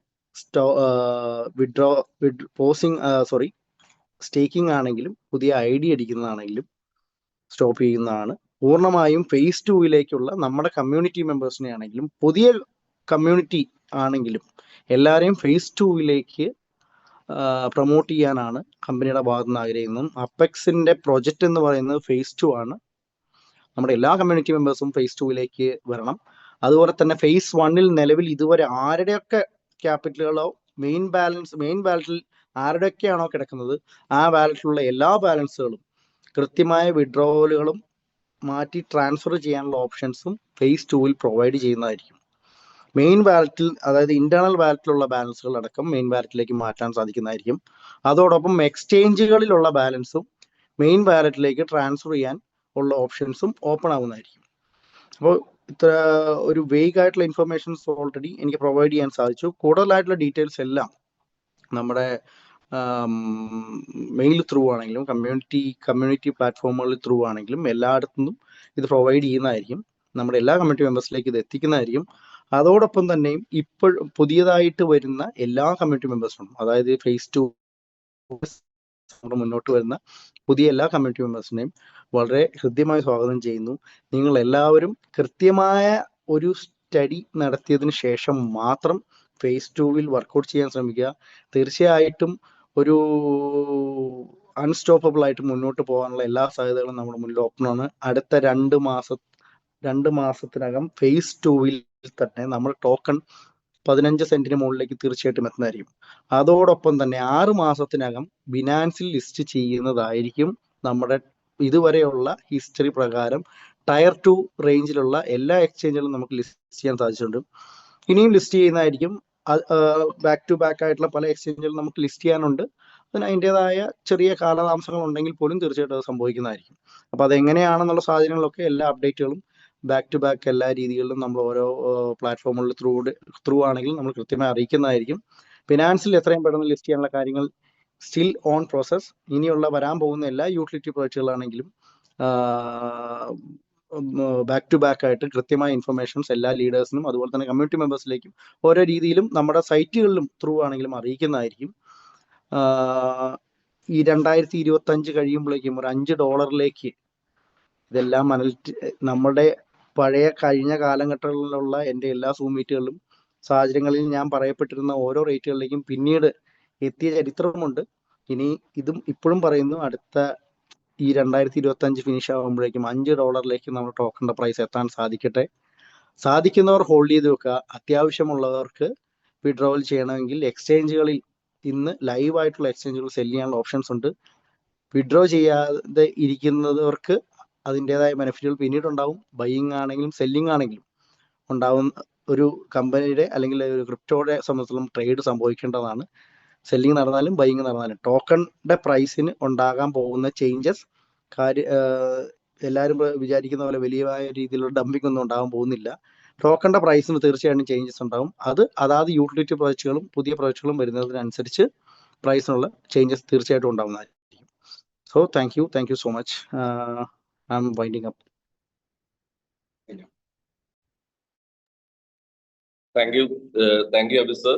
സ്റ്റേക്കിംഗ് ആണെങ്കിലും പുതിയ ID അടിക്കുന്നതാണെങ്കിലും സ്റ്റോപ്പ് ചെയ്യുന്നതാണ്. പൂർണ്ണമായും ഫേസ് 2 നമ്മുടെ കമ്മ്യൂണിറ്റി മെമ്പേഴ്സിനെ ആണെങ്കിലും പുതിയ കമ്മ്യൂണിറ്റി ആണെങ്കിലും എല്ലാവരെയും ഫേസ് 2 പ്രൊമോട്ട് ചെയ്യാനാണ് കമ്പനിയുടെ ഭാഗത്ത് നിന്ന് ആഗ്രഹിക്കുന്നത്. അപ്പെക്സിന്റെ പ്രൊജക്റ്റ് എന്ന് പറയുന്നത് ഫേസ് 2 ആണ്. നമ്മുടെ എല്ലാ കമ്മ്യൂണിറ്റി മെമ്പേഴ്സും ഫേസ് 2 വരണം. അതുപോലെ തന്നെ ഫേസ് 1 നിലവിൽ ഇതുവരെ ആരുടെയൊക്കെ ക്യാപിറ്റലുകളോ മെയിൻ ബാലറ്റിൽ ആരുടെയൊക്കെയാണോ കിടക്കുന്നത് ആ ബാലറ്റിലുള്ള എല്ലാ ബാലൻസുകളും കൃത്യമായ വിഡ്രോവലുകളും മാറ്റി ട്രാൻസ്ഫർ ചെയ്യാനുള്ള ഓപ്ഷൻസും ഫേസ് 2 പ്രൊവൈഡ് ചെയ്യുന്നതായിരിക്കും. മെയിൻ വാലറ്റിൽ, അതായത് ഇന്റേണൽ വാലറ്റിലുള്ള ബാലൻസുകൾ അടക്കം മെയിൻ വാലറ്റിലേക്ക് മാറ്റാൻ സാധിക്കുന്നതായിരിക്കും. അതോടൊപ്പം എക്സ്ചേഞ്ചുകളിലുള്ള ബാലൻസും മെയിൻ വാലറ്റിലേക്ക് ട്രാൻസ്ഫർ ചെയ്യാൻ ഉള്ള ഓപ്ഷൻസും ഓപ്പൺ ആവുന്നതായിരിക്കും. അപ്പോൾ ഇത്ര ഒരു വേഗ് ആയിട്ടുള്ള ഇൻഫർമേഷൻസ് ഓൾറെഡി എനിക്ക് പ്രൊവൈഡ് ചെയ്യാൻ സാധിച്ചു. കൂടുതലായിട്ടുള്ള ഡീറ്റെയിൽസ് എല്ലാം നമ്മുടെ മെയിൽ ത്രൂ ആണെങ്കിലും കമ്മ്യൂണിറ്റി പ്ലാറ്റ്ഫോമുകളിൽ ത്രൂ ആണെങ്കിലും എല്ലായിടത്തുനിന്നും ഇത് പ്രൊവൈഡ് ചെയ്യുന്നതായിരിക്കും. നമ്മുടെ എല്ലാ കമ്മ്യൂണിറ്റി മെമ്പേഴ്സിലേക്ക് ഇത് എത്തിക്കുന്നതായിരിക്കും. അതോടൊപ്പം തന്നെയും ഇപ്പോൾ പുതിയതായിട്ട് വരുന്ന എല്ലാ കമ്മ്യൂണിറ്റി മെമ്പേഴ്സിനും, അതായത് ഫേസ് 2 മുന്നോട്ട് വരുന്ന പുതിയ എല്ലാ കമ്മ്യൂണിറ്റി മെമ്പേഴ്സിനെയും വളരെ ഹൃദ്യമായി സ്വാഗതം ചെയ്യുന്നു. നിങ്ങൾ എല്ലാവരും കൃത്യമായ ഒരു സ്റ്റഡി നടത്തിയതിന് ശേഷം മാത്രം ഫേസ് 2 വർക്കൗട്ട് ചെയ്യാൻ ശ്രമിക്കുക. തീർച്ചയായിട്ടും ഒരു അൺസ്റ്റോപ്പബിൾ ആയിട്ട് മുന്നോട്ട് പോകാനുള്ള എല്ലാ സാധ്യതകളും നമ്മുടെ മുന്നിൽ ഓപ്പൺ ആണ്. അടുത്ത 2 മാസത്തിനകം ഫേസ് 2 തന്നെ നമ്മൾ ടോക്കൺ 15 സെന്റിന് മുകളിലേക്ക് തീർച്ചയായിട്ടും എത്തുന്നതായിരിക്കും. അതോടൊപ്പം തന്നെ 6 മാസത്തിനകം ബിനാൻസിൽ ലിസ്റ്റ് ചെയ്യുന്നതായിരിക്കും. നമ്മുടെ ഇതുവരെയുള്ള ഹിസ്റ്ററി പ്രകാരം ടയർ 2 റേഞ്ചിലുള്ള എല്ലാ എക്സ്ചേഞ്ചുകളും നമുക്ക് ലിസ്റ്റ് ചെയ്യാൻ സാധിച്ചിട്ടുണ്ട്. ഇനിയും ലിസ്റ്റ് ചെയ്യുന്നതായിരിക്കും. ബാക്ക് ടു ബാക്ക് ആയിട്ടുള്ള പല എക്സ്ചേഞ്ചുകളും നമുക്ക് ലിസ്റ്റ് ചെയ്യാനുണ്ട്. അതിന് അതിൻ്റെതായ ചെറിയ കാലതാമസങ്ങൾ ഉണ്ടെങ്കിൽ പോലും തീർച്ചയായിട്ടും അത് സംഭവിക്കുന്നതായിരിക്കും. അപ്പോൾ അതെങ്ങനെയാണെന്നുള്ള സാഹചര്യങ്ങളൊക്കെ എല്ലാ അപ്ഡേറ്റുകളും ബാക്ക് ടു ബാക്ക് എല്ലാ രീതികളിലും നമ്മൾ ഓരോ പ്ലാറ്റ്ഫോമുകളിൽ ത്രൂ ആണെങ്കിലും നമ്മൾ കൃത്യമായി അറിയിക്കുന്നതായിരിക്കും. ഫിനാൻസിൽ എത്രയും പെട്ടെന്ന് ലിസ്റ്റ് ചെയ്യാനുള്ള കാര്യങ്ങൾ സ്റ്റിൽ ഓൺ പ്രോസസ്. ഇനിയുള്ള വരാൻ പോകുന്ന എല്ലാ യൂട്ടിലിറ്റി പ്രോജക്റ്റുകളാണെങ്കിലും ബാക്ക് ടു ബാക്ക് ആയിട്ട് കൃത്യമായ ഇൻഫർമേഷൻസ് എല്ലാ ലീഡേഴ്സിനും അതുപോലെ തന്നെ കമ്മ്യൂണിറ്റി മെമ്പേഴ്സിലേക്കും ഓരോ രീതിയിലും നമ്മുടെ സൈറ്റുകളിലും ത്രൂ ആണെങ്കിലും അറിയിക്കുന്നതായിരിക്കും. ഈ 2025 കഴിയുമ്പോഴേക്കും ഒരു $5 ഇതെല്ലാം നമ്മുടെ പഴയ കഴിഞ്ഞ കാലഘട്ടങ്ങളിലുള്ള എൻ്റെ എല്ലാ സൂം മീറ്റുകളിലും സാഹചര്യങ്ങളിൽ ഞാൻ പറയപ്പെട്ടിരുന്ന ഓരോ റേറ്റുകളിലേക്കും പിന്നീട് എത്തിയ ചരിത്രമുണ്ട്. ഇനി ഇതും ഇപ്പോഴും പറയുന്നു, അടുത്ത ഈ 2025 ഫിനിഷ് ആകുമ്പോഴേക്കും $5 നമ്മുടെ ടോക്കണിന്റെ പ്രൈസ് എത്താൻ സാധിക്കട്ടെ. സാധിക്കുന്നവർ ഹോൾഡ് ചെയ്ത് വെക്കുക. അത്യാവശ്യമുള്ളവർക്ക് വിഡ്രോവൽ ചെയ്യണമെങ്കിൽ എക്സ്ചേഞ്ചുകളിൽ ഇന്ന് ലൈവ് ആയിട്ടുള്ള എക്സ്ചേഞ്ചുകൾ സെല് ചെയ്യാനുള്ള ഓപ്ഷൻസ് ഉണ്ട്. വിഡ്രോ ചെയ്യാതെ ഇരിക്കുന്നവർക്ക് അതിൻ്റെതായ ബെനിഫിറ്റുകൾ പിന്നീട് ഉണ്ടാവും. ബൈയിങ് ആണെങ്കിലും സെല്ലിംഗ് ആണെങ്കിലും ഉണ്ടാവുന്ന ഒരു കമ്പനിയുടെ അല്ലെങ്കിൽ ഒരു ക്രിപ്റ്റോയുടെ സംബന്ധിച്ചിടത്തോളം ട്രേഡ് സംഭവിക്കേണ്ടതാണ്. സെല്ലിംഗ് നടന്നാലും ബൈയിങ് നടന്നാലും ടോക്കണിന്റെ പ്രൈസിന് ഉണ്ടാകാൻ പോകുന്ന ചേഞ്ചസ് എല്ലാവരും വിചാരിക്കുന്ന പോലെ വലിയ രീതിയിലുള്ള ഡംപിംഗ് ഒന്നും ഉണ്ടാകാൻ പോകുന്നില്ല. ടോക്കണിന്റെ പ്രൈസിന് തീർച്ചയായിട്ടും ചേഞ്ചസ് ഉണ്ടാകും. അതാത് യൂട്ടിലിറ്റി പ്രോജക്റ്റുകളും പുതിയ പ്രോജക്റ്റുകളും വരുന്നതിനനുസരിച്ച് പ്രൈസിനുള്ള ചേഞ്ചസ് തീർച്ചയായിട്ടും ഉണ്ടാകുന്നതായിരിക്കും. So thank you so much. I am winding up. Thank you Abhi sir.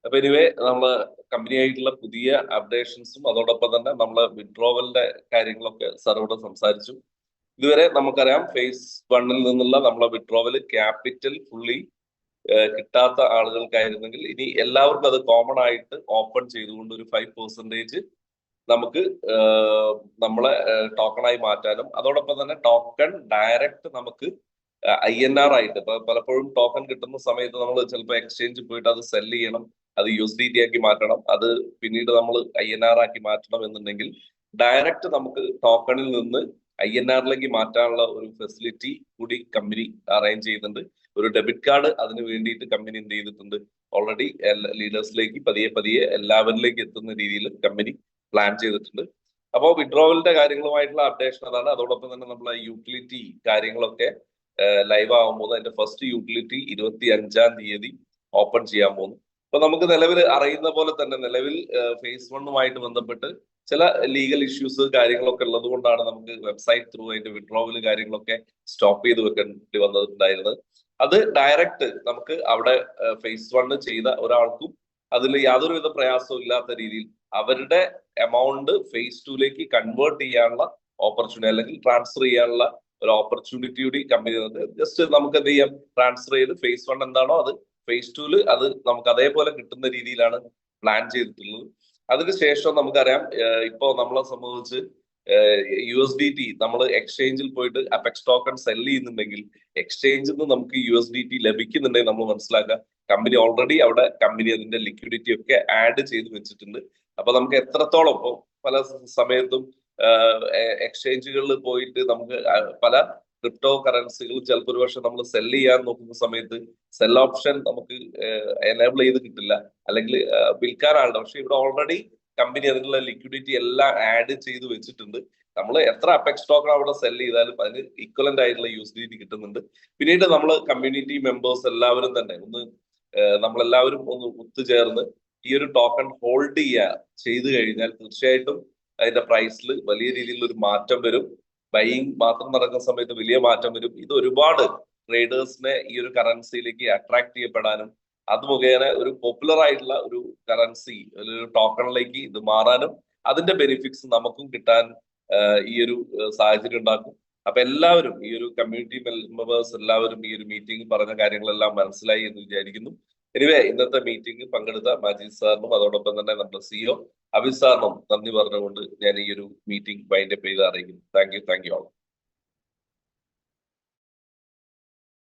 അപ്പൊ എനിവേ നമ്മള് കമ്പനി ആയിട്ടുള്ള പുതിയ അപ്ഡേഷൻസും അതോടൊപ്പം തന്നെ നമ്മള് വിഡ്രോവലിന്റെ കാര്യങ്ങളൊക്കെ സാറോട് സംസാരിച്ചു. ഇതുവരെ നമുക്കറിയാം ഫേസ് 1 നിന്നുള്ള നമ്മളെ വിഡ്രോവൽ ക്യാപിറ്റൽ ഫുള്ളി കിട്ടാത്ത ആളുകൾക്കായിരുന്നെങ്കിൽ ഇനി എല്ലാവർക്കും അത് കോമൺ ആയിട്ട് ഓപ്പൺ ചെയ്തുകൊണ്ട് ഒരു 5% നമുക്ക് നമ്മളെ ടോക്കണായി മാറ്റാനും അതോടൊപ്പം തന്നെ ടോക്കൺ ഡയറക്റ്റ് നമുക്ക് INR ആയിട്ട് ഇപ്പൊ പലപ്പോഴും ടോക്കൺ കിട്ടുന്ന സമയത്ത് നമ്മൾ ചിലപ്പോൾ എക്സ്ചേഞ്ച് പോയിട്ട് അത് സെല് ചെയ്യണം, അത് USDT ആക്കി മാറ്റണം, അത് പിന്നീട് നമ്മൾ INR ആക്കി മാറ്റണം എന്നുണ്ടെങ്കിൽ ഡയറക്റ്റ് നമുക്ക് ടോക്കണിൽ നിന്ന് INR-ലേക്ക് മാറ്റാനുള്ള ഒരു ഫെസിലിറ്റി കൂടി കമ്പനി അറേഞ്ച് ചെയ്യുന്നുണ്ട്. ഒരു ഡെബിറ്റ് കാർഡ് അതിന് വേണ്ടിയിട്ട് കമ്പനി എന്ത് ചെയ്തിട്ടുണ്ട്, ഓൾറെഡി ലീഡേഴ്സിലേക്ക് പതിയെ എല്ലാവരിലേക്ക് എത്തുന്ന രീതിയിൽ കമ്പനി പ്ലാൻ ചെയ്തിട്ടുണ്ട്. അപ്പോൾ വിഡ്രോവലിന്റെ കാര്യങ്ങളുമായിട്ടുള്ള അപ്ഡേഷൻ അതാണ്. അതോടൊപ്പം തന്നെ നമ്മളെ യൂട്ടിലിറ്റി കാര്യങ്ങളൊക്കെ ലൈവ് ആവാൻ പോകുന്നു. അതിന്റെ ഫസ്റ്റ് യൂട്ടിലിറ്റി 25-ാം തീയതി ഓപ്പൺ ചെയ്യാൻ പോകുന്നു. അപ്പൊ നമുക്ക് നിലവിൽ അറിയുന്ന പോലെ തന്നെ നിലവിൽ ഫേസ് 1-ുമായിട്ട് ബന്ധപ്പെട്ട് ചില ലീഗൽ ഇഷ്യൂസ് കാര്യങ്ങളൊക്കെ ഉള്ളത് കൊണ്ടാണ് നമുക്ക് വെബ്സൈറ്റ് ത്രൂ അതിന്റെ വിഡ്രോവൽ കാര്യങ്ങളൊക്കെ സ്റ്റോപ്പ് ചെയ്ത് വെക്കേണ്ടി വന്നിട്ടുണ്ടായിരുന്നത്. അത് ഡയറക്റ്റ് നമുക്ക് അവിടെ ഫേസ് 1 ചെയ്ത ഒരാൾക്കും അതിൽ യാതൊരുവിധ പ്രയാസവും ഇല്ലാത്ത രീതിയിൽ അവരുടെ എമൗണ്ട് ഫേസ് 2-ലേക്ക് കൺവേർട്ട് ചെയ്യാനുള്ള ഓപ്പർച്യൂണിറ്റി അല്ലെങ്കിൽ ട്രാൻസ്ഫർ ചെയ്യാനുള്ള ഒരു ഓപ്പർച്യൂണിറ്റി കൂടി കമ്പനി ജസ്റ്റ് നമുക്ക് എന്ത് ചെയ്യാം, ട്രാൻസ്ഫർ ചെയ്ത് ഫേസ് 1 എന്താണോ അത് ഫേസ് 2-ല് അത് നമുക്ക് അതേപോലെ കിട്ടുന്ന രീതിയിലാണ് പ്ലാൻ ചെയ്തിട്ടുള്ളത്. അതിനുശേഷം നമുക്കറിയാം ഇപ്പോ നമ്മളെ സംബന്ധിച്ച് USDT നമ്മൾ എക്സ്ചേഞ്ചിൽ പോയിട്ട് അപെക്സ് ടോക്കൺ സെല് ചെയ്യുന്നുണ്ടെങ്കിൽ എക്സ്ചേഞ്ചിൽ നിന്ന് നമുക്ക് USDT ലഭിക്കുന്നുണ്ടെങ്കിൽ നമ്മൾ മനസ്സിലാക്കുക കമ്പനി ഓൾറെഡി അവിടെ കമ്പനി അതിന്റെ ലിക്വിഡിറ്റി ഒക്കെ ആഡ് ചെയ്ത് വെച്ചിട്ടുണ്ട്. അപ്പൊ നമുക്ക് എത്രത്തോളം ഇപ്പൊ പല സമയത്തും എക്സ്ചേഞ്ചുകളിൽ പോയിട്ട് നമുക്ക് പല ക്രിപ്റ്റോ കറൻസികൾ ചിലപ്പോൾ ഒരു പക്ഷെ നമ്മൾ സെല് ചെയ്യാൻ നോക്കുന്ന സമയത്ത് സെൽ ഓപ്ഷൻ നമുക്ക് എനേബിൾ ചെയ്ത് കിട്ടില്ല, അല്ലെങ്കിൽ വിൽക്കാനാണ്. പക്ഷെ ഇവിടെ ഓൾറെഡി കമ്പനി അതിനുള്ള ലിക്വിഡിറ്റി എല്ലാം ആഡ് ചെയ്ത് വെച്ചിട്ടുണ്ട്. നമ്മൾ എത്ര അപെക്സ് ടോക്കൺ അവിടെ സെല് ചെയ്താലും അതിന് ഈക്വലന്റ് ആയിട്ടുള്ള USDT കിട്ടുന്നുണ്ട്. പിന്നീട് നമ്മൾ കമ്മ്യൂണിറ്റി മെമ്പേഴ്സ് എല്ലാവരും തന്നെ നമ്മളെല്ലാവരും ഒന്ന് ഒത്തുചേർന്ന് ഈ ഒരു ടോക്കൺ ഹോൾഡ് ചെയ്ത് കഴിഞ്ഞാൽ തീർച്ചയായിട്ടും അതിന്റെ പ്രൈസിൽ വലിയ രീതിയിലുള്ള ഒരു മാറ്റം വരും. ബൈയിങ് മാത്രം നടക്കുന്ന സമയത്ത് വലിയ മാറ്റം വരും. ഇത് ഒരുപാട് ട്രേഡേഴ്സിനെ ഈ ഒരു കറൻസിയിലേക്ക് അട്രാക്ട് ചെയ്യപ്പെടാനും അത് മുഖേന ഒരു പോപ്പുലർ ആയിട്ടുള്ള ഒരു കറൻസി ഒരു ടോക്കണിലേക്ക് ഇത് മാറാനും അതിന്റെ ബെനിഫിറ്റ്സ് നമുക്കും കിട്ടാൻ ഈ ഒരു സാഹചര്യം ഉണ്ടാക്കും. അപ്പൊ എല്ലാവരും ഈ ഒരു കമ്മ്യൂണിറ്റി മെമ്പേഴ്സ് എല്ലാവരും ഈ ഒരു മീറ്റിംഗ് പറഞ്ഞ കാര്യങ്ങളെല്ലാം മനസ്സിലായി എന്ന് വിചാരിക്കുന്നു. എനിവേ ഇന്നത്തെ മീറ്റിംഗ് പങ്കെടുത്ത മജീദ് സാറിനും അതോടൊപ്പം തന്നെ നമ്മുടെ CEO അബി സാറിനും നന്ദി പറഞ്ഞുകൊണ്ട് ഞാൻ ഈ ഒരു മീറ്റിംഗ് വൈൻഡപ്പ് ചെയ്ത് അറിയിക്കുന്നു. Thank you all.